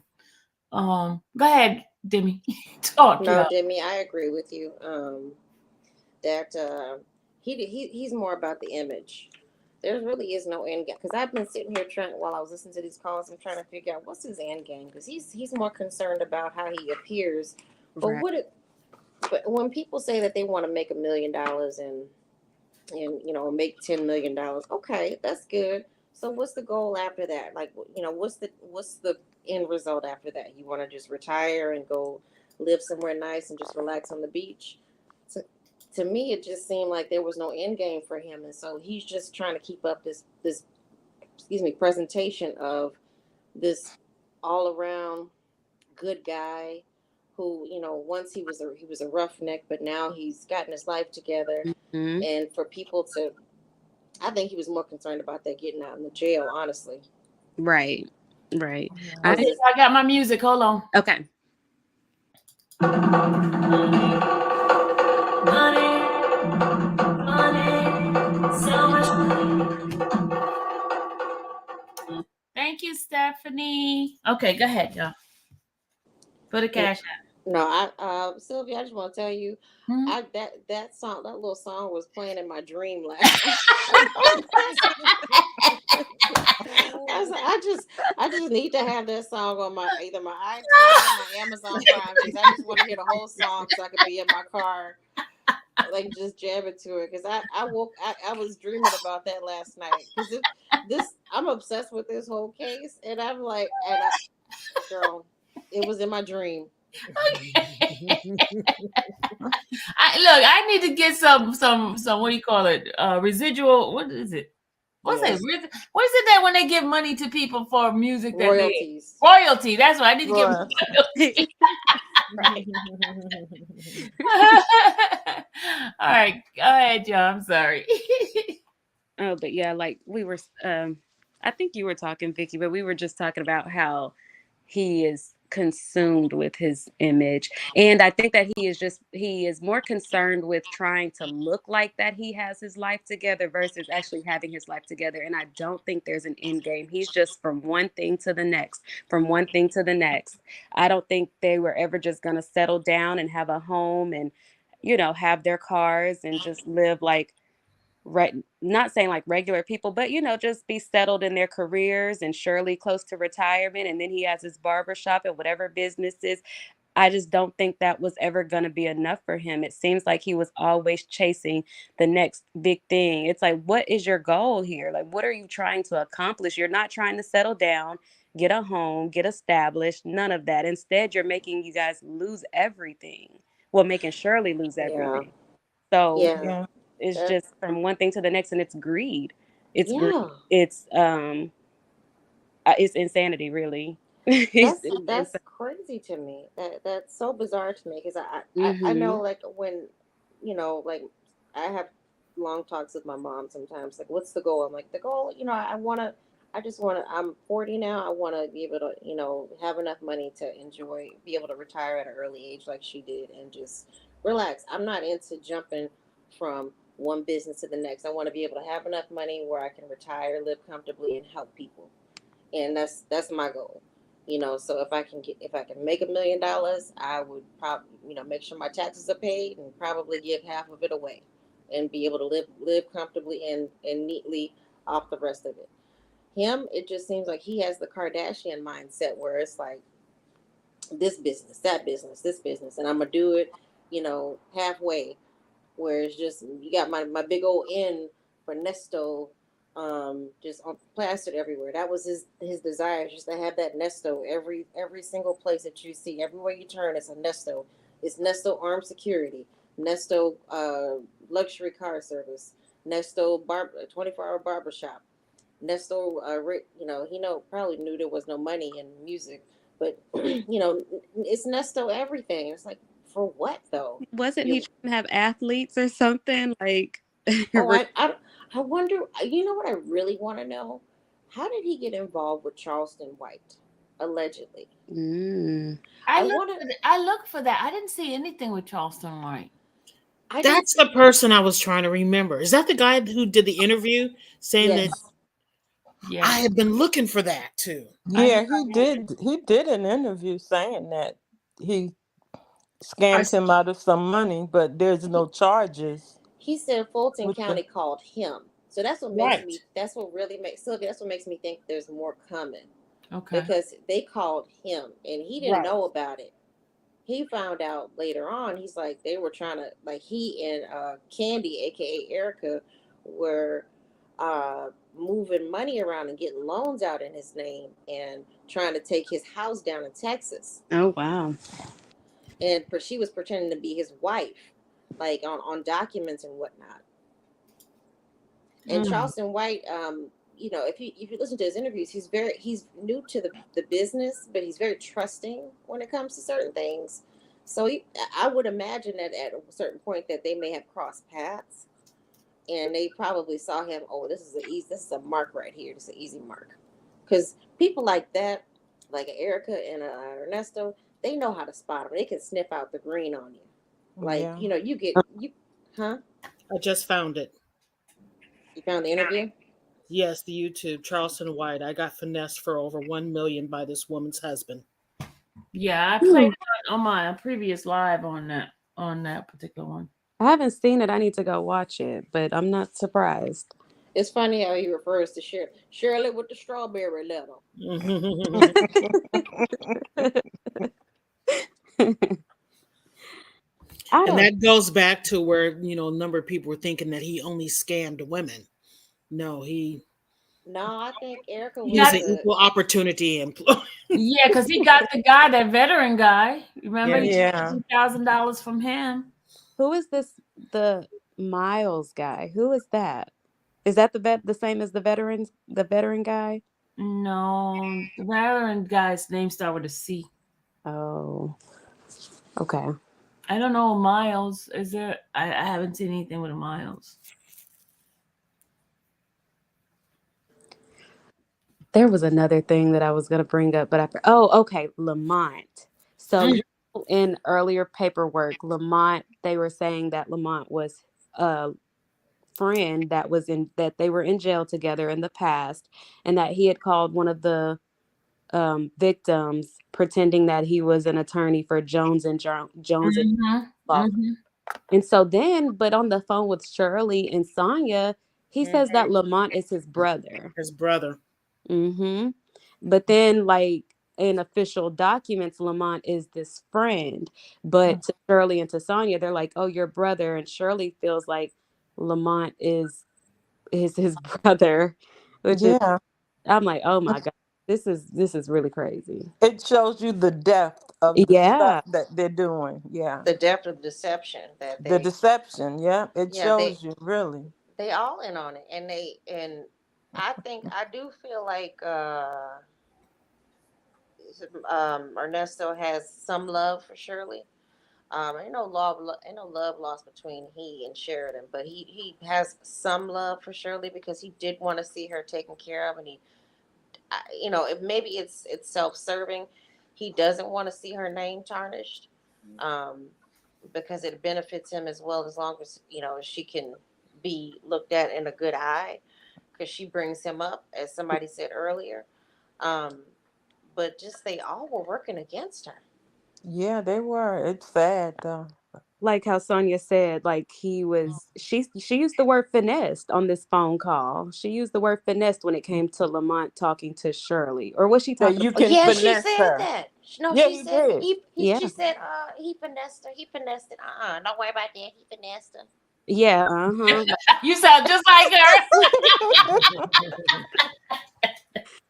Go ahead, Demi. Talk, No, y'all. Demi, I agree with you. That he's more about the image. There really is no end game, because I've been sitting here trying while I was listening to these calls. I'm trying to figure out what's his end game, because he's more concerned about how he appears. But Right. but when people say that they want to make $1 million and make $10 million, okay, that's good. So what's the goal after that? Like, what's the end result after that? You want to just retire and go live somewhere nice and just relax on the beach? To me, it just seemed like there was no end game for him, and so he's just trying to keep up this presentation of this all around good guy who, once he was a roughneck, but now he's gotten his life together. Mhm. And for people to, I think he was more concerned about that getting out in the jail, honestly. Right. Right. Okay, I Because I got my music. Hold on. Okay. So much Thank you, Stephanie. Okay, go ahead, y'all. For the cash app. no, Sylvia, I just want to tell you, Hmm? that song, that little song was playing in my dream last night. I just need to have that song on either my iTunes or my Amazon Prime, because I just want to hear the whole song so I could be in my car, like just jam it to it. Because I was dreaming about that last night, because this I'm obsessed with this whole case, and I'm like, girl, it was in my dream. I need to get some what do you call it? Residual. What is it? What's that? Yes, What is it that when they give money to people for music that they royalties. royalty? That's what I need to give Royalties. royalty. Right. All right, go ahead, Joe. I'm sorry. Oh, but yeah, like we were I think you were talking, Vicky, but we were just talking about how he is consumed with his image. And I think that he is more concerned with trying to look like that he has his life together versus actually having his life together. And I don't think there's an end game. He's just from one thing to the next, from one thing to the next. I don't think they were ever just going to settle down and have a home and, have their cars and just live like, right, not saying like regular people, but just be settled in their careers and surely close to retirement. And then he has his barber shop and whatever businesses. I just don't think that was ever going to be enough for him. It seems like he was always chasing the next big thing. It's like, what is your goal here? Like, what are you trying to accomplish? You're not trying to settle down, get a home, get established, none of that. Instead, you're making you guys lose everything. Well, making Shirley lose Yeah. everything. So Yeah. Yeah. it's That, just from one thing to the next, and it's greed. It's greed. yeah. It's insanity, really. That's crazy to me. That's so bizarre to me because I know Mm-hmm. like when like I have long talks with my mom sometimes like what's the goal? I'm like the goal I just want to I'm 40 now. I want to be able to have enough money to enjoy be able to retire at an early age like she did and just relax. I'm not into jumping from one business to the next. I want to be able to have enough money where I can retire, live comfortably, and help people, and that's my goal. So if I can make $1 million, I would probably make sure my taxes are paid and probably give half of it away, and be able to live comfortably and neatly off the rest of it. Him, it just seems like he has the Kardashian mindset where it's like this business, that business, this business, and I'm gonna do it, halfway, where it's just you got my big old N for Nesto, just on plastered everywhere. That was his desire, just to have that Nesto every single place that you see, everywhere you turn, it's a Nesto. It's Nesto Armed Security, Nesto luxury car service, Nesto 24-hour barbershop, Nesto. Probably knew there was no money in music, but it's Nesto everything. It's like for what though? Wasn't he You trying to have athletes or something like? Oh, I wonder. You know what I really want to know? How did he get involved with Charleston White? Allegedly, Mm. I want to. I looked for that. I didn't see anything with Charleston White. I didn't. That's the person I was trying to remember. Is that the guy who did the interview saying that Yes, I Yes, have been looking for that too? I Yeah, he did an interview saying that he I scammed him out of some money, but there's he no charges he said Fulton with the County called him. So that's what makes Right. me. That's what really makes Sylvia. That's what makes me think there's more coming, okay. because they called him and he didn't Right. know about it. He found out later on. He's like they were trying to like he and Candy, aka Erica, were moving money around and getting loans out in his name and trying to take his house down in Texas. Oh wow. And she was pretending to be his wife, like on documents and whatnot. And Mm, Charleston White, if you listen to his interviews, he's new to the business, but he's very trusting when it comes to certain things. So I would imagine that at a certain point that they may have crossed paths, and they probably saw him. Oh, this is a mark right here. This is an easy mark, because people like that, like Erica and Ernesto, they know how to spot them. They can sniff out the green on you. Like yeah. huh? I just found it. You found the interview? Yes, the YouTube Charleston White. I got finessed for over 1 million by this woman's husband. yeah, I played Hmm. it on my previous live on that particular one. I haven't seen it. I need to go watch it, but I'm not surprised. It's funny how he refers to Shirley with the strawberry letter. And I don't. that goes back to where, a number of people were thinking that he only scammed women. No, No, I think Erica He he was was got an the equal opportunity employee. Yeah, because he got the guy, that veteran guy. Remember, Yeah. he took Yeah. $2,000 from him. Who is this? The Miles guy. Who is that? Is that the same as the veteran guy? No, the veteran guy's name started with a C. Oh, okay. I don't know, Miles. Is there? I haven't seen anything with a Miles. There was another thing that I was going to bring up, but okay, Lamont. So Mm. in earlier paperwork, Lamont, they were saying that Lamont was a friend that they were in jail together in the past, and that he had called one of the victims pretending that he was an attorney for Jones and Mhm. Law. Mhm. And so then, but on the phone with Shirley and Sonya, he says that Lamont is his brother. His brother. Mm-hmm. But then, like in official documents, Lamont is this friend. But to Shirley and to Sonya, they're like, "Oh, your brother." And Shirley feels like Lamont is his brother, which is Yeah, I'm like, "Oh my God, this is really crazy." it shows you the depth of the stuff Yeah. that they're doing. Yeah, The depth of deception that the they, deception. Yeah, it yeah, shows you really. they all in on it, and I think I do feel like Ernesto has some love for Shirley. Ain't no love lost between he and Sheridan, but he has some love for Shirley because he did want to see her taken care of, and maybe it's self-serving. He doesn't want to see her name tarnished, um, because it benefits him as well, as long as she can be looked at in a good eye, because she brings him up, as somebody said earlier. Um, but just they all were working against her. Yeah, they were. It's sad though. Like how Sonia said, like she used the word finessed on this phone call. She used the word finessed when it came to Lamont talking to Shirley. Or was she That talking you Oh, can yeah, she finesse said her. that. No, Yeah, she you said did. Yeah. she said he finessed her. He finessed it. Don't worry about that. He finessed her. Yeah, uh-huh. You sound just like her.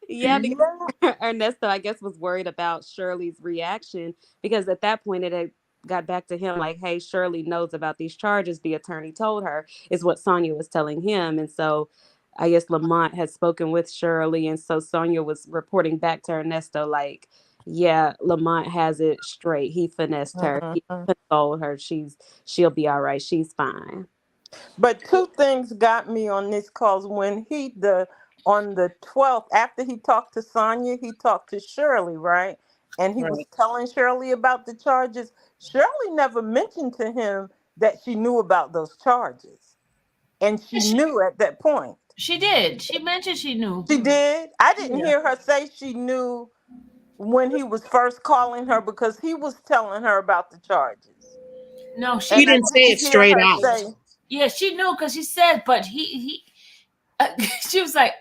Yeah, because Yeah, Ernesto, I guess, was worried about Shirley's reaction because at that point it had got back to him like, hey, Shirley knows about these charges. The attorney told her, is what Sonya was telling him. And so I guess Lamont had spoken with Shirley. And so Sonya was reporting back to Ernesto, like, yeah, Lamont has it straight. He finessed her. He mhm. consoled her. She'll be all right. She's fine. But two things got me on this cause when on the 12th, after he talked to Sonya, he talked to Shirley, right? And he was Right. telling Shirley about the charges. Shirley never mentioned to him that she knew about those charges. And she she, knew at that point. she did. She mentioned she knew. She did. I didn't Yeah. hear her say she knew when he was first calling her because he was telling her about the charges. No, He she And I knew. didn't say didn't it hear straight her out. say, Yeah, she knew because she said, but she was like,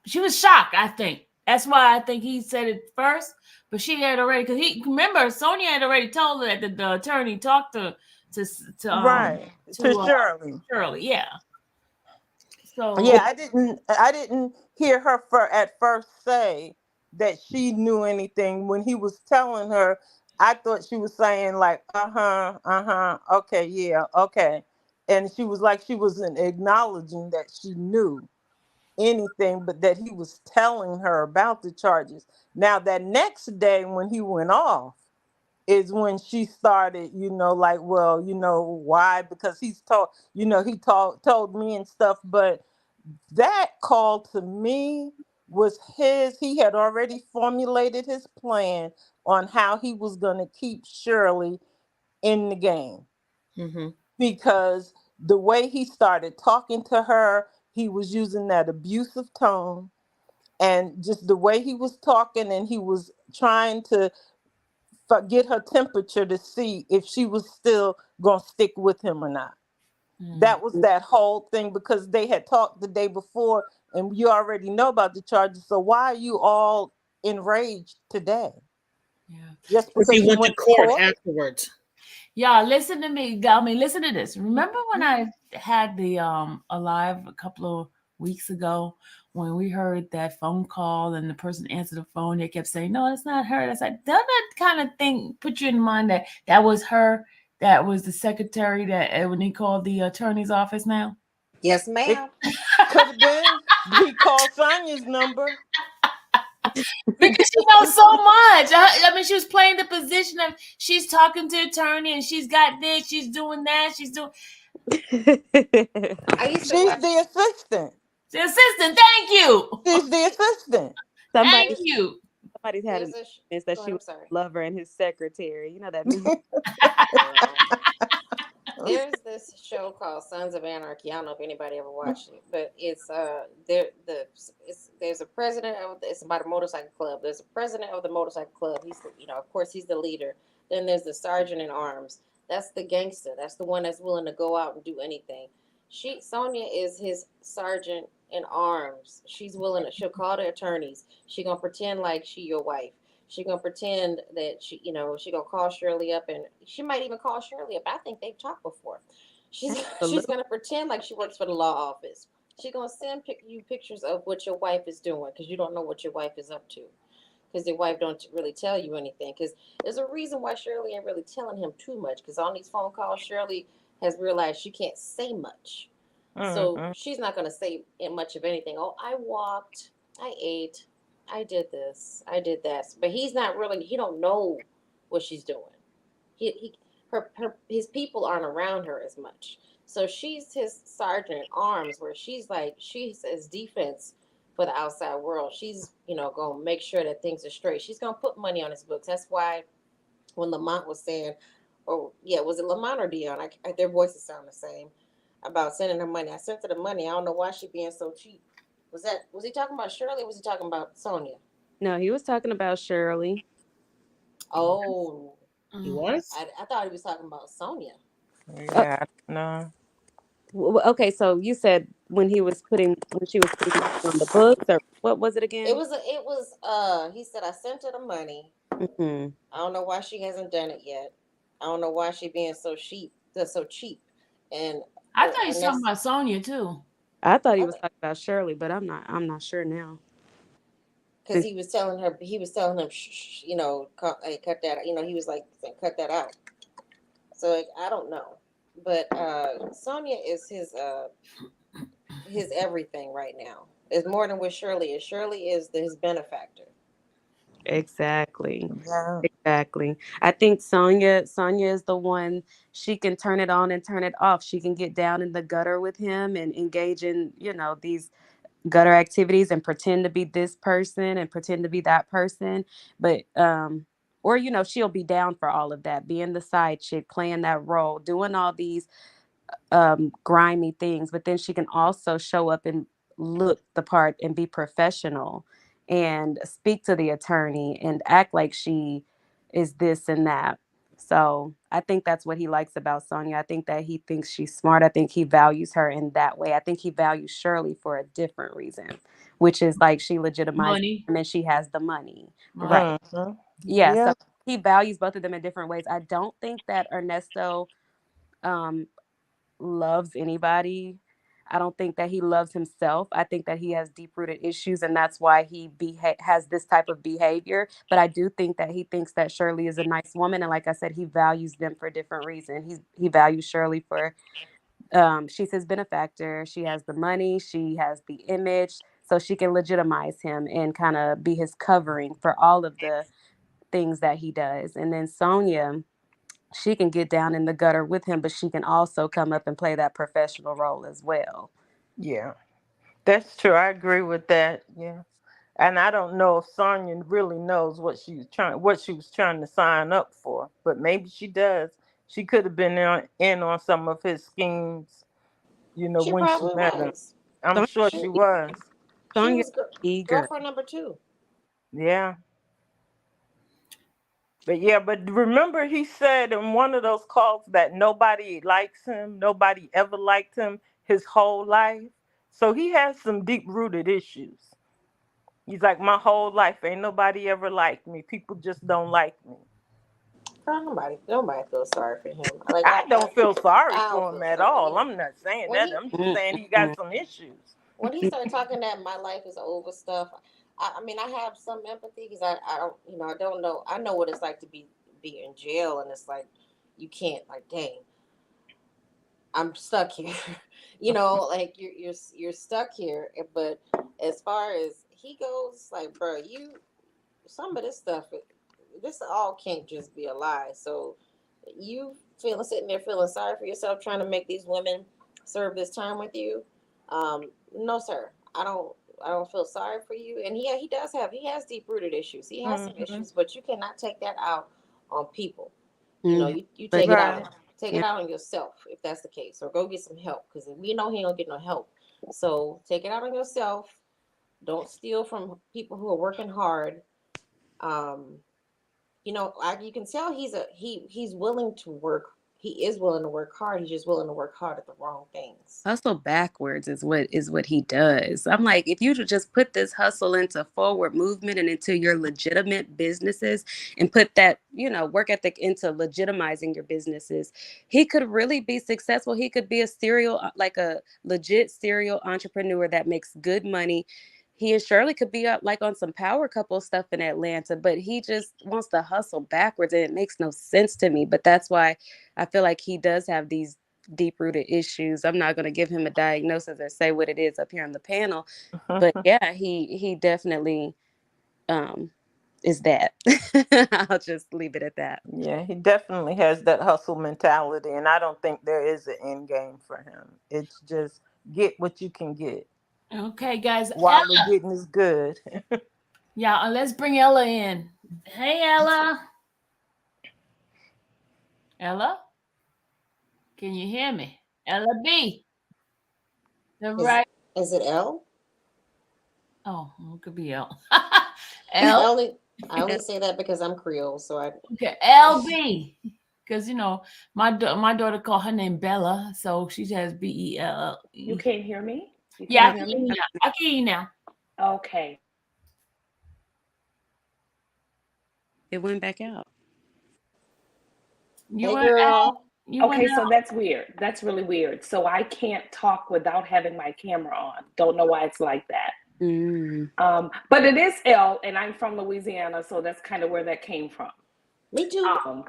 she was shocked, I think. That's why I think he said it first, but she had already, because remember, Sonia had already told her that the attorney talked to, to, um, right, to to Shirley. Shirley, yeah. So, Yeah, I didn't hear her at first say that she knew anything when he was telling her. I thought she was saying like, uh-huh, uh-huh, okay, yeah, okay. And she was like she wasn't acknowledging that she knew anything, but that he was telling her about the charges. Now that next day when he went off is when she started, like, well, why? Because he told me and stuff, but that call to me was he had already formulated his plan on how he was going to keep Shirley in the game, Hmm. because the way he started talking to her, he was using that abusive tone, and just the way he was talking, and he was trying to get her temperature to see if she was still going to stick with him or not. mm, That was that whole thing, because they had talked the day before and you already know about the charges. So why are you all enraged today? yeah. Just Because because he he went to went to court court? afterwards. Y'all listen to me. I mean, listen to this. Remember when I had the alive a couple of weeks ago when we heard that phone call and the person answered the phone, they kept saying, no, it's not her. That's like, doesn't that kind of thing put you in mind that that was her, that was the secretary that when he called the attorney's office now? Yes, It ma'am. could have been. He called Sonia's number. Because she knows so much. I mean, she was playing the position of she's talking to the attorney and she's got this, she's doing that, she's doing. I used to She's watch. the assistant. The assistant, thank you. She's the assistant. Thank Somebody There's you. somebody had there's an a experience that go she ahead. I'm was sorry. a lover and his secretary. You know that movie. There's this show called Sons of Anarchy. I don't know if anybody ever watched it, but it's there's a president of it's about a motorcycle club. There's a president of the motorcycle club. He's of course he's the leader. Then there's the sergeant in arms. That's the gangster. That's the one that's willing to go out and do anything. Sonya is his sergeant in arms. She'll call the attorneys. She gonna pretend like she your wife. She gonna pretend that she gonna call Shirley up, and she might even call Shirley up. I think they've talked before. She's Absolutely. gonna pretend like she works for the law office. She's gonna send you pictures of what your wife is doing because you don't know what your wife is up to because your wife don't really tell you anything. Because there's a reason why Shirley ain't really telling him too much. Because on these phone calls, Shirley has realized she can't say much, so Mhm. she's not gonna say much of anything. Oh, I walked, I ate, I did this, I did that. But he's not really. He don't know what she's doing. He his people aren't around her as much. So she's his sergeant at arms, where she's his defense for the outside world. She's gonna make sure that things are straight. She's gonna put money on his books. That's why when Lamont was saying, or yeah, was it Lamont or Dion? Their voices sound the same about sending her money. I sent her the money. I don't know why she being so cheap. Was he talking about Shirley? Or was he talking about Sonya? No, he was talking about Shirley. He was. Oh, He Mm. was. I thought he was talking about Sonya. Uh, Yeah, no. okay, so you said when she was putting money on the books, or what was it again? He said I sent her the money. Hmm. I don't know why she hasn't done it yet. I don't know why she being so cheap. And I thought he was talking Ernest, about Sonya too. I thought he I was talking about Shirley, but I'm not sure now. because Since he was telling him, shh, shh, cut that. He was like, cut that out. So like, I don't know, but Sonya is his everything right now. It's more than what Shirley is. Shirley is his benefactor. exactly. Yeah. Exactly. I think Sonya is the one. She can turn it on and turn it off. She can get down in the gutter with him and engage in, these gutter activities and pretend to be this person and pretend to be that person. But or she'll be down for all of that, being the side chick, playing that role, doing all these grimy things, but then she can also show up and look the part and be professional and speak to the attorney and act like she is this and that. So I think that's what he likes about Sonya. I think that he thinks she's smart. I think he values her in that way. I think he values Shirley for a different reason, which is like she legitimizes Money. him and she has the money. Right. Right. Mhm. Yeah. Yeah. So he values both of them in different ways. I don't think that Ernesto um, loves anybody. I don't think that he loves himself. I think that he has deep rooted issues, and that's why has this type of behavior. But I do think that he thinks that Shirley is a nice woman, and like I said, he values them for different reasons. He values Shirley for she's his benefactor. She has the money. She has the image, so she can legitimize him and kind of be his covering for all of the things that he does. And then Sonia, she can get down in the gutter with him, but she can also come up and play that professional role as well. Yeah. That's true. I agree with that. Yeah. And I don't know if Sonya really knows what she was trying to sign up for, but maybe she does. She could have been in on some of his schemes, She when she probably met him. was. I'm Sonya, sure she was. She Sonya's was eager. girlfriend number two. Yeah. But yeah, but remember he said in one of those calls that nobody likes him, nobody ever liked him his whole life. So he has some deep rooted issues. He's like, my whole life ain't nobody ever liked me. People just don't like me. Girl, nobody feels sorry for him. Like I don't feel sorry I don't for him feel at sorry for all. him. I'm not saying When that. he I'm just saying he got Mm-mm. some issues. when he started talking that my life is over stuff, I mean I have some empathy because I don't I don't know I know what it's like to be in jail and it's like you can't like dang I'm stuck here. Like you're stuck here. But as far as he goes, like, bro, some of this stuff, this all can't just be a lie. So you feeling sitting there feeling sorry for yourself, trying to make these women serve this time with you. No, sir. I don't feel sorry for you. And he has deep rooted issues. He has some Mm-hmm. issues, but you cannot take that out on people. Mm. You But take it Right. out, take yeah, it out on yourself if that's the case, or go get some help because we know he don't get no help. So take it out on yourself. Don't steal from people who are working hard. Um, you can tell he's willing to work. He is willing to work hard. He's just willing to work hard at the wrong things. hustle backwards is what he does. I'm like, if you just put this hustle into forward movement and into your legitimate businesses and put that, work ethic into legitimizing your businesses, he could really be successful. He could be like a legit serial entrepreneur that makes good money. He and Shirley could be up like on some power couple stuff in Atlanta, but he just wants to hustle backwards and it makes no sense to me. But that's why I feel like he does have these deep rooted issues. I'm not going to give him a diagnosis or say what it is up here on the panel, but yeah, he definitely um is that. I'll just leave it at that. Yeah, he definitely has that hustle mentality, and I don't think there is an end game for him. It's just get what you can get Okay, guys. while the getting is good. Yeah, let's bring Ella in. Hey, Ella. Ella, can you hear me? Ella B. The Is right. is it L? Oh, it could be L. I L. only I only say that because I'm Creole, so I Okay, LB. Because my daughter called her name Bella, so she has You Belle. can't hear me? You Yeah, can't I hear can hear me? you now. I can hear you now. Okay. It went back out. You Hey went out. girl. You went Okay, so out. that's weird. That's really weird. So I can't talk without having my camera on. Don't know why it's like that. Mm. But it is L, and I'm from Louisiana, so that's kind of where that came from. Me too. Um,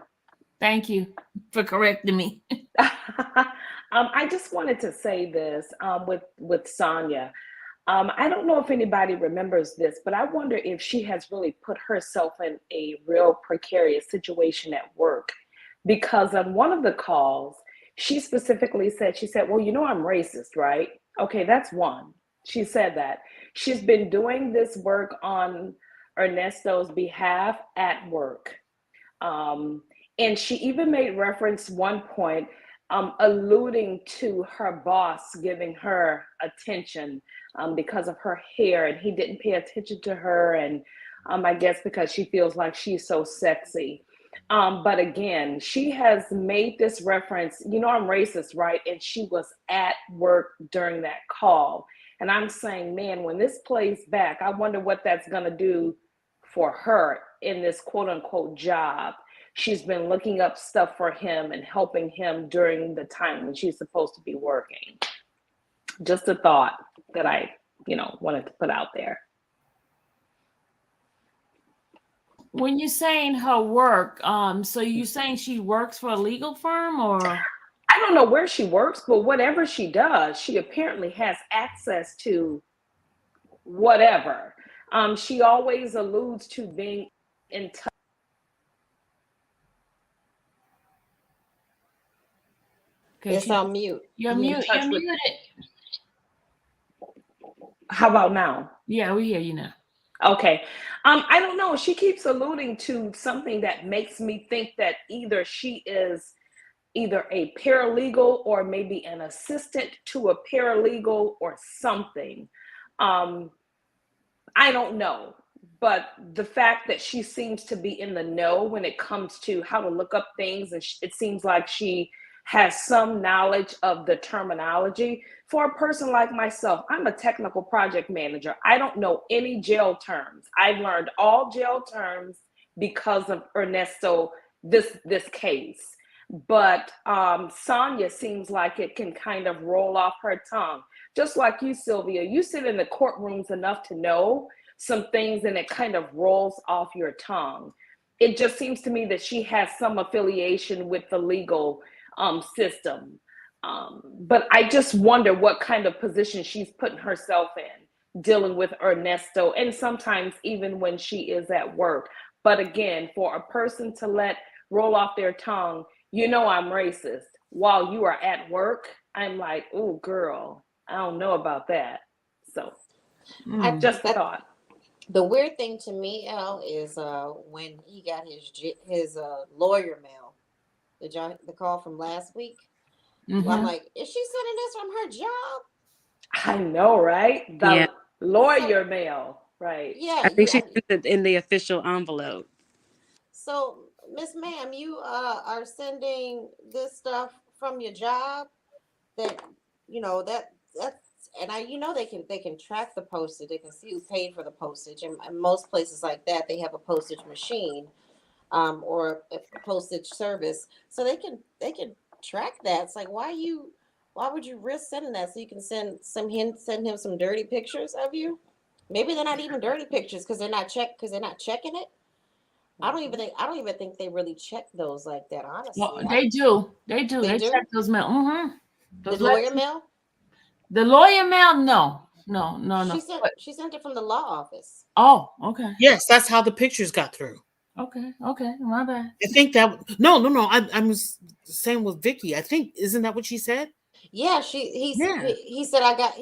Thank you for correcting me. I just wanted to say this with Sonya. I don't know if anybody remembers this, but I wonder if she has really put herself in a real precarious situation at work. Because on one of the calls, she specifically said, she said, well, I'm racist, right? Okay, that's one. She said that. She's been doing this work on Ernesto's behalf at work. Um, and she even made reference one point, alluding to her boss giving her attention because of her hair, and he didn't pay attention to her. And I guess because she feels like she's so sexy. But again, she has made this reference, I'm racist, right? And she was at work during that call. And I'm saying, man, when this plays back, I wonder what that's going to do for her in this quote unquote job. She's been looking up stuff for him and helping him during the time when she's supposed to be working. Just a thought that I, wanted to put out there. When you're saying her work, so you saying she works for a legal firm or? I don't know where she works, but whatever she does, she apparently has access to whatever. She always alludes to being in touch. Okay, It's on mute. you're In mute. You're touch with. muted. How about now? Yeah, we hear you now. Okay. I don't know. She keeps alluding to something that makes me think that either she is either a paralegal or maybe an assistant to a paralegal or something. Um, I don't know. But the fact that she seems to be in the know when it comes to how to look up things, and it seems like she has some knowledge of the terminology. For a person like myself, I'm a technical project manager. I don't know any jail terms. I've learned all jail terms because of Ernesto, this case. But Sonya seems like it can kind of roll off her tongue. Just like you, Sylvia, you sit in the courtrooms enough to know some things and it kind of rolls off your tongue. It just seems to me that she has some affiliation with the legal system. But I just wonder what kind of position she's putting herself in, dealing with Ernesto, and sometimes even when she is at work. But again, for a person to let roll off their tongue, I'm racist, while you are at work, I'm like, oh, girl, I don't know about that. So I Just a that, thought. the weird thing to me, El, is when he got his lawyer mail. The call from last week. Well, I'm Mm-hmm. like, is she sending this from her job? I know, right? Yeah, The So lawyer mail, right? yeah, I think you. she sent it in the official envelope. So Miss Ma'am, you are sending this stuff from your job. That that's and they can track the postage. They can see who paid for the postage. And most places like that, they have a postage machine, or a postage service, so they can track that. It's like, why would you risk sending that, so you can send him some dirty pictures of you? Maybe they're not even dirty pictures because they're not checking it. I don't even think they really check those like that, Well, honestly. they do. They do. They They check do. those mail. Mm-hmm. The Those lawyer letters. mail. The lawyer mail, no. No, no, no. She sent But she sent it from the law office. oh, okay. Yes, that's how the pictures got through. Okay. Okay. My bad. I think that no. I was saying with Vicky. I think isn't that what she said? Yeah, Yeah. he said I got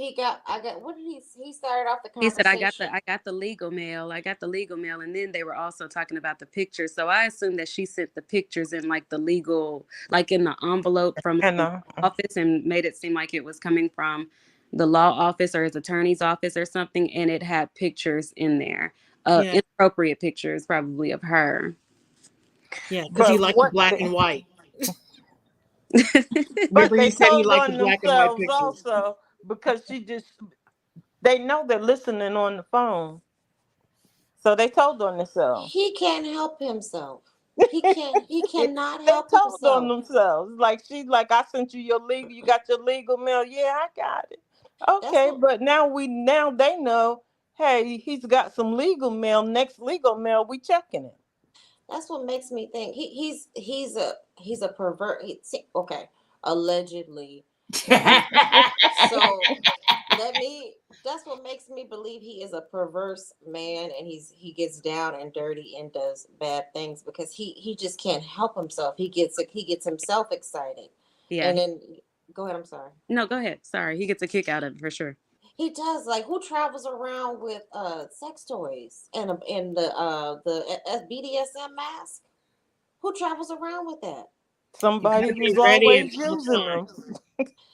what did he started off the He said, conversation. I got the legal mail. I got the legal mail." And then they were also talking about the pictures. So I assumed that she sent the pictures in like the legal, like in the envelope from And the office, and made it seem like it was coming from the law office or his attorney's office or something. And it had pictures in there, Yeah. inappropriate pictures, probably of her. Yeah. Because he but liked the what black and they, white. but Remember, they he said he told liked the on black and white themselves pictures. also because they know they're listening on the phone, so they told on themselves. He can't help himself. He cannot They help told on himself. themselves. Like she's like, I sent you your legal. You got your legal mail. Yeah, I got it. That's Okay, what but now they know. Hey, he's got some legal mail. Next legal mail, we checking it. that's what makes me think he's a pervert. Okay, allegedly. So let me that's what makes me believe he is a perverse man, and he gets down and dirty and does bad things because he just can't help himself. He gets himself excited. Yeah. And then go ahead, I'm sorry. No, go ahead. Sorry. He gets a kick out of it for sure. He does. Like, who travels around with sex toys and the BDSM mask? Who travels around with that? You got Somebody to be who's ready and always on using time. them.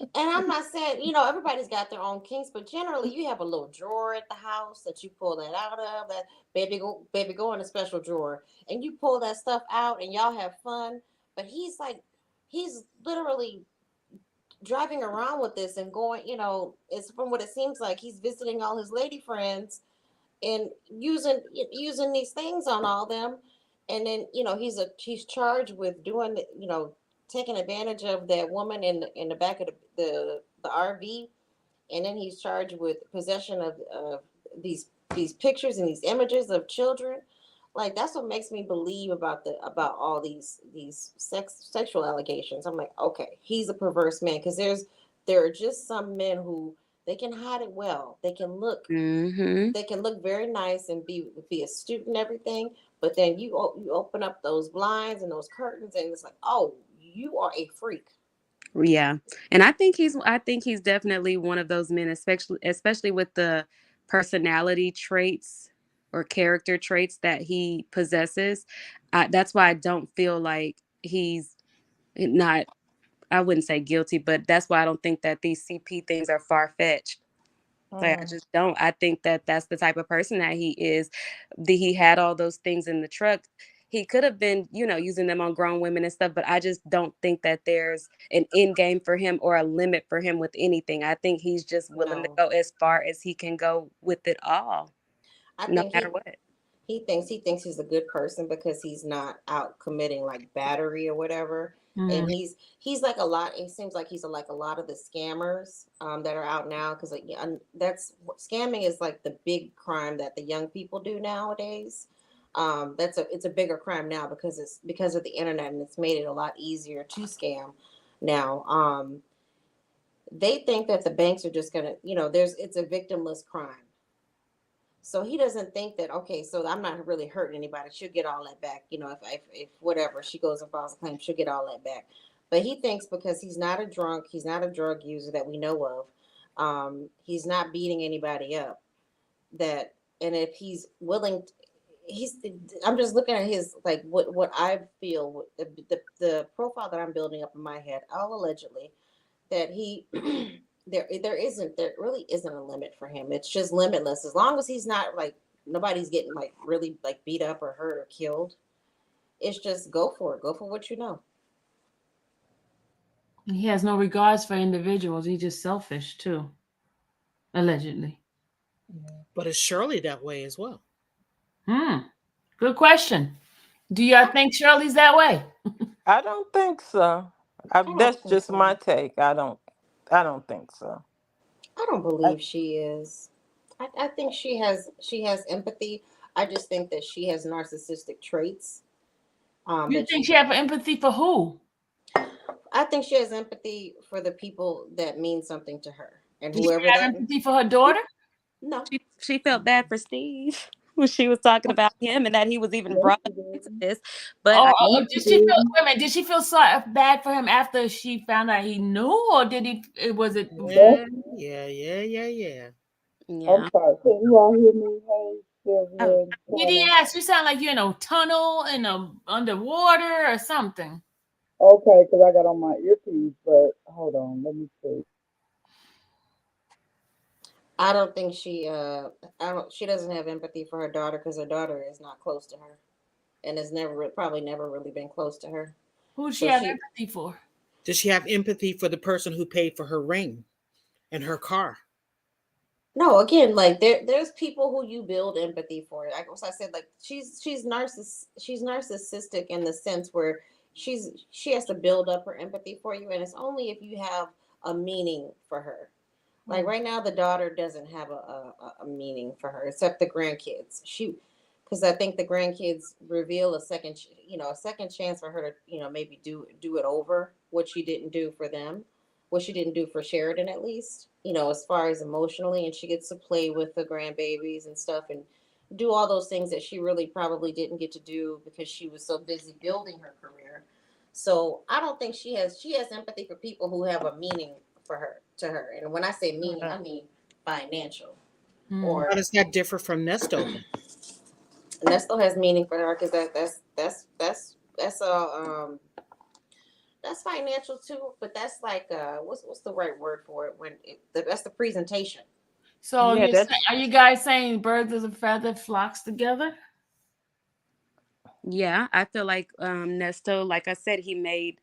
And I'm not saying, everybody's got their own kinks, but generally you have a little drawer at the house that you pull that out of, that baby go in a special drawer, and you pull that stuff out and y'all have fun. But he's literally driving around with this and going, it's from what it seems like he's visiting all his lady friends and using these things on all them. And then he's charged with doing, taking advantage of that woman in the back of the RV. And then he's charged with possession of these pictures and these images of children. Like, that's what makes me believe about all these sexual allegations. I'm like, okay, he's a perverse man, because there are just some men who they can hide it well. Mm-hmm. They can look very nice and be astute and everything, but then you open up those blinds and those curtains, and it's like, oh, you are a freak. Yeah. And I think he's definitely one of those men, especially with the personality traits or character traits that he possesses. That's why I don't feel like he's not, I wouldn't say guilty, but that's why I don't think that these CP things are far-fetched. Like, I Mhm. just don't. I think that that's the type of person that he is. He had all those things in the truck. He could have been, using them on grown women and stuff, but I just don't think that there's an end game for him or a limit for him with anything. I think he's just willing to No, go as far as he can go with it all, I no think matter he what. he thinks he's a good person because he's not out committing like battery or whatever. And Mm. he's like a lot. It seems like he's like a lot of the scammers that are out now, because like, yeah, that's scamming is like the big crime that the young people do nowadays. It's a bigger crime now because it's because of the internet, and it's made it a lot easier to scam now. They think that the banks are just gonna, it's a victimless crime. So he doesn't think that, okay, so I'm not really hurting anybody. She'll get all that back. If whatever, she goes and files a claim, she'll get all that back. But he thinks because he's not a drunk, he's not a drug user that we know of, he's not beating anybody up. that, and if he's willing, he's. I'm just looking at his like what I feel the profile that I'm building up in my head, all allegedly, that he there really isn't a limit for him. It's just limitless as long as he's not like nobody's getting like really like beat up or hurt or killed. It's just go for it. Go for what you know. He has no regards for individuals. He's just selfish too, allegedly. But is Shirley that way as well? Hmm. Good question. Do y'all think Shirley's that way? I don't think so. I don't That's think just so. my take. I don't think so. I don't I, believe she is. I think she has empathy. I just think that she has narcissistic traits. You That think she she have empathy for who? I think she has empathy for the people that mean something to her, and Does she whoever have that. empathy for her daughter? No, She felt bad for Steve when she was talking about him and that he was even Yes, brought she up into did. this. But Oh, I Yes, did she she feel? did. Wait a minute. Did she feel so bad for him after she found out he knew, or did he? Was it before? Yes. Yeah, yeah, yeah, yeah, yeah. I'm yeah. sorry. Can you all hear me? Hey, Oh, Sylvia and Did he Sonya. ask? You sound like you're in a tunnel, in a underwater, or something. Okay, because I got on my earpiece, but hold on. Let me see. I don't think she. I don't. She doesn't have empathy for her daughter because her daughter is not close to her, and has probably never really been close to her. Who does she So have she. empathy for? Does she have empathy for the person who paid for her ring and her car? No, again, like there's people who you build empathy for. Like I said, like she's narcissistic in the sense where she has to build up her empathy for you, and it's only if you have a meaning for her. Like right now, the daughter doesn't have a meaning for her except the grandkids. Because I think the grandkids reveal a second chance for her to, maybe do it over what she didn't do for them, what she didn't do for Sheridan at least, as far as emotionally, and she gets to play with the grandbabies and stuff and do all those things that she really probably didn't get to do because she was so busy building her career. So I don't think she has empathy for people who have a meaning for her to her. And when I say meaning, right. I mean financial. Hmm. How Or does that differ from Nesto then? Nesto has meaning for her because that's financial too. But that's like what's the right word for it that's the presentation. So Yeah, that's are you guys saying birds of a feather flocks together? yeah. I feel like Nesto, like I said, he made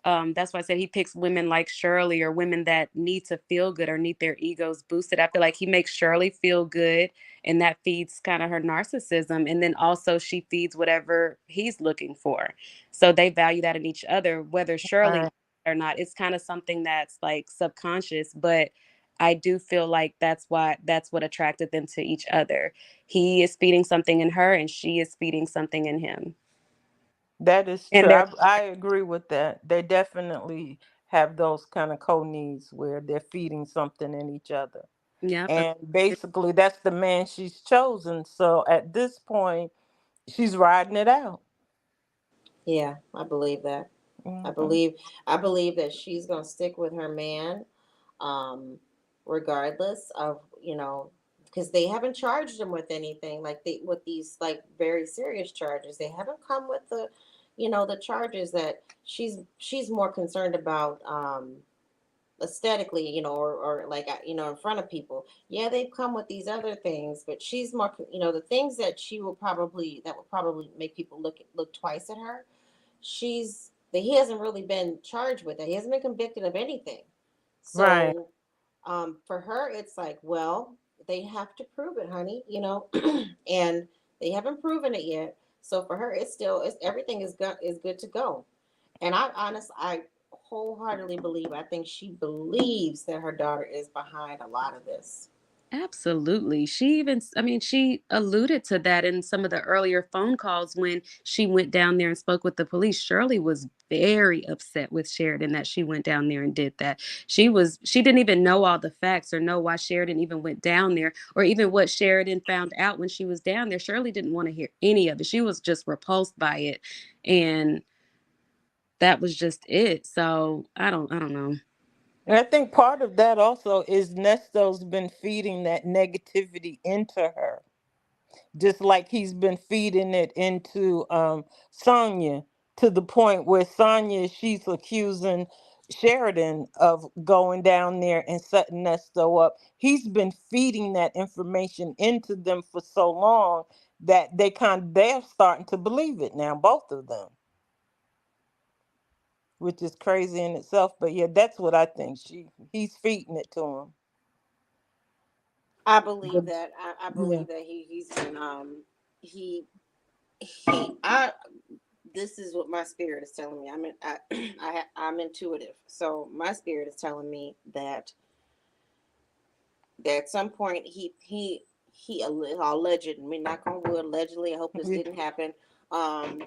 that's why I said he picks women like Shirley or women that need to feel good or need their egos boosted. I feel like he makes Shirley feel good and that feeds kind of her narcissism. And then also she feeds whatever he's looking for. So they value that in each other, whether Shirley right. or not. It's kind of something that's like subconscious, but I do feel like that's what attracted them to each other. He is feeding something in her and she is feeding something in him. That is And true. they're I agree with that. They definitely have those kind of co-needs where they're feeding something in each other. yeah, And basically that's the man she's chosen. So at this point, she's riding it out. Yeah, I believe that. I Hmm. believe I believe that she's gonna stick with her man, um, regardless of because they haven't charged him with anything like with these like very serious charges. They haven't come with the charges that she's more concerned about aesthetically, or like in front of people. Yeah, they've come with these other things, but she's more, the things that will probably make people look twice at her. He hasn't really been charged with it. He hasn't been convicted of anything. Right. So, for her, it's like, well, they have to prove it, honey, and they haven't proven it yet. So for her, it's everything is good to go. And I wholeheartedly believe. I think she believes that her daughter is behind a lot of this. absolutely. She even, I mean, she alluded to that in some of the earlier phone calls when she went down there and spoke with the police. Shirley was very upset with Sheridan that she went down there and did that. She didn't even know all the facts or know why Sheridan even went down there or even what Sheridan found out when she was down there. Shirley didn't want to hear any of it. She was just repulsed by it. And that was just it. So I don't know. And I think part of that also is Nesto's been feeding that negativity into her, just like he's been feeding it into Sonya, to the point where Sonya, she's accusing Sheridan of going down there and setting Nesto up. He's been feeding that information into them for so long that they're starting to believe it now, both of them, which is crazy in itself. But yeah, that's what I think. He's feeding it to him. I believe But that. I yeah. believe that he's been he he I this is what my spirit is telling me. I'm intuitive, so my spirit is telling me that at some point he alleged, me knock on wood, allegedly. I hope this didn't happen. Um,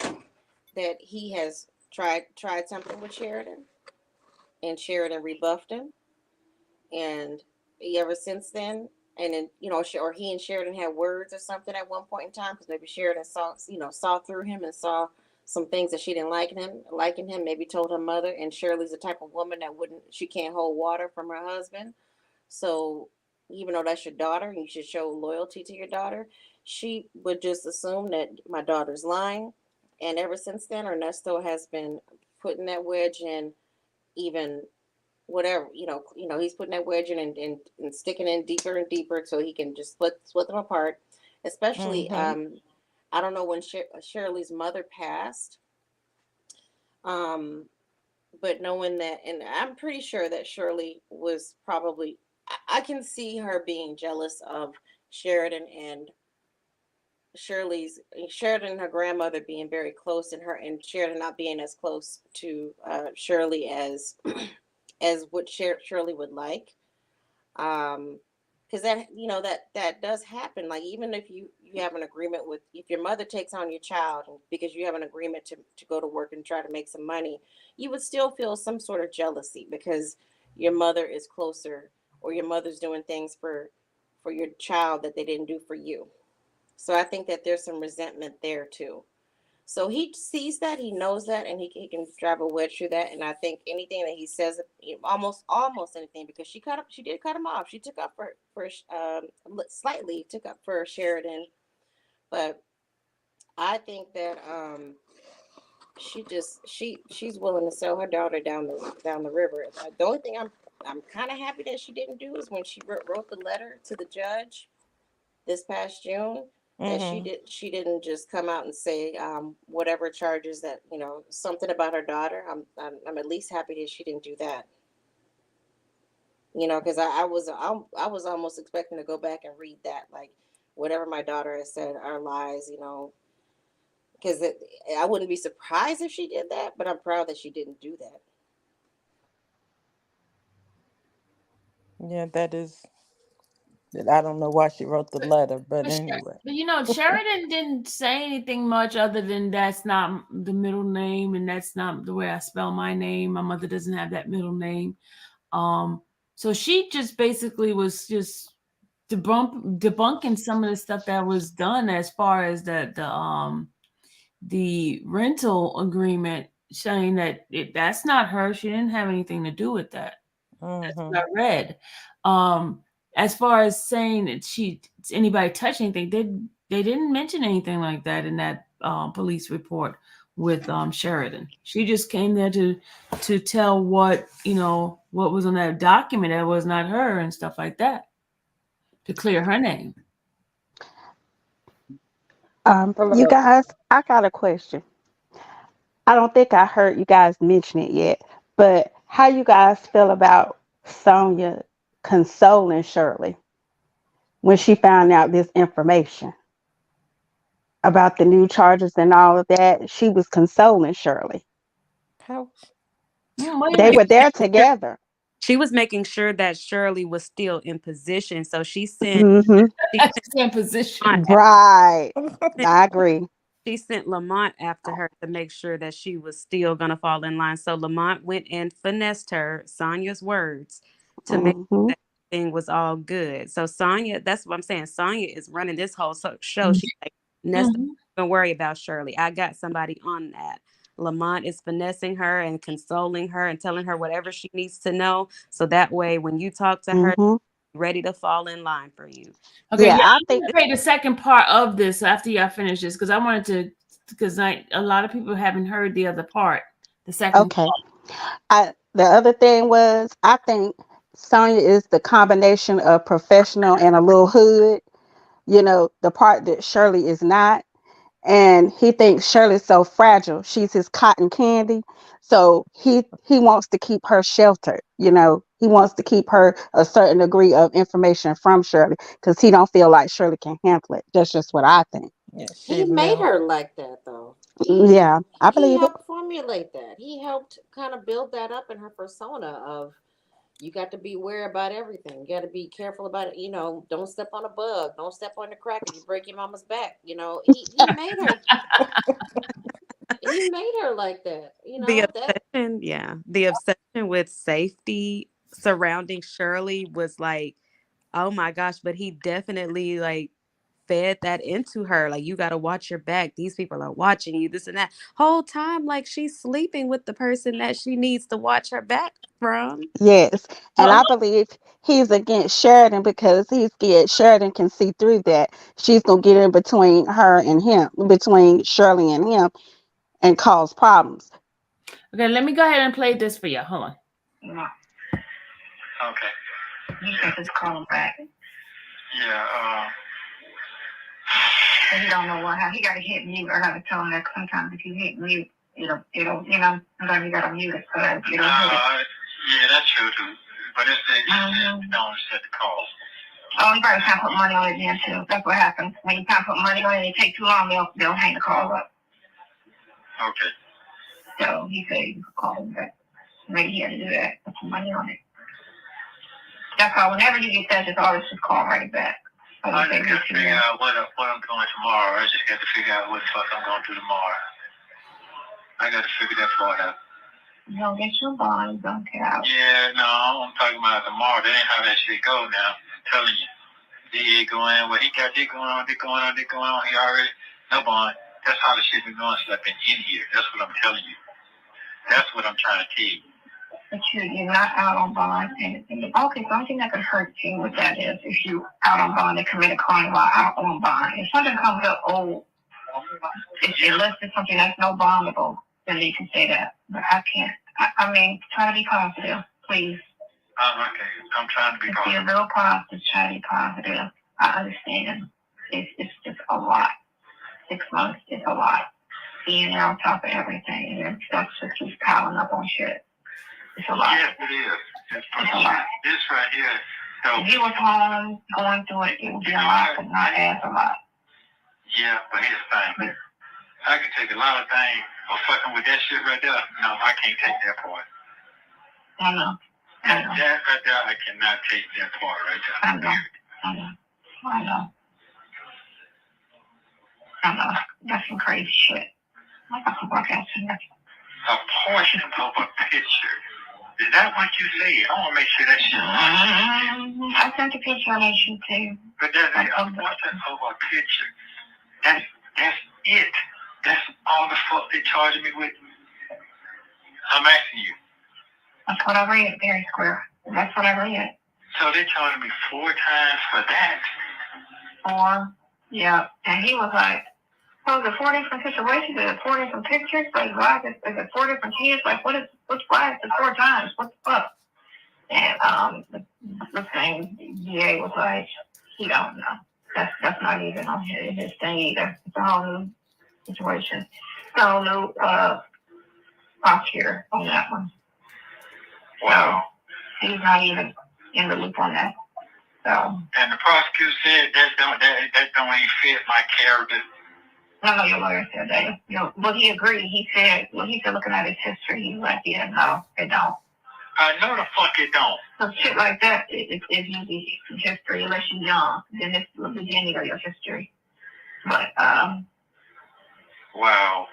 that he has tried something with Sheridan, and Sheridan rebuffed him, and ever since then, and then or he and Sheridan had words or something at one point in time, because maybe Sheridan saw through him and saw some things that she didn't like in him. Maybe told her mother, and Shirley's the type of woman that she can't hold water from her husband. So even though that's your daughter, you should show loyalty to your daughter. She would just assume that my daughter's lying, and ever since then, Ernesto has been putting that wedge in, even whatever he's putting that wedge in, and sticking in deeper and deeper so he can just split them apart. Especially, Mm-hmm. I don't know when Shirley's mother passed, um, but knowing that, and I'm pretty sure that Shirley was probably, I can see her being jealous of Sheridan and Sheridan and her grandmother being very close, and Sheridan not being as close to Shirley as as what Shirley would like. Because that does happen. Like, even if you have an agreement with, if your mother takes on your child, because you have an agreement to go to work and try to make some money, you would still feel some sort of jealousy because your mother is closer, or your mother's doing things for your child that they didn't do for you. So I think that there's some resentment there too. So he sees that, he knows that, and he can drive a wedge through that. And I think anything that he says, almost anything, because she did cut him off. She took up for slightly took up for Sheridan, but I think that she's willing to sell her daughter down the river. The only thing I'm kind of happy that she didn't do is when she wrote the letter to the judge this past June, that Mm-hmm. she didn't just come out and say whatever charges, that something about her daughter. I'm at least happy that she didn't do that. Because I was almost expecting to go back and read that, like, whatever my daughter has said are lies. Because I wouldn't be surprised if she did that, but I'm proud that she didn't do that. Yeah, that is. I don't know why she wrote the But, letter, but but, anyway. Sheridan didn't say anything much other than that's not the middle name and that's not the way I spell my name. My mother doesn't have that middle name. Um, so she just basically was just debunking some of the stuff that was done as far as the rental agreement, saying that that's not her. She didn't have anything to do with that. That's Mm-hmm. what I read. Um, as far as saying that anybody touched anything, they didn't mention anything like that in that police report with Sheridan. She just came there to tell what was on that document that was not her and stuff like that, to clear her name. You Hello. guys, I got a question. I don't think I heard you guys mention it yet, but how you guys feel about Sonya consoling Shirley when she found out this information about the new charges and all of that? She was consoling Shirley. How? Wait a They minute. were there together. She was making sure that Shirley was still in position, so Hmm. she That's sent in Lamont position. Right. I agree. she sent Lamont after her to make sure that she was still gonna fall in line. So Lamont went and finessed her, Sonya's words, to make Hmm. sure that everything was all good. So Sonya, that's what I'm saying. Sonya is running this whole show. Mhm. She's like, Nesta, Mhm. don't worry about Shirley. I got somebody on that. Lamont is finessing her and consoling her and telling her whatever she needs to know. So that way, when you talk to her, Mm-hmm. ready to fall in line for you. Okay, Yeah, yeah, I I'm think gonna play the second part of this after y'all finish this because I wanted to, because a lot of people haven't heard the other part, the second okay. The other thing was I think Sonya is the combination of professional and a little hood. You know, the part that Shirley is not. And he thinks Shirley's so fragile. She's his cotton candy. So he wants to keep her sheltered. You know, he wants to keep her a certain degree of information from Shirley because he don't feel like Shirley can handle it. That's just what I think. Yeah, He she made will. her like that though. Yeah, I He believe it. helped formulate that. He helped kind of build that up in her persona of you got to be aware about everything. You got to be careful about it. You know, don't step on a bug. Don't step on the cracker. You break your mama's back. You know, he made her. He made her like that. You The know that. obsession, yeah, the obsession with safety surrounding Shirley was like, oh my gosh, but he definitely like fed that into her. Like, you got to watch your back. These people are watching you, this and that. Whole time, like, she's sleeping with the person that she needs to watch her back from. Yes. And part. I believe he's against Sheridan because he's scared Sheridan can see through that. She's gonna get in between her and him, between Shirley and him, and cause problems. Okay, let me go ahead and play this for you. Hold on. No, Okay. you can just call him back. Yeah. But he don't know how he got to hit mute. I got to tell him that sometimes if you hit mute, it'll you know, sometimes you got to mute it so that you don't hit it. Yeah, that's true too. But it's don't set the call. Oh, you probably can't put money on it then too. That's what happens. When you can't put money on it, it takes too long, they'll hang the call up. Okay. So he said you could call him back. Maybe he had to do that. Put some money on it. That's all. Whenever you get that, just always just call right back. I just got to figure out what I'm doing tomorrow. I just got to figure out what the fuck I'm going to do tomorrow. I got to figure that part out. You don't get your bond, don't get out. Yeah, no, I'm talking about tomorrow. That ain't how that shit go now. I'm telling you. DA going, well, he got this going on, this going on, this going on. He already, no bond. That's how the shit been going since I've been in here. That's what I'm telling you. That's what I'm trying to tell you. But you're not out on bond. And okay, the only thing that could hurt you with that is if you out on bond and commit a crime while out on bond. If something comes up, unless it's something that's no bondable, then you can say that. But I can't. I mean, try to be positive, please. Okay. I'm trying to be Be a positive. little positive, try to be positive. I understand. It's just a lot. 6 months is a lot. Being there on top of everything, and then stuff just keeps piling up on shit. It's a lot. Yes, it is. It's a lot. This right here. So, If you was home going through it, it would be a lot, but not as a lot. yeah, but here's the thing. I can take a lot of things, but fucking with that shit right there, no, I can't take that part. I know. That right there, I cannot take that part right there. I know. That's some crazy shit. I got some broadcast in there. A portion of a picture. Is that what you say? I want to make sure that shit. I sent a picture on you too. But that's a portion of a picture. That's it. That's all the fuck they charging me with. I'm asking you. That's what I read, very square. That's what I read. So they charging me 4 times for that. 4, yeah. And he was like, so is it 4 different situations? Is it 4 different pictures? Like, why is it 4 different kids? Like, why is it 4 times? What the fuck? And the same DA was like, he don't know. That's not even on his thing either. It's a whole new situation. It's a whole new prosecutor on that one. Wow. So he's not even in the loop on that. So. And the prosecutor said that don't even fit my character. No, your lawyer said that. But he agreed. He said looking at his history, he was like, yeah, no, it don't. I know the fuck it don't. So shit like that is usually history unless you're young. Then it's the beginning of your history. But wow.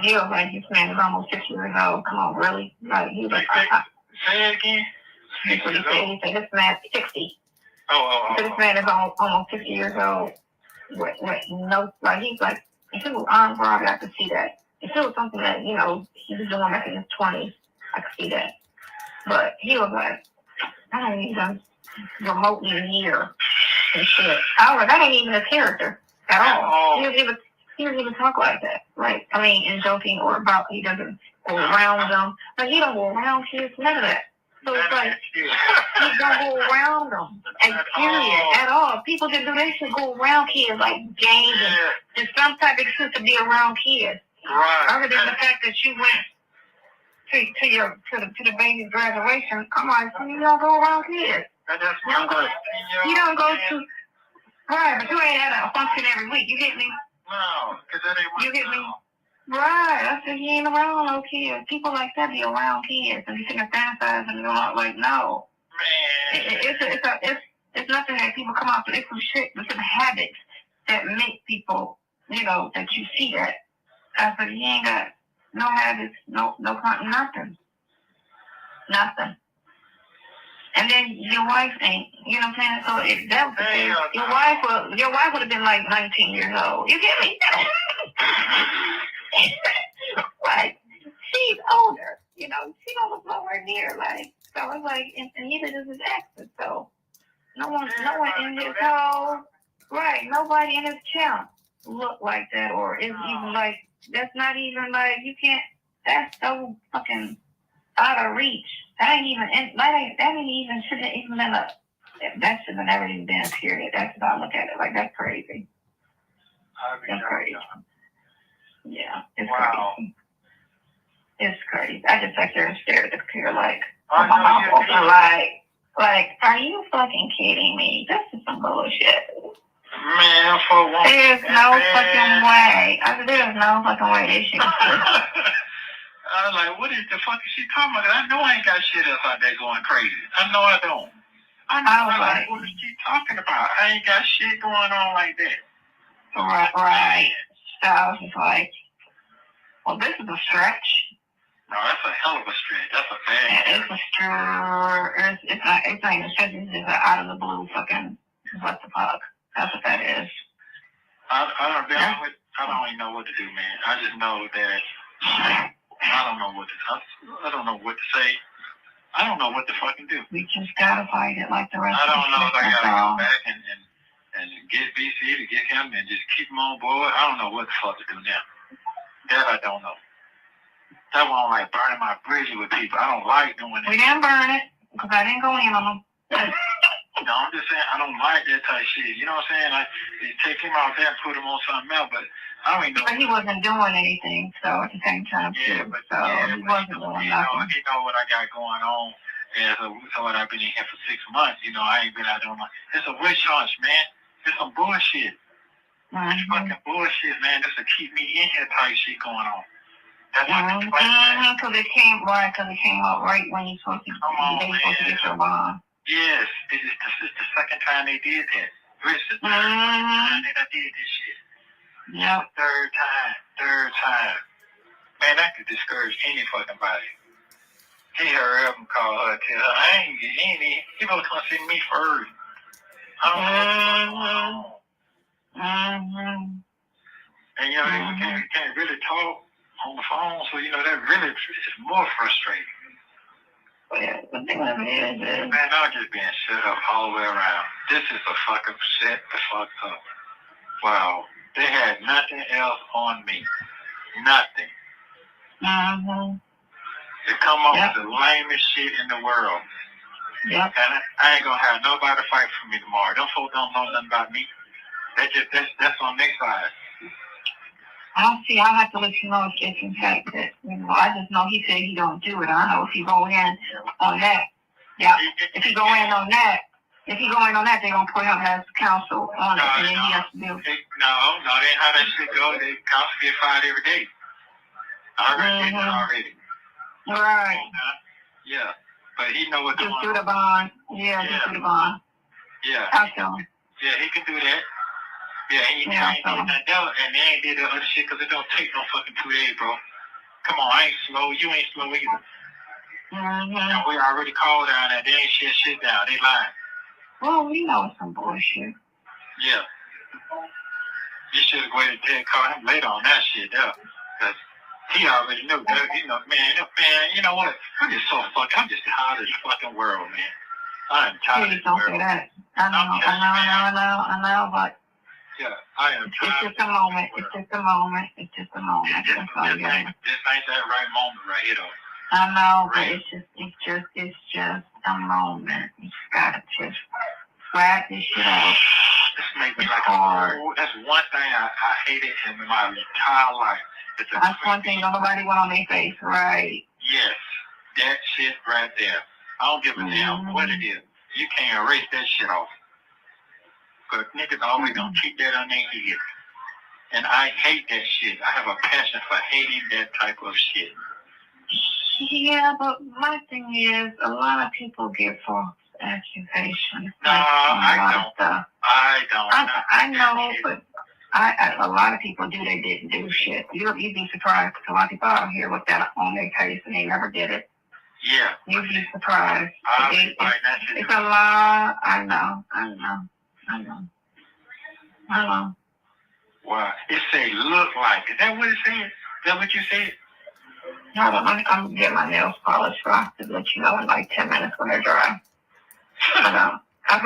he was like, this man is almost 50 years old. Come on, really? Like he was like, say it again. That's what he said. He said this man's 60. Oh. So this man is almost 50 years old. With no, like he's like, if it was armed robbery, I could see that. If it was something that, he was doing back in his 20s, I could see that. But he was like, I don't even remotely hear and shit. I was like, that ain't even a character at all. He doesn't even talk like that. Like, I mean, in joking or about, he doesn't go around them. Like, he don't go around kids, none of that. So it's like, he don't go around them. And period, at all. People that do that shit go around kids, like games and some type of excuse to be around kids. Right. Other than the fact that you went to the baby's graduation, I'm like, so you don't go around kids. You don't go to, right, but you ain't at a function every week. You get me? No, because that ain't you get me? Right. I said, he ain't around no kids. People like that be around kids and be sitting there fantasizing and going like, no. Man. It's nothing that people come out with. It's some shit, it's some habits that make people, that you see that. I said, he ain't got no habits, no nothing. Nothing. And then your wife ain't, you know what I'm saying? So if that was the case, your wife would have been like 19 years old. You get me? Like, she's older, she don't look nowhere near, like, so it's like, and neither does his exes, so no one in his whole, right, nobody in his camp look like that, or is even like, that's not even like, you can't, that's so fucking out of reach. That ain't even shouldn't have even been that should have never even been a period. That's how I look at it. Like, that's crazy. That's crazy. Yeah, it's crazy. It's crazy. I just sat there and stared at the computer like, my mouth open, like, are you fucking kidding me? This is some bullshit. Man, for one. There's no fucking way. I said, there's no fucking way this shit is I was like, what is the fuck is she talking about? I know I ain't got shit else out there going crazy. I know I don't. I was like, what is she talking about? I ain't got shit going on like that. Right. So I was just like, well, this is a stretch. No, that's a hell of a stretch. That's a bad It's a stretch. It's not even a stretch. It's just out of the blue fucking, what the fuck? That's what that is. I don't even know what to do, man. I just know that I don't know what to say. I don't know what to fucking do. We just gotta fight it like the rest of the I don't know if I gotta go back and get BC to get him and just keep him on board. I don't know what the fuck to do now. That I don't know. That's why I'm like burning my bridges with people. I don't like doing it. We didn't burn it because I didn't go in on them. No, I'm just saying I don't like that type of shit. You know what I'm saying? Like, they take him out there and put him on something else, but I don't even know. But he wasn't doing anything, so at the same time, he wasn't doing nothing. He know what I got going on. And so I've been in here for 6 months. I ain't been out there. It's a witch hunt, man. It's some bullshit. It's fucking bullshit, man. Just to keep me in here type shit going on. That's because it came out right when you're supposed to get your bond. Yes, this is the second time they did that. This is the third time that I did this shit. Yep. Third time. Man, that could discourage any fucking body. He hurry up and call her, tell her, I ain't get any. He was gonna see me first. I don't know what's going on. And you can't really talk on the phone, so that really is more frustrating. But yeah, the thing of it is, man, I'm just being set up all the way around. This is a fucking set the fuck up. Wow. They had nothing else on me. Nothing. They come up with the lamest shit in the world. Yep. And I ain't gonna have nobody fight for me tomorrow. Them folks don't know nothing about me. That's on their side. I'll have to let you know if it's in fact that, I just know he said he don't do it. I don't know if he go in on that. Yeah. If he go in on that, they're going to put him as counsel on it, and then he has to do it. No, that ain't how that shit go. The counsel get fired every day. I already did it already. Right. Yeah. But he know what to do. Just do the bond. Yeah, just do the bond. Yeah. I'll tell him. Yeah, he can do that. Yeah, he ain't did nothing else, and they ain't did the other shit because it don't take no fucking 2 days, bro. Come on, I ain't slow. You ain't slow either. And we already called down there. They ain't shit down. They lying. Well, we know it's some bullshit. Yeah. You should have waited till call him later on that shit, though. Because He already knew that, man, you know what? I'm just tired of this fucking world, man. I'm tired Please of this don't world. say that. I know, but Yeah, I am it's tired. just a moment. It's just a moment. It's just a moment. This That's all you got. ain't that right moment right here, though. I know, but it's just a moment. You gotta just grab this shit out. This makes me like hard. That's one thing I hated in my entire life. That's one thing nobody went on their face, right? Yes, that shit right there. I don't give a damn what it is. You can't erase that shit off. Because niggas always gonna keep that on their head. And I hate that shit. I have a passion for hating that type of shit. Yeah, but my thing is, a lot of people get false accusations. No, I don't. I know, but a lot of people do. They didn't do shit. You'd be surprised. A lot of people out here with that on their case and they never did it. Yeah. You'd be surprised. It's a lot. I know. Well, it say look like. Is that what it said? Is that what you said? I don't know. I'm getting my nails polished, so I have to let you know in like 10 minutes when they're dry. I gotta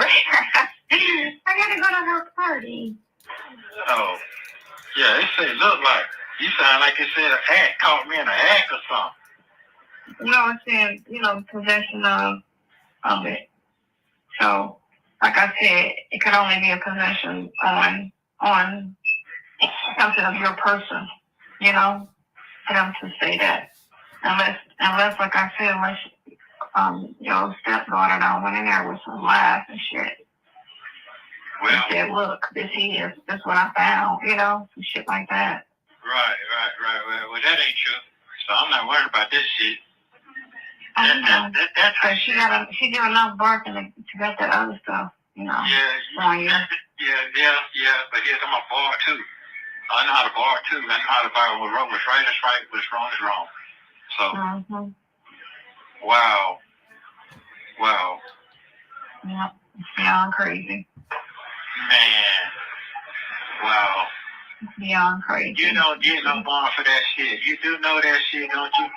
go to her party. Oh, yeah, it say look like. You sound like it said an act, caught me in an act or something. No, it's saying, possession of it. So, like I said, it could only be a possession on something of your person, for them to say that. Unless, like I said, your stepdaughter done went in there with some lies and shit. Well, and said, look, this is what I found, some shit like that. Right. Well, that ain't true. So I'm not worried about this shit. That's she did enough barking to get that other stuff, Yeah. But here's I'm a bar too. I know how to bar too. I know how to bar what's right is right, what's wrong is wrong. So. Wow. Yeah, it's beyond crazy. Man. Wow. It's beyond crazy. You don't get no bond for that shit. You do know that shit, don't you?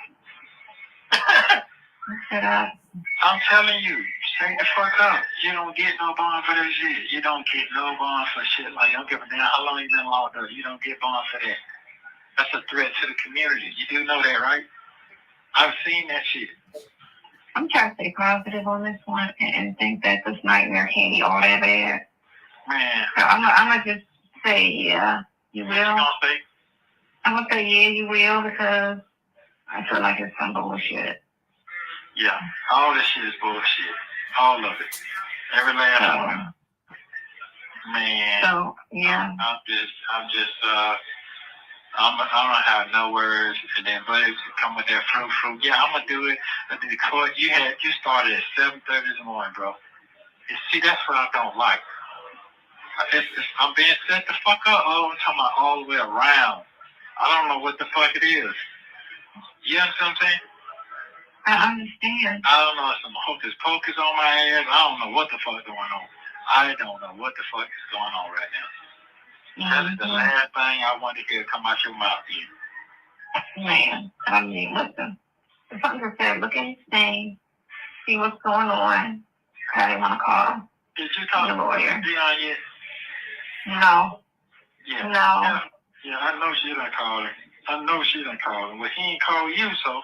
I'm telling you, straight the fuck up. You don't get no bond for that shit. You don't get no bond for shit. Like, you don't give a damn how long you been locked up. You don't get bond for that. That's a threat to the community. You do know that, right? I've seen that shit. I'm trying to stay positive on this one and think that this nightmare can't be all that bad. Man. So I'm going to just say, yeah, you will. What you gonna say? I'm going to say, yeah, you will, because I feel like it's some bullshit. Yeah, all this shit is bullshit. All of it. Every last one of it. Man. So, yeah. I don't have no words, and then buddies come with that fruit. Yeah, I'm gonna do it. The court you started at 7:30 in the morning, bro. See, that's what I don't like. I'm being set the fuck up. Oh, I'm talking about all the way around. I don't know what the fuck it is. You understand what I'm saying? I understand. I don't know if some hocus pocus on my ass. I don't know what the fuck is going on. I don't know what the fuck is going on right now. That is the last thing I want to hear come out your mouth, dude. Man, I mean, listen. The fucker said, look at his name, see what's going on. I didn't want to call him. Did you talk to Dion yet? No. Yeah. No. Yeah, I know she done called him. Well, he ain't called you, so.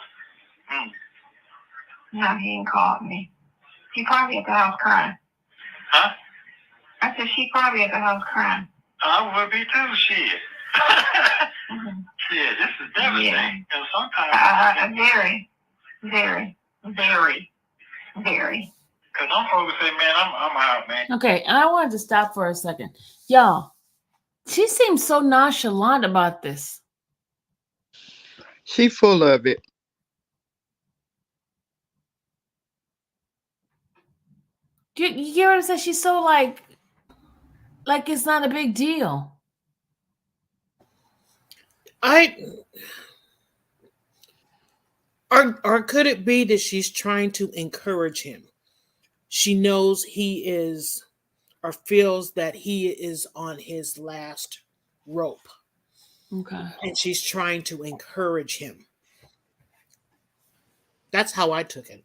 No, he ain't called me. He probably at the house crying. Huh? I said, she probably at the house crying. I would be too, shit. Shit, this is devastating. Yeah. You know, sometimes. Very. Because I'm folks say, man, I'm out, man. Okay, I wanted to stop for a second. Y'all, she seems so nonchalant about this. She full of it. You hear her say she's so like it's not a big deal. Or could it be that she's trying to encourage him? She knows he is, or feels that he is on his last rope. Okay. and she's trying to encourage him. That's how I took it.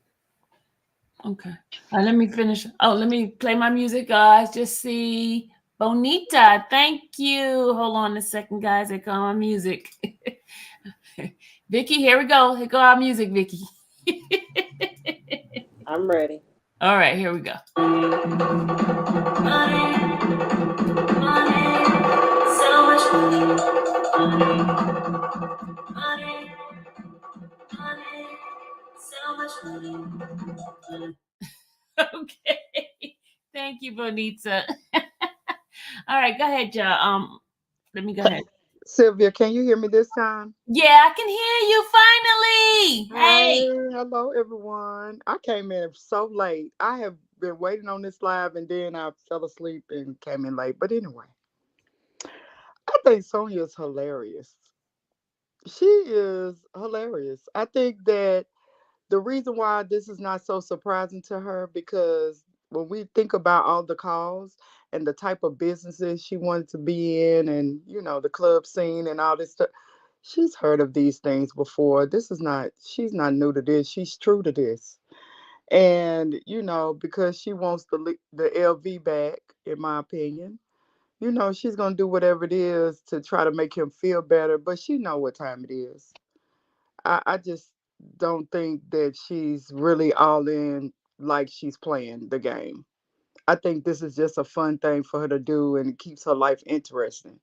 Okay. All right, let me finish. Oh, let me play my music, guys. Just see. Bonita, thank you. Hold on a second, guys. Here come my music. Vicky, here we go. Here go our music, Vicky. I'm ready. All right, here we go. Money, money, so much money, money, money, so much money. Okay. Thank you, Bonita. All right, go ahead, y'all. Let me go ahead. Sylvia, can you hear me this time? Yeah, I can hear you finally. Hey, Hey. hello everyone. I came in so late. I have been waiting on this live and then I fell asleep and came in late. But anyway, I think Sonya is hilarious. She is hilarious. I think that the reason why this is not so surprising to her because when we think about all the calls and the type of businesses she wanted to be in and the club scene and all this stuff, she's heard of these things before. This is not she's not new to this. She's true to this. And because she wants the LV back, in my opinion, she's going to do whatever it is to try to make him feel better, but she know what time it is. I just don't think that she's really all in, like she's playing the game. I think this is just a fun thing for her to do and it keeps her life interesting.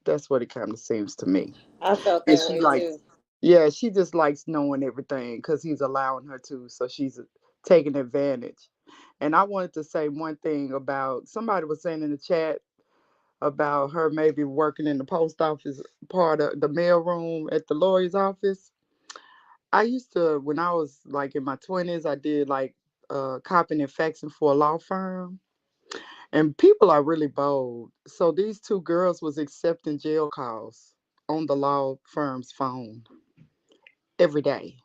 That's what it kind of seems to me. I felt And that she way likes, too. yeah, she just likes knowing everything because he's allowing her to. So she's taking advantage. And I wanted to say one thing about somebody was saying in the chat about her maybe working in the post office part of the mail room at the lawyer's office. I used to, when I was like in my 20s, I did like copying and faxing for a law firm. And people are really bold. So these two girls was accepting jail calls on the law firm's phone every day.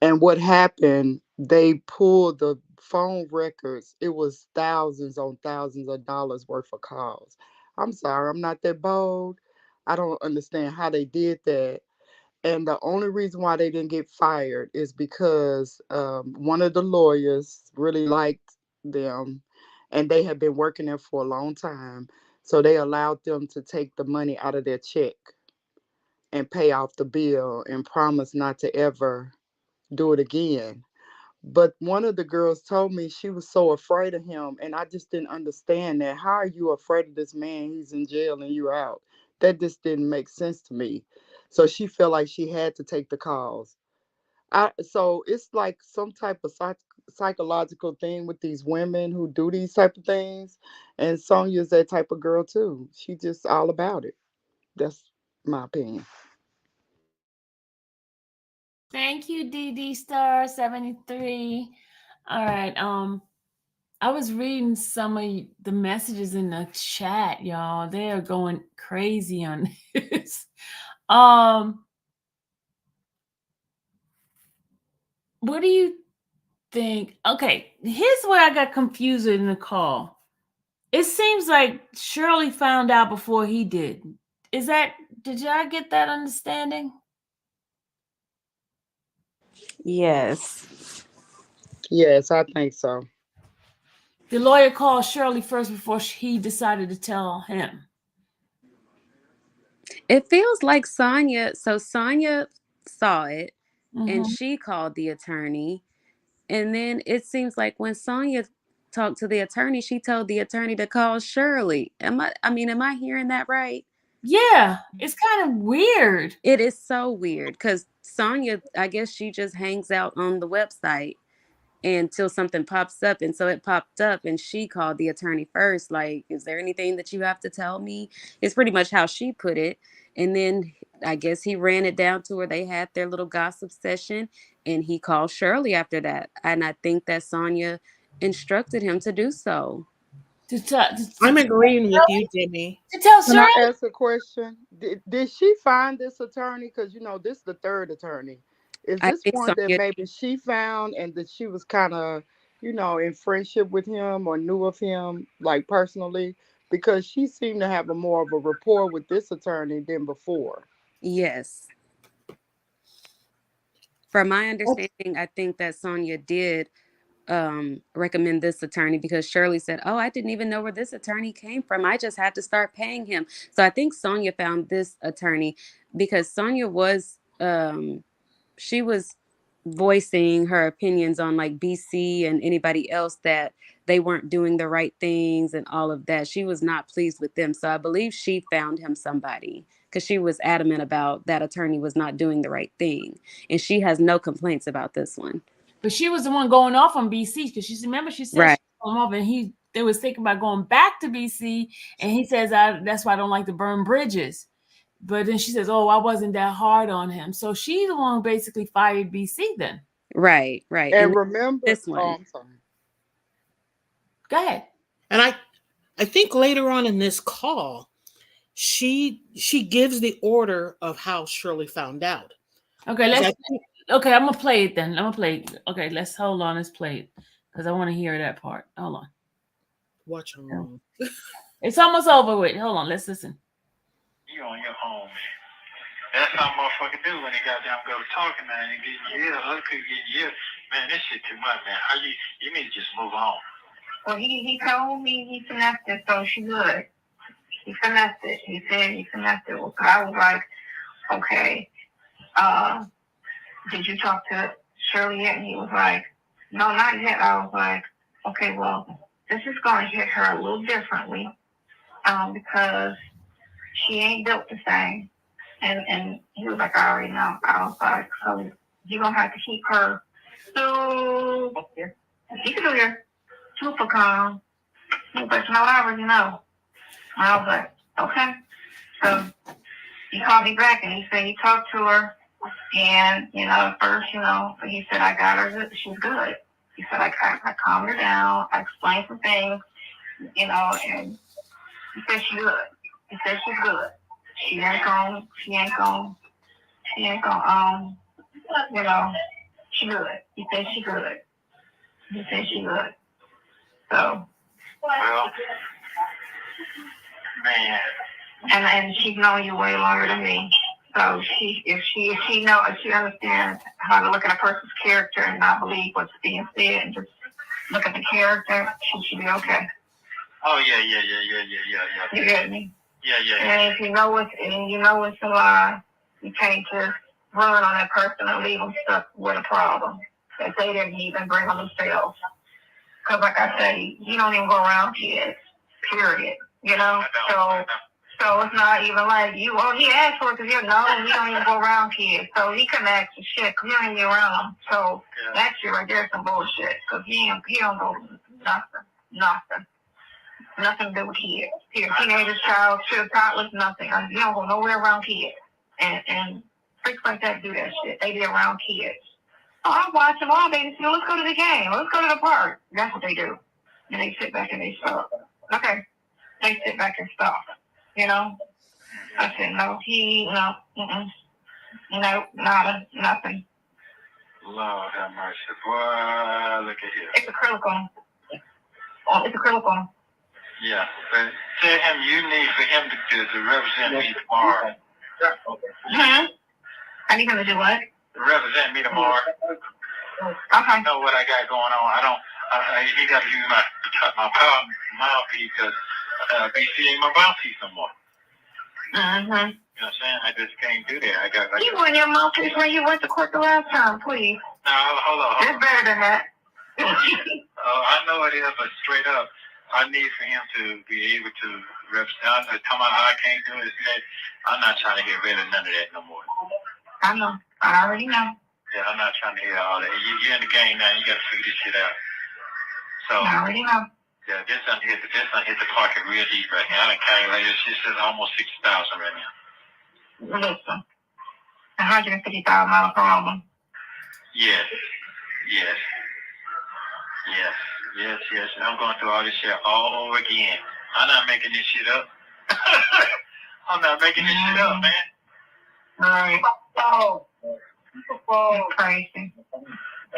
And what happened, they pulled the phone records. It was thousands on thousands of dollars worth of calls. I'm sorry, I'm not that bold. I don't understand how they did that. And the only reason why they didn't get fired is because one of the lawyers really liked them and they had been working there for a long time. So they allowed them to take the money out of their check and pay off the bill and promise not to ever do it again. But one of the girls told me she was so afraid of him, and I just didn't understand that. How are you afraid of this man? He's in jail and you're out. That just didn't make sense to me. So she felt like she had to take the calls. So it's like some type of psychological thing with these women who do these type of things, and Sonya's that type of girl too. She just all about it. That's my opinion. Thank you, DD Star 73. All right. I was reading some of the messages in the chat, y'all. They are going crazy on this. Um, what do you think? Okay, here's where I got confused in the call. It seems like Shirley found out before he did. Did y'all get that understanding? Yes. Yes, I think so. The lawyer called Shirley first before he decided to tell him. It feels like Sonya saw it and Mm-hmm. she called the attorney. And then it seems like when Sonya talked to the attorney, she told the attorney to call Shirley. Am I hearing that right? Yeah, it's kind of weird. It is so weird because Sonya, I guess she just hangs out on the website until something pops up. And so it popped up and she called the attorney first, like, is there anything that you have to tell me? It's pretty much how she put it. And then I guess he ran it down to where they had their little gossip session and he called Shirley after that. And I think that Sonya instructed him to do so. To, to, I'm to, agreeing with you, Jimmy. to tell Can I Shirley? ask a question? Did she find this attorney? Because this is the third attorney. Is I this think one that Sonya, maybe she found and that she was kind of, in friendship with him or knew of him like personally because she seemed to have a more of a rapport with this attorney than before. Yes. From my understanding, I think that Sonya did recommend this attorney because Shirley said, "Oh, I didn't even know where this attorney came from. I just had to start paying him." So I think Sonya found this attorney because Sonya was she was voicing her opinions on like BC and anybody else that they weren't doing the right things and all of that. She was not pleased with them. So I believe she found him somebody because she was adamant about that attorney was not doing the right thing. And she has no complaints about this one. But she was the one going off on BC because she remember she said Right. she was going off and they was thinking about going back to BC, and he says that's why I don't like to burn bridges. But then she says, "Oh, I wasn't that hard on him." So she's the one who basically fired BC then. Right. And And remember, this oh, one. I'm sorry. Go ahead. And I think later on in this call, she gives the order of how Shirley found out. Okay, Because let's. I think Okay, I'm gonna play it then. I'm gonna play it. Okay, let's hold on. Let's play it because I want to hear that part. Hold on. watch her wrong. It's almost over with. Hold on. Let's listen. You on your own, man. That's how motherfuckers do when they goddamn go talking, man, and getting yelled. Other people getting yelled. Man, this shit too much, man. How you need to just move on. Well, he told me he finessed it, so she good. He finessed it. He said he finessed it. Well, I was like, okay, did you talk to Shirley yet? And he was like, no, not yet. I was like, okay, well, this is going to hit her a little differently, because she ain't built the same. And he was like, I already know. I was like, so you're going to have to keep her super, you can do your super calm. He was like, no, I already know. And I was like, okay. So he called me back and he said he talked to her. And, at first, he said, I got her, she's good. He said, I calmed her down. I explained some things, and he said she's good. He said she's good. She ain't gonna, she good. He said she good. He said she good. So. Well, man. And she's known you way longer than me. So if she understands how to look at a person's character and not believe what's being said and just look at the character, she should be okay. Oh yeah. You get me? Yeah. And if you know it's a lie, you can't just run on that person and leave them stuck with a problem that they didn't even bring on themselves. Because like I say, you don't even go around kids, period. So it's not even like he asked for it because he don't even go around kids. So he couldn't ask for shit because he don't even be around them. So that shit right there is some bullshit because he don't know nothing. Nothing to do with kids. Teenagers, child, toddlers, nothing. You don't go nowhere around kids. And freaks like that do that shit. They be around kids. Oh, I watch them all, baby. So let's go to the game. Let's go to the park. That's what they do. And they sit back and they stop. Okay. They sit back and stop. I said, no, no, nada, nothing. Lord have mercy. Boy, look at here. It's acrylic on him. Yeah, but tell him you need for him to represent me tomorrow. I need him to do what? To represent me tomorrow. Okay. I know what I got going on. He got to use my mouthpiece because BC ain't my mouthpiece no more. Mm-hmm. You know what I'm saying? I just can't do that. You won your mouthpiece when you went to court the last time, please. No, hold on. It's better than that. I know it is, but straight up, I need for him to be able to represent. I can't do it. I'm not trying to get rid of none of that no more. I know. I already know. Yeah, I'm not trying to hear all that. You're in the game now. You got to figure this shit out. So. I already know. Yeah, this done hit the pocket real deep right now. I done calculated this shit almost 60,000 right now. Listen, $150,000 problem. Yes. I'm going through all this shit all over again. I'm not making this shit up. I'm not making this shit up, man. Right. It's crazy.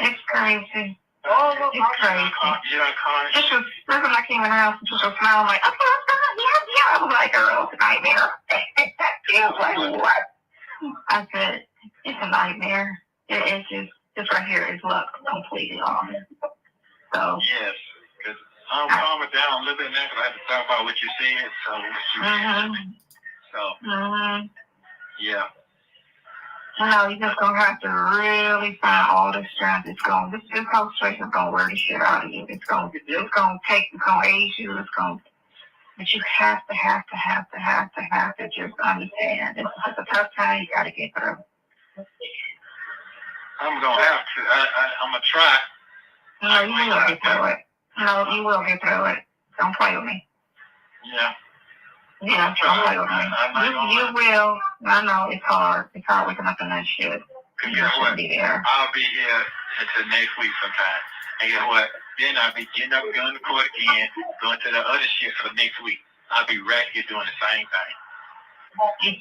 It's crazy. It's crazy. You done called? Listen, I came in the house and just was smiling like, okay, I was like, girl, it's a nightmare. She was like, what? I said, it's a nightmare. It's just, this right here is locked completely off. So. Yes. Because I'm calming down a little bit now because I have to talk about what you said. So, yeah. No, you're just gonna have to really find all the strength. This whole situation is gonna wear the shit out of you. It's gonna age you. But you have to just understand. This is a tough time. You gotta get through. I'm gonna have to. I'm gonna try. No, you will get through it. No, you will get through it. Don't play with me. Yeah. Yeah, don't play with me. You will. I know it's hard. It's hard waking up in that shit. Cause guess what? I'll be here until next week sometime. And guess what? Then I'll be getting up, going to court again, going to the other shit for next week. I'll be right here doing the same thing.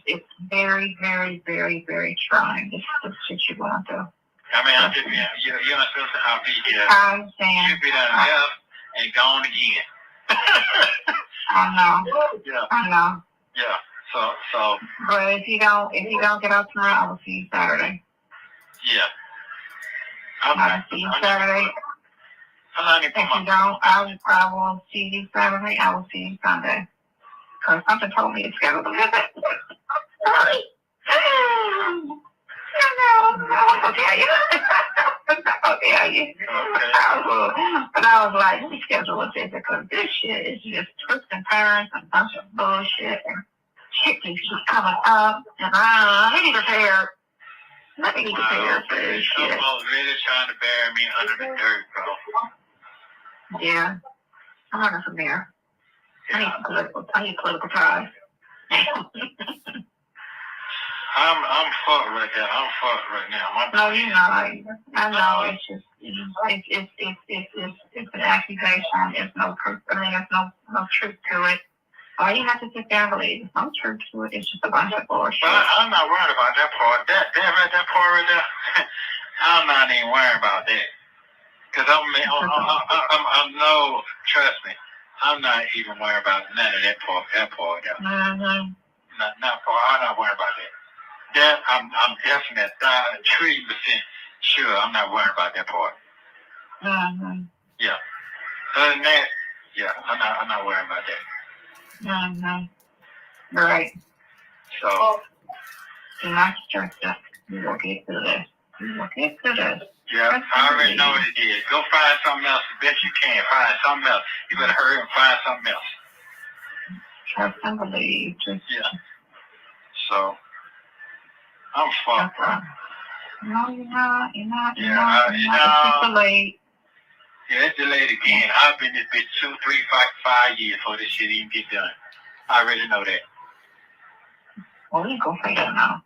It's very, very, very, very trying. This shit you're going through. I mean, I'll just be, you understand? I'll be here. I understand. You'll be done left and gone again. I know. Yeah. I know. Yeah. So. But if you don't get out tomorrow, I will see you Saturday. Yeah. I'll see you Saturday. If you don't, I will see you Saturday. I will see you Sunday. Because something told me to schedule the visit. Sorry. I won't tell you. But I was like, let me schedule a visit because this shit is just twists and turns and a bunch of bullshit and shit keeps coming up and let me be prepared. Let me be prepared for this shit. Someone's really trying to bury me under the dirt, bro. Yeah. I'm running from there. I need political ties. I'm fucked right now. I'm fucked right now. No, you're not. I know. It's just it's an accusation. There's no proof. I mean, there's no truth to it. All you have to sit down and believe. There's no truth to it. It's just a bunch of bullshit. Well, I'm not worried about that part. That part right there. I'm not even worried about that. Cause I'm no, trust me. I'm not even worried about none of that part. That part. Mm-hmm. Not part. I'm not worried about that. That I'm definitely 3% sure. I'm not worried about that part. Mm-hmm. Yeah. Other than that, yeah, I'm not worried about that. Mm-hmm. Right. So. Do not stress that. You will get through this. Yeah, I already know what it is. Go find something else the best you can. Find something else. You better hurry and find something else. Trust and believe. Yeah. So, I'm fucked. No, you're not. You're not. It's just delayed. Yeah, it's delayed again. I've been in this bitch 2, 3, 5 years before this shit even get done. I already know that. Well, we ain't gonna say that now.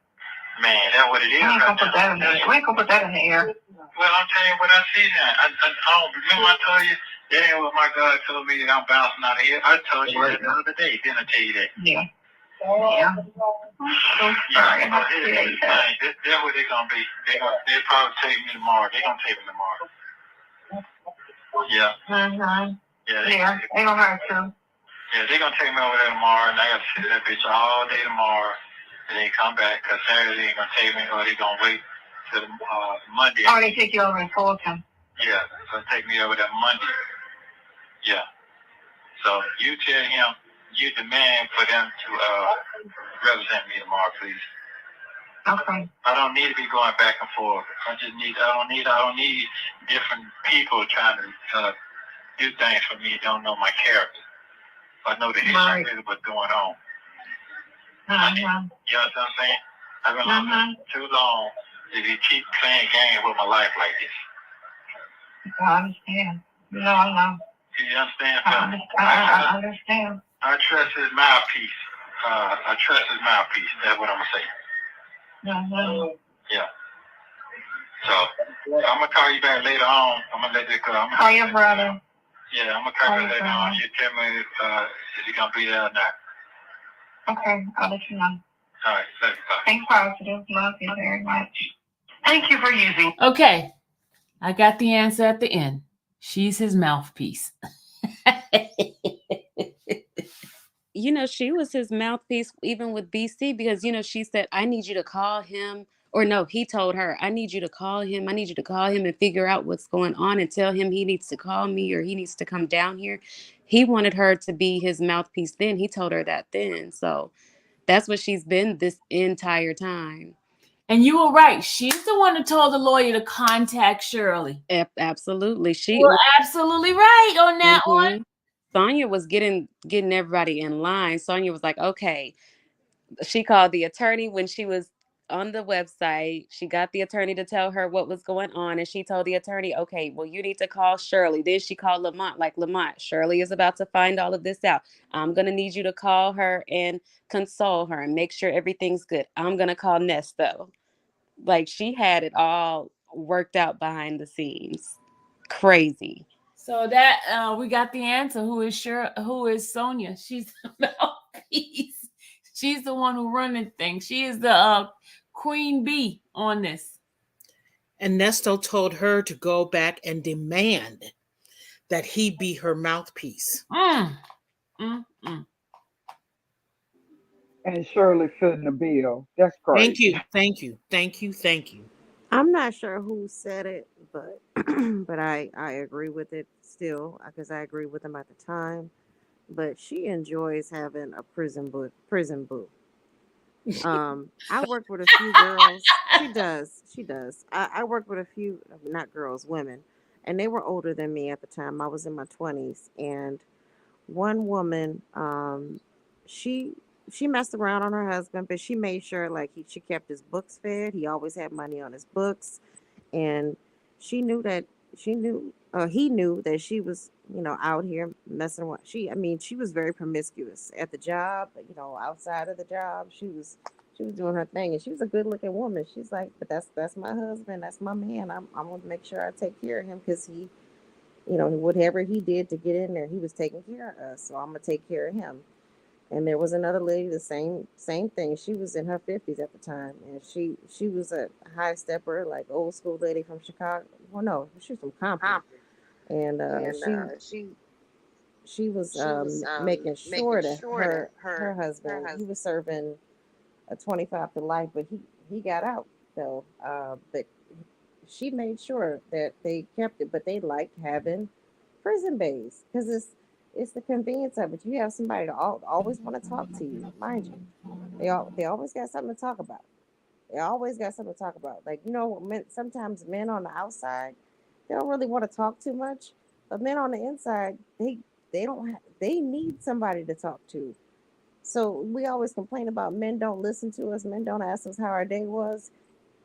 Man, that's what it is. We ain't gonna put that in the air. We ain't gonna put that in the air. Well, I'm telling you what I see now. I don't remember I told you that ain't what my God told me that I'm bouncing out of here. I told you that the other day. Didn't I tell you that? Yeah. Yeah. Sorry. That's what they're gonna be. They'll probably take me tomorrow. They're gonna take me tomorrow. Yeah. Mm-hmm. Yeah. They gonna hurt too. Yeah, they're gonna take me over there tomorrow, and I gotta sit that bitch all day tomorrow, and then come back, because Saturday they ain't gonna take me, or they gonna wait till Monday. Oh, they take you over in Fulton. Yeah, so take me over there Monday. Yeah. So you tell him you demand for them to represent me tomorrow, please. Okay. I don't need to be going back and forth. I don't need different people trying to do things for me that don't know my character. I know the history of what's going on. Mm-hmm. You know what I'm saying? I've been living too long if you keep playing games with my life like this. I understand. No, I know. You understand? I understand. I trust his mouthpiece. I trust his mouthpiece. That's what I'm gonna say. Mm-hmm. Yeah. So I'm gonna call you back later on. I'm gonna let it go. Call your brother. Yeah, I'm gonna call you later on. You tell me if he's gonna be there or not. Okay, I'll let you know. All right, thanks. Thanks, positive. Love you very much. Thank you for using. Okay, I got the answer at the end. She's his mouthpiece. she was his mouthpiece even with BC because, she said, I need you to call him. Or no, he told her, I need you to call him. I need you to call him and figure out what's going on and tell him he needs to call me or he needs to come down here. He wanted her to be his mouthpiece then. He told her that then. So that's what she's been this entire time. And you were right. She's the one who told the lawyer to contact Shirley. Absolutely. You were absolutely right on that one. Sonya was getting everybody in line. Sonya was like, okay. She called the attorney when she was on the website. She got the attorney to tell her what was going on. And she told the attorney, okay, well, you need to call Shirley. Then she called Lamont, like, Lamont, Shirley is about to find all of this out. I'm going to need you to call her and console her and make sure everything's good. I'm going to call Nesto. Like, she had it all worked out behind the scenes. Crazy. So that we got the answer. Who is Sonya? She's the mouthpiece. She's the one who running things. She is the queen bee on this. And Nesto told her to go back and demand that he be her mouthpiece. And Shirley fitting the bill. That's crazy. Thank you. I'm not sure who said it, but but I agree with it still because I agree with him at the time. But she enjoys having a prison boo. I worked with a few girls. She does. I worked with a few, not girls, women, and they were older than me at the time. I was in my 20s, and one woman, she messed around on her husband, but she made sure like she kept his books fed. He always had money on his books, and she knew that he knew that she was out here messing around. She was very promiscuous at the job, but outside of the job she was doing her thing, and she was a good looking woman. She's like, but that's my husband, that's my man. I'm gonna make sure I take care of him because he, whatever he did to get in there, he was taking care of us, so I'm gonna take care of him. And there was another lady, the same thing. She was in her 50s at the time, and she was a high stepper, like old school lady from Chicago. Well, no, she was from Compton, and she was making sure that her husband, he was serving a 25 to life, but he got out though. But she made sure that they kept it, but they liked having prison bays because it's the convenience of it. You have somebody to always want to talk to you, mind you. They always got something to talk about. They always got something to talk about. Like sometimes men on the outside, they don't really want to talk too much, but men on the inside, they need somebody to talk to. So we always complain about men don't listen to us, men don't ask us how our day was.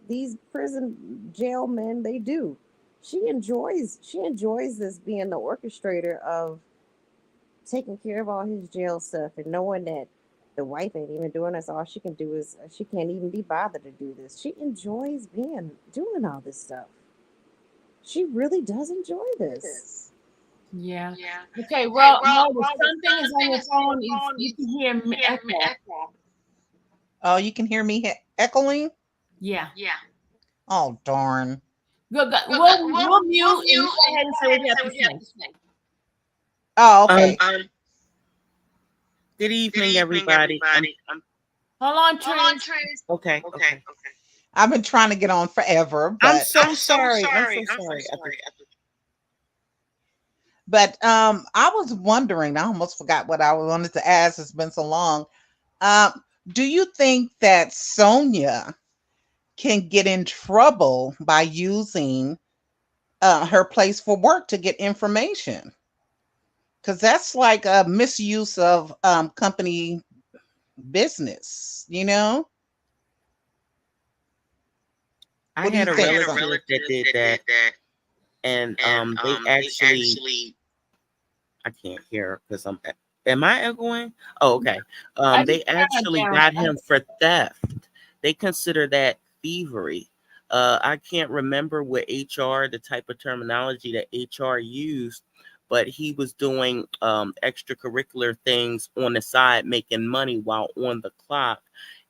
These prison jail men, they do. She enjoys this being the orchestrator of taking care of all his jail stuff and knowing that the wife ain't even doing this. All she can do is she can't even be bothered to do this. She enjoys doing all this stuff. She really does enjoy this. Yeah. Okay. Well, no, something is on your phone. You can hear me echo. Oh, you can hear me echoing? Yeah. Oh, darn. Good. We'll mute and you go ahead and say what you have to say. Oh, okay. Good evening, everybody. Hold on, Trish. Okay. I've been trying to get on forever, but I'm so sorry. But I was wondering, I almost forgot what I wanted to ask. It's been so long. Do you think that Sonya can get in trouble by using her place for work to get information? Because that's like a misuse of company business, I had a relative that did that, and they actually I can't hear because am I echoing? Oh, okay. They actually got him for theft. They consider that thievery. I can't remember what the type of terminology that HR used, but he was doing extracurricular things on the side, making money while on the clock.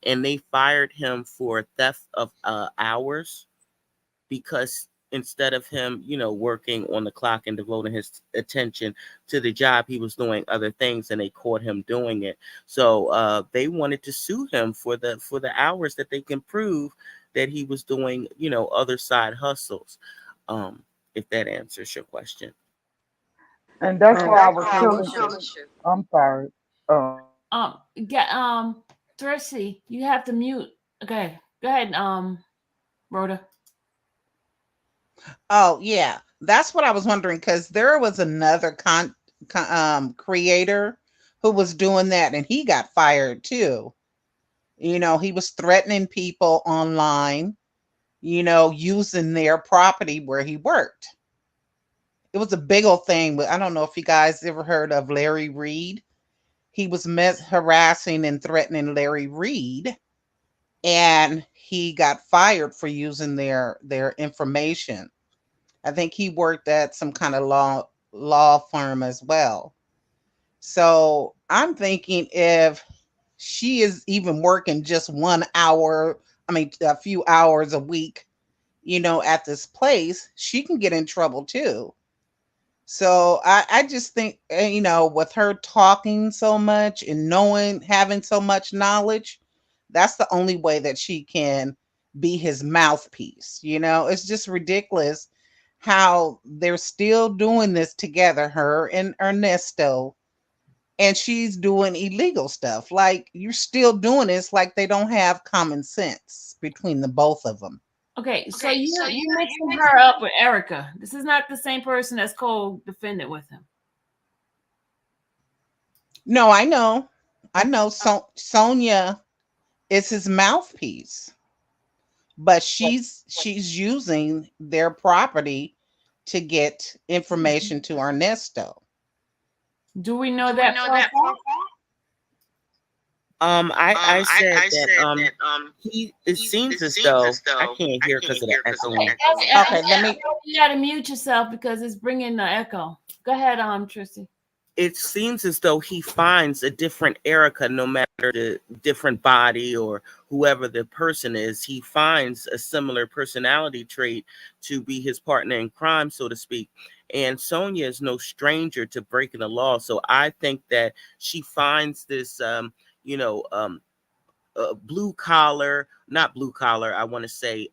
And they fired him for theft of hours because instead of him, working on the clock and devoting his attention to the job, he was doing other things, and they caught him doing it. So they wanted to sue him for the hours that they can prove that he was doing, other side hustles. If that answers your question. And that's And why I that's was why I was telling. telling I'm sorry. Get Thirsty, you have to mute. Okay, go ahead, Rhoda. Oh yeah, that's what I was wondering because there was another creator who was doing that, and he got fired too. He was threatening people online. Using their property where he worked. It was a big old thing, but I don't know if you guys ever heard of Larry Reed. He was harassing and threatening Larry Reed, and he got fired for using their information. I think he worked at some kind of law firm as well. So I'm thinking if she is even working just 1 hour, I mean a few hours a week, at this place, she can get in trouble too. So I just think, with her talking so much and having so much knowledge, that's the only way that she can be his mouthpiece. It's just ridiculous how they're still doing this together, her and Ernesto, and she's doing illegal stuff. Like, you're still doing this like they don't have common sense between the both of them. Okay, so Okay, so you you mixing mixing her up with Erica. This is not the same person that's co-defendant with him. No, I know. I know Sonya is his mouthpiece, but she's using their property to get information to Ernesto. Do we know do we that know for a that for a fact? fact? I said I that said that it seems it as seems though as I though can't I hear can't because of the hear because of the echoing. echo. Okay, let me. You gotta mute yourself because it's bringing the echo. Go ahead, Tristy. It seems as though he finds a different Erica, no matter the different body or whoever the person is. He finds a similar personality trait to be his partner in crime, so to speak. And Sonya is no stranger to breaking the law. So I think that she finds this, you know, um, blue collar, not blue collar, I want to say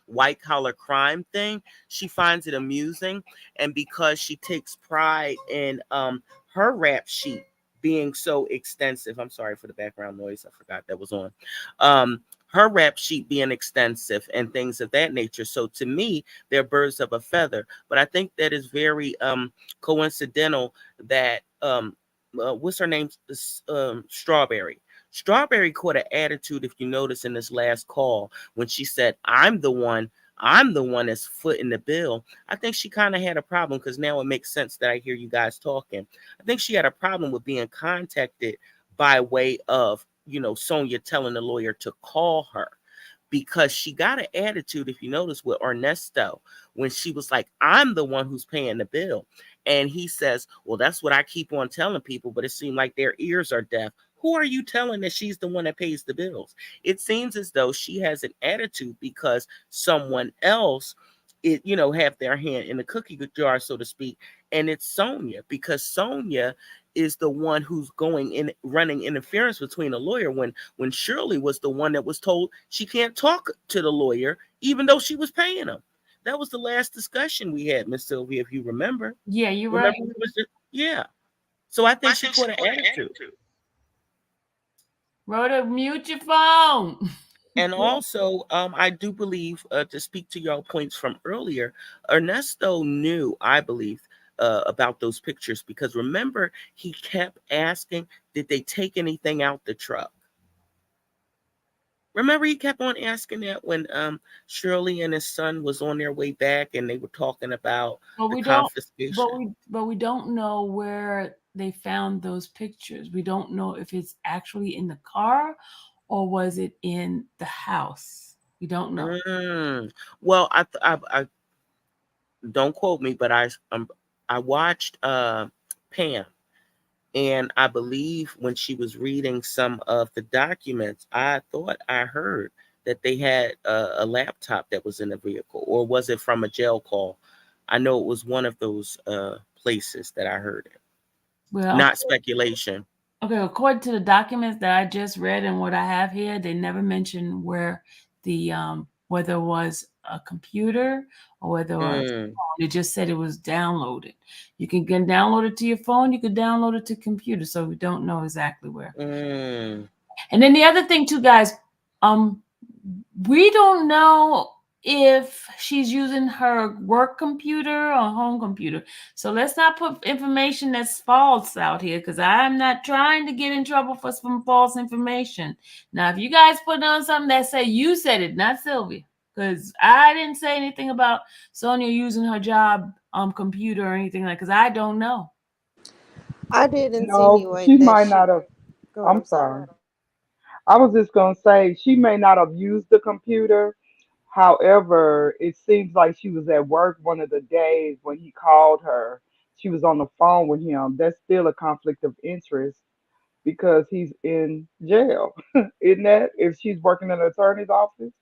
white collar crime thing. She finds it amusing. And because she takes pride in her rap sheet being so extensive, I'm sorry for the background noise, I forgot that was on. Her rap sheet being extensive and things of that nature. So to me, they're birds of a feather. But I think that is very coincidental that what's her name? Strawberry. Strawberry caught an attitude, if you notice, in this last call when she said, I'm the one that's footing the bill. I think she kind of had a problem because now it makes sense that I hear you guys talking. I think she had a problem with being contacted by way of, Sonya telling the lawyer to call her because she got an attitude, if you notice, with Ernesto when she was like, I'm the one who's paying the bill. And he says, well, that's what I keep on telling people, but it seems like their ears are deaf. Who are you telling that she's the one that pays the bills? It seems as though she has an attitude because someone else, have their hand in the cookie jar, so to speak. And it's Sonya because Sonya is the one who's going in running interference between a lawyer when Shirley was the one that was told she can't talk to the lawyer even though she was paying him. That was the last discussion we had, Miss Sylvia, if you remember. Yeah, you're right. Remember, yeah. So I I think she think she caught an caught an attitude. attitude. Rhoda, mute your phone. And also, I do believe, to speak to y'all points from earlier, Ernesto knew, I believe, about those pictures because remember, he kept asking, did they take anything out the truck? Remember, he kept on asking that when Shirley and his son was on their way back and they were talking about But the we don't confiscation. but we don't know where they found those pictures. We don't know if it's actually in the car or was it in the house. We don't know. Well, I don't quote me, but I watched Pam, and I believe when she was reading some of the documents, I thought I heard that they had a laptop that was in the vehicle, or was it from a jail call? I know it was one of those places that I heard it. Well, Not speculation. okay, according to the documents that I just read and what I have here, they never mentioned where the whether it was a computer or whether it was Mm, phone. It just said it was downloaded. You can get download it to your phone, you could download it to computer, so we don't know exactly where. mm. And then the other thing too, guys, um, we don't know if she's using her work computer or home computer. So let's not put information that's false out here, because I'm not trying to get in trouble for some false information. Now, if you guys put on something that say you said it, not Sylvia, because I didn't say anything about Sonya using her job computer or anything like. Because I don't know. I did No, she insinuate that might not she. have. Go ahead. I'm I'm sorry. sorry. I was just gonna say she may not have used the computer. However, it seems like she was at work one of the days when he called her. She was on the phone with him. That's still a conflict of interest because he's in jail, isn't that? If she's working in an attorney's office,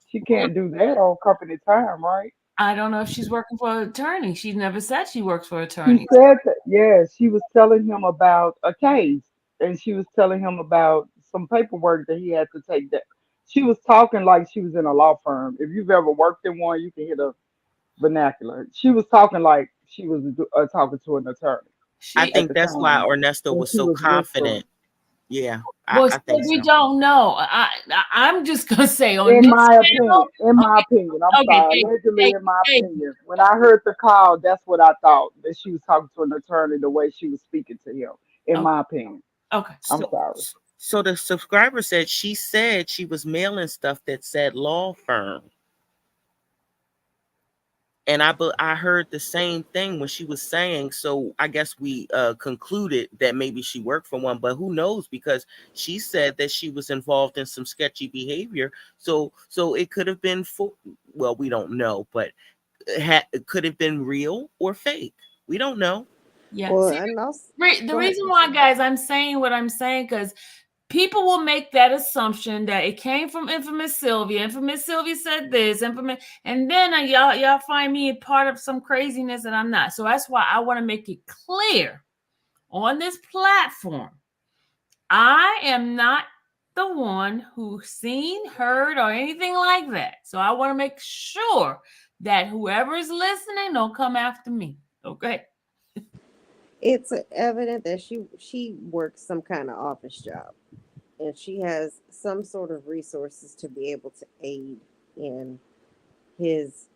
she Well, can't do that on company time, right? I don't know if she's working for an attorney. She never said she works for She attorneys. said that, yes, she was telling him about a case and she was telling him about some paperwork that he had to take. That she was talking like she was in a law firm. If you've ever worked in one, you can hear the vernacular. She was talking like she was talking to an attorney I She at think the that's why time, Ernesto and was she so was whispering. confident. Yeah, Well, I so think we so. don't know. I'm just gonna say on In this my opinion, channel. I'm Okay, okay, sorry, allegedly, thank in you, my thank you. opinion, when I heard the call, that's what I thought that she was talking to an attorney the way she was speaking to him. In Okay, my opinion, okay. I'm So, sorry. so the subscriber said she was mailing stuff that said law firm, and I heard the same thing when she was saying. So I guess we concluded that maybe she worked for one, but who knows? Because she said that she was involved in some sketchy behavior. So it could have been for. Well, we don't know, but it could have been real or fake. We don't know. Yeah. Well, See, and also, the go ahead. reason I'm why, sorry. guys, I'm saying what I'm saying because people will make that assumption that it came from infamous Sylvia. Infamous Sylvia said this. Infamous, and then y'all find me a part of some craziness that I'm not. So that's why I want to make it clear on this platform. I am not the one who seen, heard, or anything like that. So I want to make sure that whoever is listening don't come after me. Okay. It's evident that she works some kind of office job, and she has some sort of resources to be able to aid in his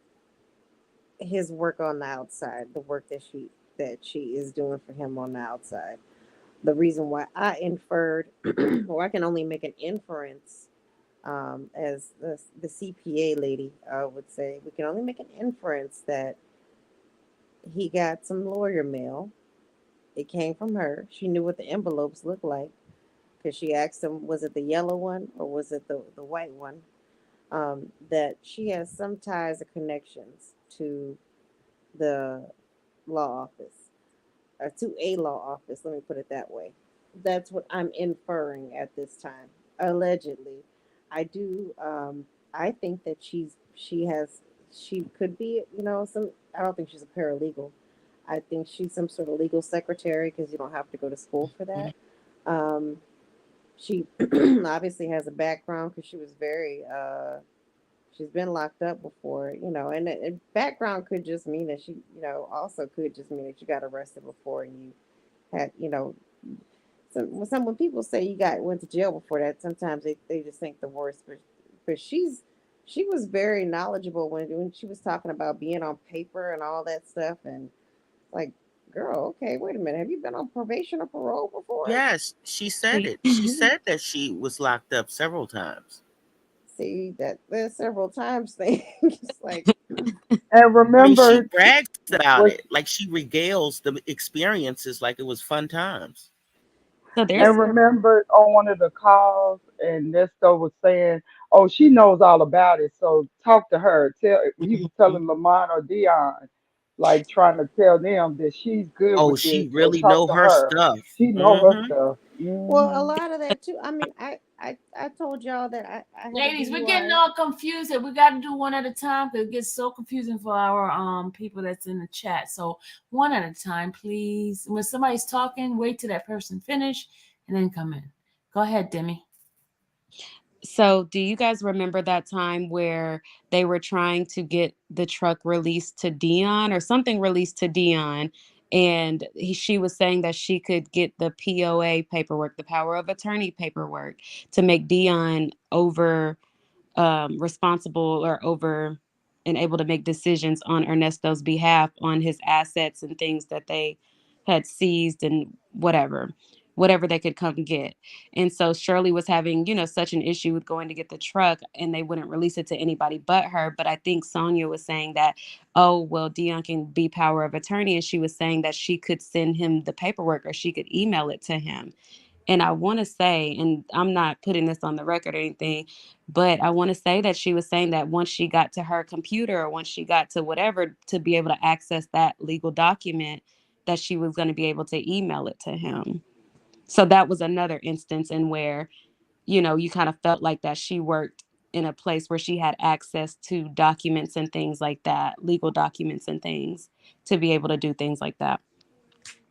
his work on the outside, the work that she is doing for him on the outside. The reason why I inferred, or I can only make an inference, as the CPA lady would say, we can only make an inference that he got some lawyer mail. It came from her. She knew what the envelopes looked like because she asked him, was it the yellow one or was it the white one? That she has some ties or connections to the law office, or to a law office. Let me put it that way. That's what I'm inferring at this time. Allegedly, I do. I think that she could be, some. I don't think she's a paralegal. I think she's some sort of legal secretary because you don't have to go to school for that. Um, she obviously has a background because she was very. She's been locked up before, and background could just mean that she, also could just mean that you got arrested before and you had, when people say you got went to jail before that, sometimes they just think the worst. But she was very knowledgeable when she was talking about being on paper and all that stuff, and like, girl, okay, wait a minute, have you been on probation or parole before? Yes, she said See, it. She said that she was locked up several times. See that there's several times thing. It's like, And I mean, she remember, brags about was it. Like she regales the experiences like it was fun times. so yeah, there's and remember on one of the calls, and Nesto was saying, "Oh, she knows all about it. So talk to her." Tell he was telling Lamont or Dion, like trying to tell them that she's good Oh, with she this. So really talk know to her her. stuff. She know her Hmm. stuff. well, a Hmm. lot of that too. I mean, I told y'all that I had a Ladies, we're getting DUI. all confused. We got to do one at a time because it gets so confusing for our people that's in the chat. So one at a time, please. When somebody's talking, wait till that person finish and then come in. Go ahead, Demi. So, do you guys remember that time where they were trying to get the truck released to Dion or something released to Dion? And she was saying that she could get the POA paperwork, the power of attorney paperwork, to make Dion over responsible or over and able to make decisions on Ernesto's behalf on his assets and things that they had seized and whatever they could come get. And so Shirley was having, such an issue with going to get the truck and they wouldn't release it to anybody but her. But I think Sonya was saying that, oh, well, Dion can be power of attorney. And she was saying that she could send him the paperwork or she could email it to him. And I want to say, and I'm not putting this on the record or anything, but I want to say that she was saying that once she got to her computer or once she got to whatever to be able to access that legal document, that she was going to be able to email it to him. So that was another instance in where, you kind of felt like that she worked in a place where she had access to documents and things like that, legal documents and things to be able to do things like that.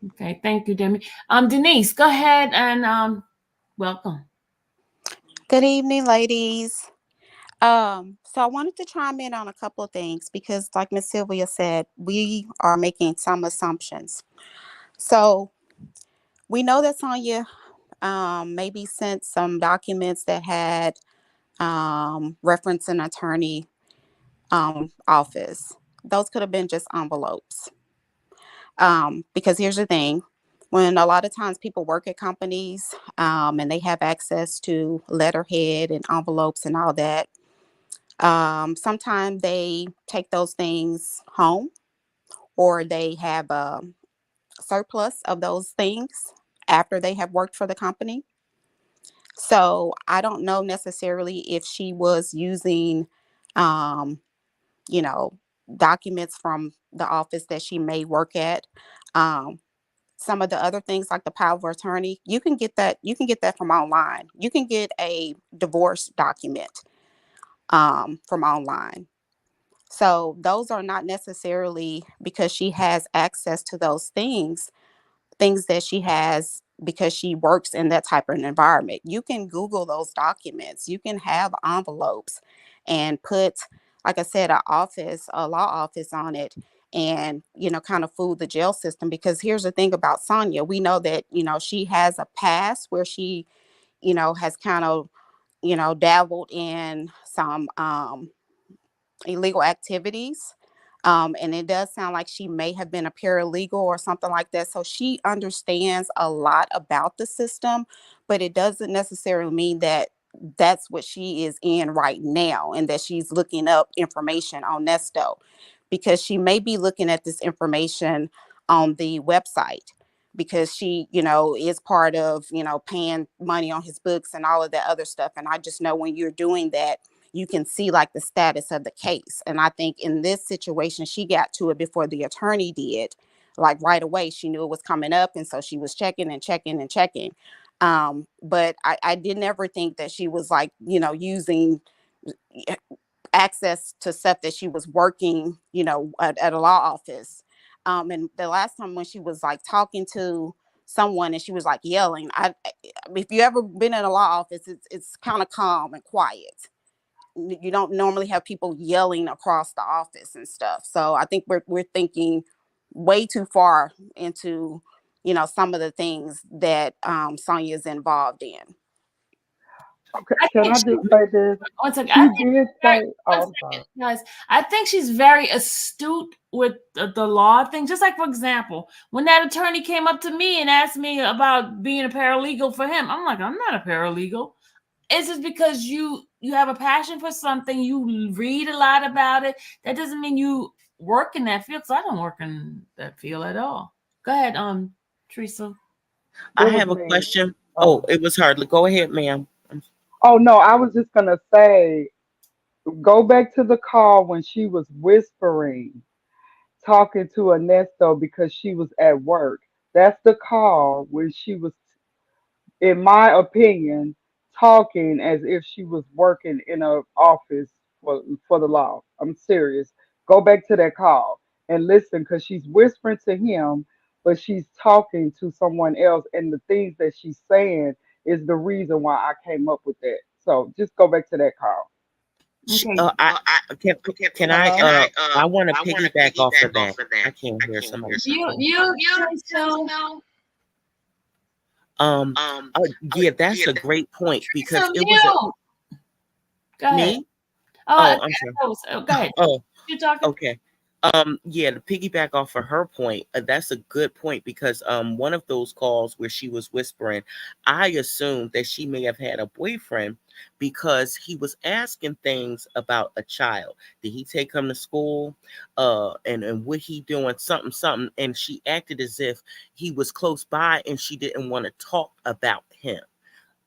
Okay, thank you, Demi. Denise, go ahead and welcome. Good evening, ladies. So I wanted to chime in on a couple of things because, like Miss Sylvia said, we are making some assumptions. So we know that Sonya maybe sent some documents that had reference an attorney office. Those could have been just envelopes. Because here's the thing. When a lot of times people work at companies and they have access to letterhead and envelopes and all that, sometimes they take those things home or they have a surplus of those things after they have worked for the company. So I don't know necessarily if she was using, um, you know, documents from the office that she may work at. Um, some of the other things like the power of attorney, you can get that. You can get that from online. You can get a divorce document from online. So those are not necessarily because she has access to those things that she has because she works in that type of an environment. You can Google those documents. You can have envelopes and put, like I said, a law office on it and, kind of fool the jail system. Because here's the thing about Sonya. We know that, she has a past where she, has kind of, dabbled in some illegal activities. And it does sound like she may have been a paralegal or something like that. So she understands a lot about the system, but it doesn't necessarily mean that that's what she is in right now and that she's looking up information on Nesto because she may be looking at this information on the website because she, is part of, paying money on his books and all of that other stuff. And I just know when you're doing that, you can see like the status of the case. And I think in this situation, she got to it before the attorney did. Like right away, she knew it was coming up. And so she was checking and checking and checking. But I did never think that she was like, using access to stuff that she was working, at a law office. And the last time when she was like talking to someone and she was like yelling, if you ever been in a law office, it's kind of calm and quiet. You don't normally have people yelling across the office and stuff. So I think we're thinking way too far into, some of the things that Sonya is involved in. Okay, I can think I just say this? one second. She did Very, say, one oh, I'm sorry. second, guys. I think she's very astute with the law thing. Just like, for example, when that attorney came up to me and asked me about being a paralegal for him, I'm like, I'm not a paralegal. It's just because you have a passion for something, you read a lot about it. That doesn't mean you work in that field. Because I don't work in that field at all. Go ahead, Teresa. I It was have a me. question. Oh, Oh, it was hardly. Go ahead, ma'am. oh no, I was just gonna say, go back to the call when she was whispering, talking to Ernesto because she was at work. That's the call when she was, in my opinion, talking as if she was working in a office for the law. I'm serious. Go back to that call and listen because she's whispering to him, but she's talking to someone else, and the things that she's saying is the reason why I came up with that. So just go back to that call. Okay. I can can I Hello? I want to piggyback off of that. I can't hear somebody speaking. Crystal. Um, yeah, that's a great point because Crystal, it was a mute. Go ahead. me. Oh, Oh, I'm sorry. go ahead. Oh, You talking? okay. Yeah, to piggyback off of her point, that's a good point because one of those calls where she was whispering, I assumed that she may have had a boyfriend because he was asking things about a child. Did he take him to school? And what he doing? Something, something. And she acted as if he was close by and she didn't want to talk about him.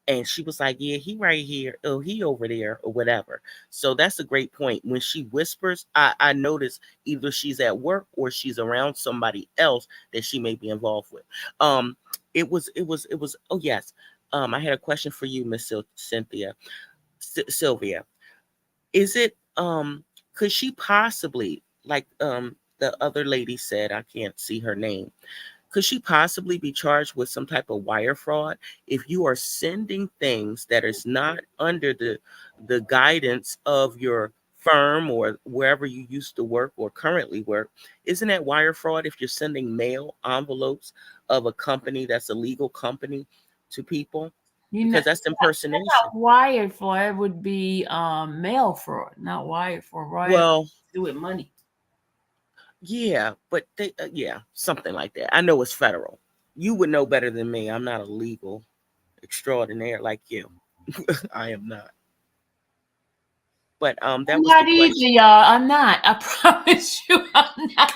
And she was like, yeah, he right here. Oh, he over there or whatever. So that's a great point. When she whispers, I notice either she's at work or she's around somebody else that she may be involved with. It was, oh yes. I had a question for you, Miss Cynthia. Sylvia. Is it, could she possibly, like the other lady said, I can't see her name, could she possibly be charged with some type of wire fraud if you are sending things that is not under the guidance of your firm or wherever you used to work or currently work? Isn't that wire fraud if you're sending mail envelopes of a company that's a legal company to people? You know, Because that's impersonation. not wired for it would be mail fraud, not wired for wired Well, to do with money. yeah, but yeah, something like that. I know it's federal. You would know better than me. I'm not a legal extraordinaire like you. I am not. But I'm that was the not either, question. y'all. I'm not. I promise you, I'm not.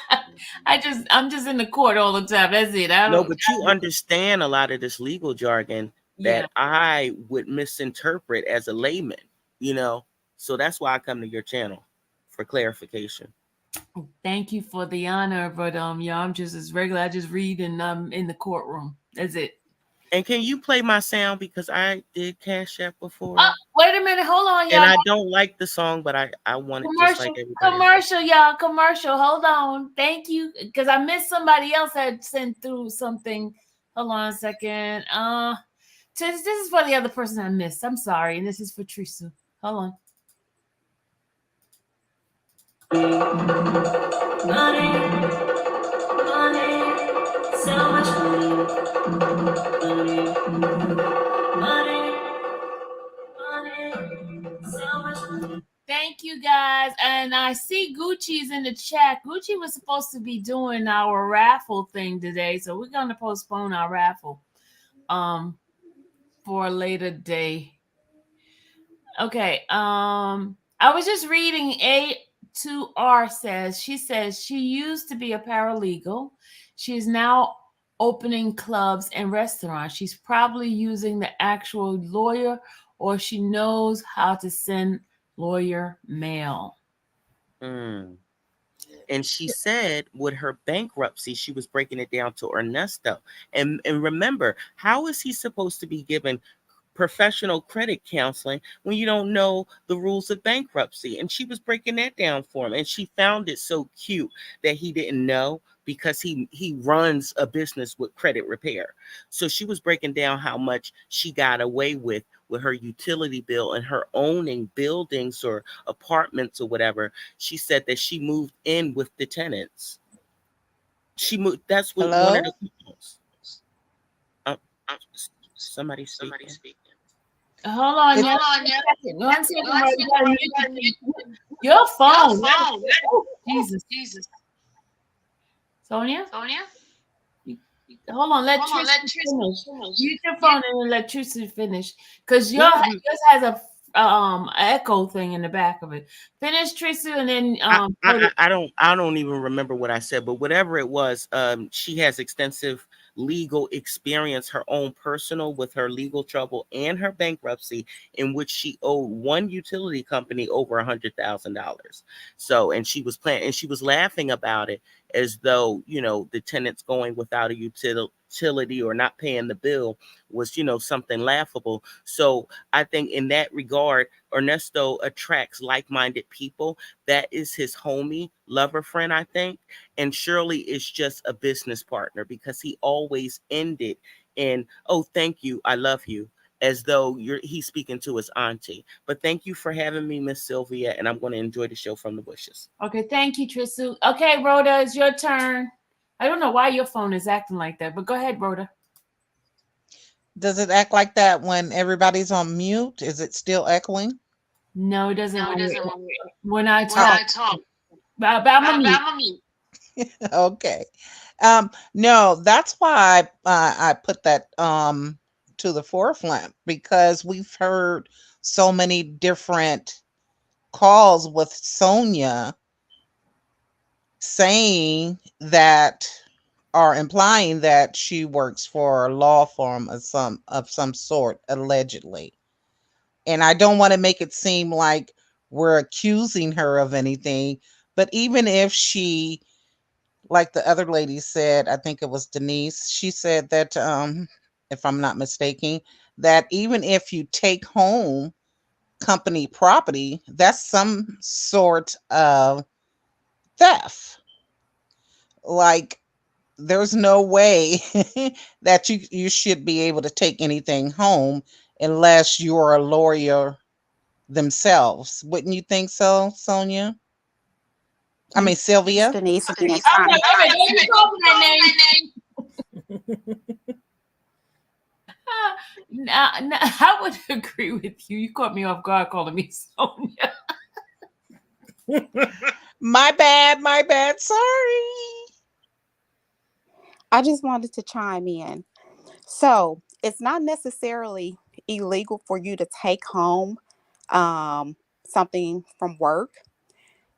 I'm just in the court all the time. That's it. I No, don't. but you understand a lot of this legal jargon Yeah. that I would misinterpret as a layman, you know. So that's why I come to your channel for clarification. Thank you for the honor, but yeah, I'm just as regular. I just read and I'm in the courtroom. That's it. And can you play my sound because I did Cash App Oh, before, wait a minute. Hold on, and y'all. I don't like the song, but I want it just like Commercial, everybody else. commercial, y'all. Commercial. Hold on. Thank you, because I missed somebody else had sent through something. Hold on a second. This is for the other person I missed. I'm sorry, and this is for Teresa. Hold on. Money, money, so much money, money, money, so much money. Thank you guys. And I see Gucci's in the chat. Gucci was supposed to be doing our raffle thing today, so we're gonna postpone our raffle for a later day. Okay. I was just reading A2R says she used to be a paralegal. She is now opening clubs and restaurants. She's probably using the actual lawyer, or she knows how to send lawyer mail. Mm. And she said with her bankruptcy, she was breaking it down to Ernesto. And remember, how is he supposed to be given professional credit counseling when you don't know the rules of bankruptcy? And she was breaking that down for him. And she found it so cute that he didn't know because he runs a business with credit repair. So she was breaking down how much she got away with her utility bill and her owning buildings or apartments or whatever. She said that she moved in with the tenants. She moved. That's what one of Hello? the uh, somebody speaking. Hold on, It's yeah. One second, right? You gotta your phone. Oh, Jesus. Sonia? Hold on, let Trisha finish. Use your phone and let Trisha finish. Because Who yours has a echo thing in the back of it. Finish Trisha and then I don't even remember what I said, but whatever it was, she has extensive legal experience, her own personal with her legal trouble and her bankruptcy, in which she owed one utility company over $100,000. So, and she was laughing about it as though, you know, the tenants going without a utility or not paying the bill was, something laughable. So I think in that regard, Ernesto attracts like-minded people. That is his homie, lover friend, I think. And Shirley is just a business partner because he always ended in, "Oh, thank you, I love you," as though he's speaking to his auntie. But thank you for having me, Miss Sylvia, and I'm going to enjoy the show from the bushes. Okay, thank you, Trisu. Okay, Rhoda, it's your turn. I don't know why your phone is acting like that, but go ahead, Rhoda. Does it act like that when everybody's on mute? Is it still echoing? No, it doesn't. No, it doesn't. When I When talk, I talk, I'm a mute. I'm a mute. Okay. No, that's why I put that to the forefront, because we've heard so many different calls with Sonya saying that, or implying that she works for a law firm of some sort, allegedly. And I don't want to make it seem like we're accusing her of anything, but even if she, like the other lady said, I think it was Denise, she said that, if I'm not mistaken, that even if you take home company property, that's some sort of theft. Like, there's no way that you should be able to take anything home unless you're a lawyer themselves. Wouldn't you think so, Sonya? I mean, It's Sylvia? Denise again. I'm Sorry. like, wait a minute, don't you call me that name. I would agree with you. You caught me off guard calling me Sonia. My bad, my bad. Sorry. I just wanted to chime in. So it's not necessarily illegal for you to take home something from work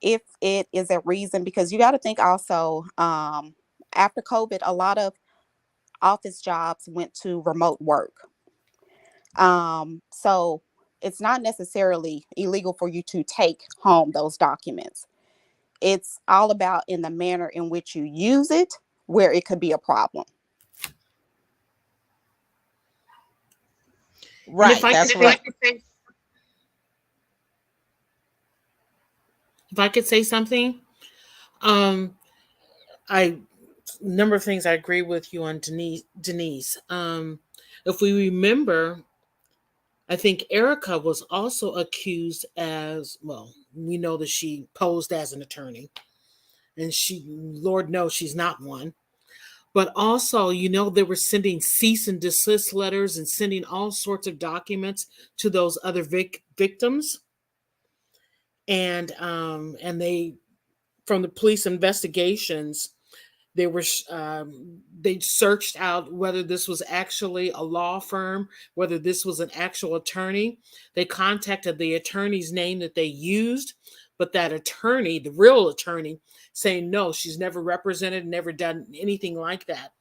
if it is a reason, because you got to think also, after COVID, a lot of office jobs went to remote work. So it's not necessarily illegal for you to take home those documents. It's all about in the manner in which you use it, where it could be a problem. And if Right, I could that's say, right. if I could say something, um, I number of things I agree with you on, Denise. If we remember, I think Erica was also accused as well. We know that she posed as an attorney, and Lord knows she's not one. But also, they were sending cease and desist letters and sending all sorts of documents to those other victims, and they, from the police investigations, they searched out whether this was actually a law firm, whether this was an actual attorney. They contacted the attorney's name that they used, but that attorney, the real attorney, saying no, she's never represented, never done anything like that.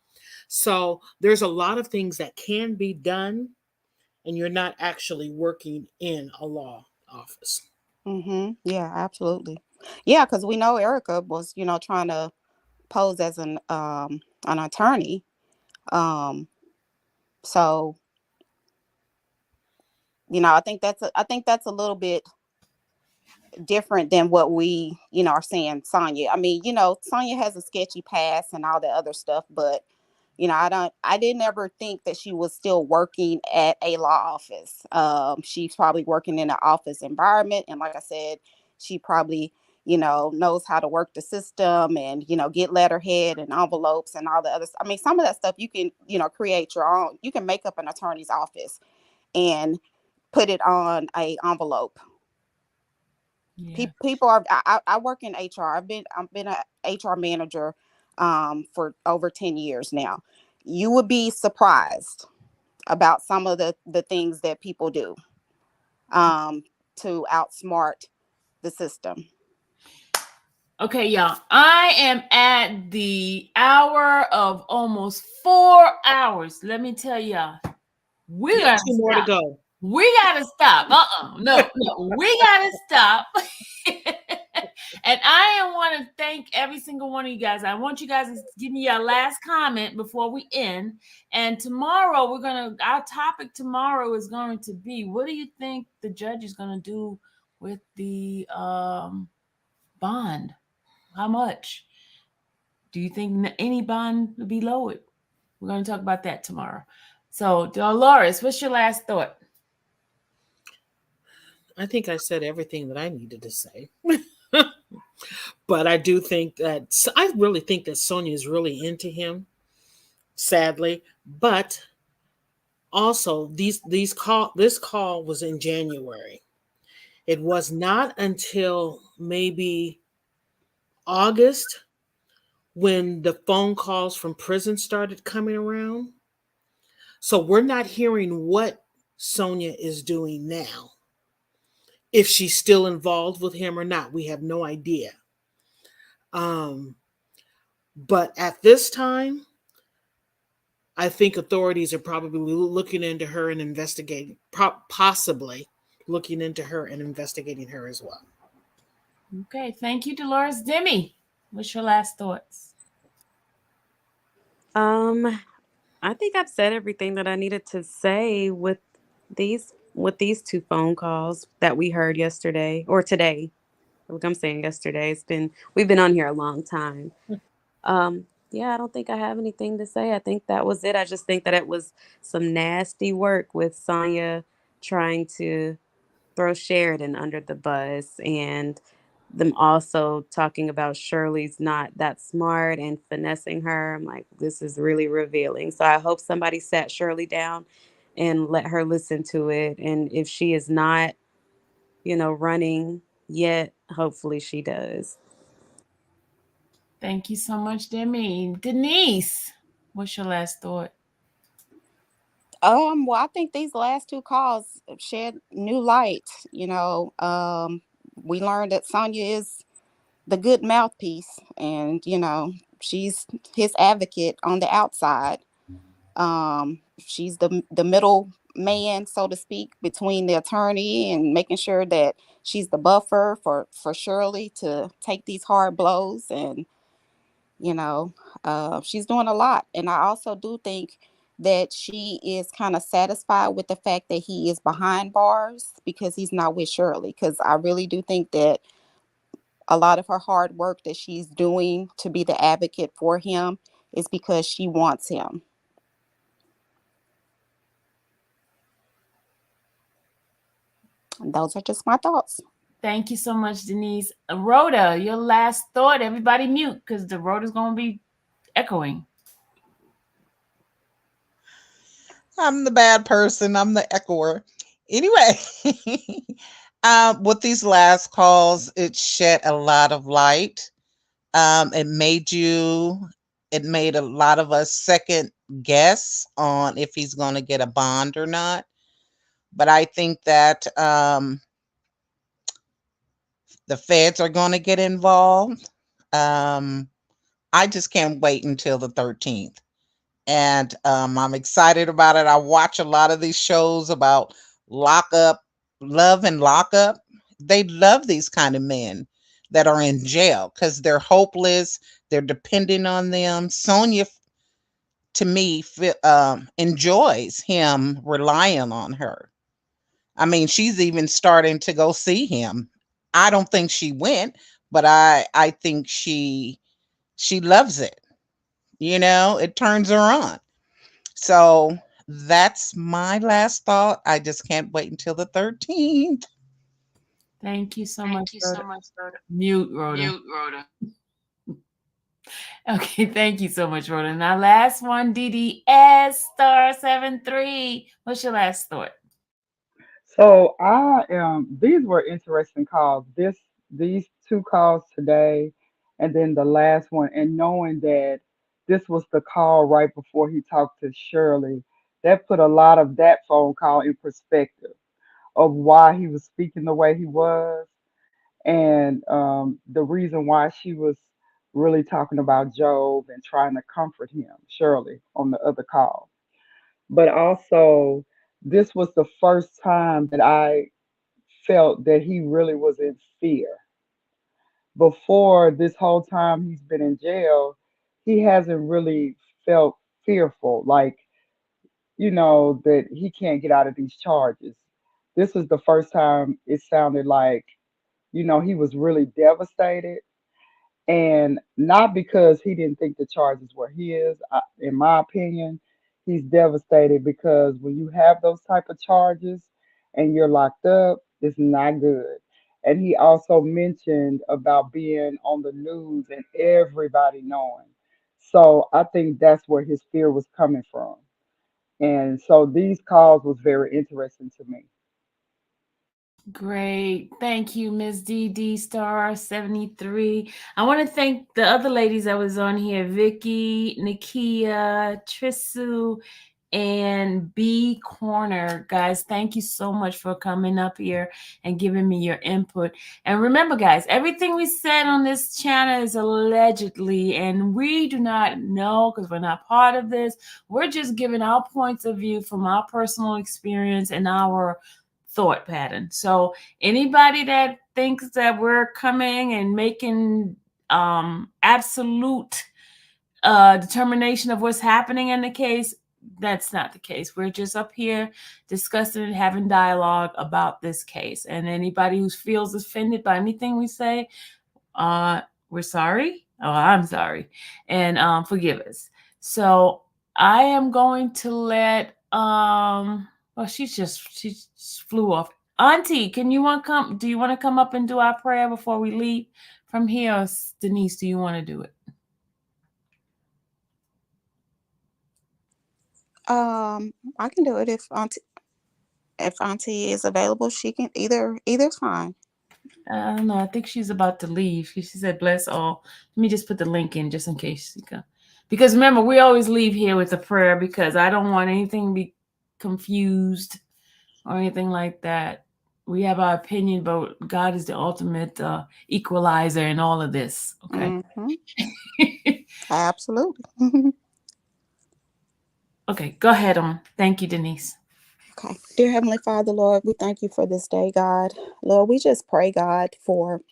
So there's a lot of things that can be done, and you're not actually working in a law office. Yeah, absolutely. Yeah, because we know Erica was, trying to pose as an attorney. Um, so I think that's a little bit different than what we, are saying Sonya. I mean, Sonya has a sketchy past and all that other stuff, but I didn't ever think that she was still working at a law office. She's probably working in an office environment, and like I said, she probably, knows how to work the system and, get letterhead and envelopes and all the other. I mean, some of that stuff you can, create your own. You can make up an attorney's office and put it on a envelope. Yeah. People are. I work in HR. I've been a HR manager for over 10 years now. You would be surprised about some of the things that people do to outsmart the system. Okay, y'all. I am at the hour of almost 4 hours. Let me tell y'all, we You got gotta 2 more to stop. go. We gotta stop. No, we gotta stop. And I want to thank every single one of you guys. I want you guys to give me your last comment before we end. And tomorrow our topic tomorrow is going to be, what do you think the judge is going to do with the bond? How much? Do you think any bond will be lowered? We're going to talk about that tomorrow. So, Dolores, what's your last thought? I think I said everything that I needed to say. But I do think that I really think that Sonya is really into him, sadly. But also, this call was in January. It was not until maybe August when the phone calls from prison started coming around. So we're not hearing what Sonya is doing now. If she's still involved with him or not, we have no idea. Um, but at this time, I think authorities are probably looking into her and investigating, possibly looking into her and investigating her as well. Okay, thank you, Dolores. Demi, what's your last thoughts? Um, I think I've said everything that I needed to say with these two phone calls that we heard yesterday or today. Like I'm saying yesterday. We've been on here a long time. Yeah, I don't think I have anything to say. I think that was it. I just think that it was some nasty work with Sonya trying to throw Sheridan under the bus and them also talking about Shirley's not that smart and finessing her. I'm like, this is really revealing. So I hope somebody sat Shirley down and let her listen to it. And if she is not, running yet, hopefully she does. Thank you so much, Demi. Denise, what's your last thought? Well, I think these last two calls shed new light. We learned that Sonya is the good mouthpiece, and she's his advocate on the outside. She's the middle man, so to speak, between the attorney and making sure that she's the buffer for Shirley to take these hard blows, and you know she's doing a lot. And I also do think that she is kind of satisfied with the fact that he is behind bars because he's not with Shirley, because I really do think that a lot of her hard work that she's doing to be the advocate for him is because she wants him. And those are just my thoughts. Thank you so much, Denise. Rhoda, your last thought. Everybody mute because the Rhoda's going to be echoing. I'm the bad person. I'm the echoer. Anyway, with these last calls, it shed a lot of light. It made it made a lot of us second guess on if he's going to get a bond or not. But I think that the feds are going to get involved. Um, I just can't wait until the 13th. And I'm excited about it. I watch a lot of these shows about lockup, love and lockup. They love these kind of men that are in jail because they're hopeless. They're depending on them. Sonia, to me, enjoys him relying on her. I mean, she's even starting to go see him. I don't think she went, but I think she loves it. It turns her on. So that's my last thought. I just can't wait until the 13th. Thank you so much, Thank you so Rhoda. much, Rhoda. Mute, Rhoda. Mute, Rhoda. Okay, thank you so much, Rhoda. Now, last one, DDS star 73. What's your last thought? So I am. These were interesting calls. These two calls today, and then the last one, and knowing that this was the call right before he talked to Shirley, that put a lot of that phone call in perspective of why he was speaking the way he was, and the reason why she was really talking about Job and trying to comfort him, Shirley, on the other call. But also, this was the first time that I felt that he really was in fear. before this whole time he's been in jail, he hasn't really felt fearful, like, that he can't get out of these charges. This was the first time it sounded like, he was really devastated. And not because he didn't think the charges were his. In my opinion, he's devastated because when you have those type of charges and you're locked up, it's not good. And he also mentioned about being on the news and everybody knowing. So I think that's where his fear was coming from. And so these calls was very interesting to me. Great. Thank you, Miss DD Star 73. I want to thank the other ladies that was on here, Vicky, Nikia, Trisu, and B Corner. Guys, thank you so much for coming up here and giving me your input. And remember, guys, everything we said on this channel is allegedly, and we do not know because we're not part of this. We're just giving our points of view from our personal experience and our thought pattern. So anybody that thinks that we're coming and making absolute determination of what's happening in the case, that's not the case. We're just up here discussing and having dialogue about this case. And anybody who feels offended by anything we say, we're sorry. Oh, I'm sorry. And forgive us. So I am going to let well, she flew off. Auntie, do you want to come up and do our prayer before we leave from here? Or Denise, do you want to do it? I can do it if Auntie is available. She can either's fine. I don't know. I think she's about to leave. She said, "Bless all." Let me just put the link in just in case she can. Because remember, we always leave here with a prayer because I don't want anything to be confused or anything like that. We have our opinion, but God is the ultimate equalizer in all of this. Okay. Mm-hmm. Absolutely. Okay, go ahead on. Thank you, Denise. Okay. Dear Heavenly Father, Lord, we thank you for this day, God. Lord, we just pray, God, for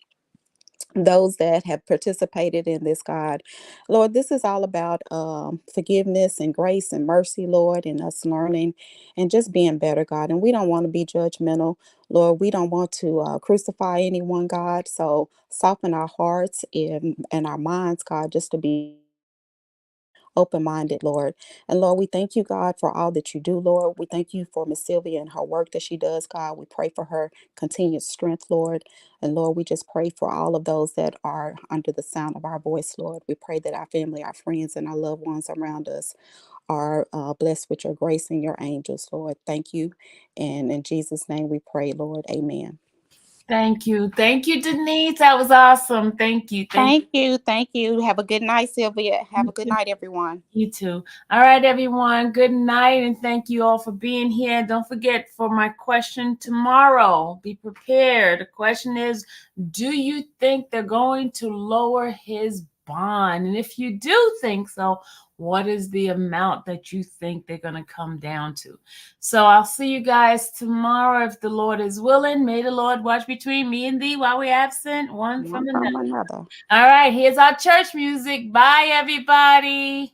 those that have participated in this, God. Lord, this is all about forgiveness and grace and mercy, Lord, and us learning and just being better, God. And we don't want to be judgmental, Lord. We don't want to crucify anyone, God. So soften our hearts and our minds, God, just to be open-minded, Lord. And Lord, we thank you, God, for all that you do, Lord. We thank you for Miss Sylvia and her work that she does, God. We pray for her continued strength, Lord. And Lord, we just pray for all of those that are under the sound of our voice, Lord. We pray that our family, our friends, and our loved ones around us are blessed with your grace and your angels, Lord. Thank you. And in Jesus' name we pray, Lord. Amen. Thank you. Thank you, Denise. That was awesome. Thank you. Thank you. Thank you. Have a good night, Sylvia. Have a good night, everyone. You too. All right, everyone. Good night, and thank you all for being here. Don't forget for my question tomorrow. Be prepared. The question is, do you think they're going to lower his bond? And if you do think so, what is the amount that you think they're going to come down to? So I'll see you guys tomorrow if the Lord is willing. May the Lord watch between me and thee while we're absent, one from another. Another. All right, here's our church music. Bye, everybody.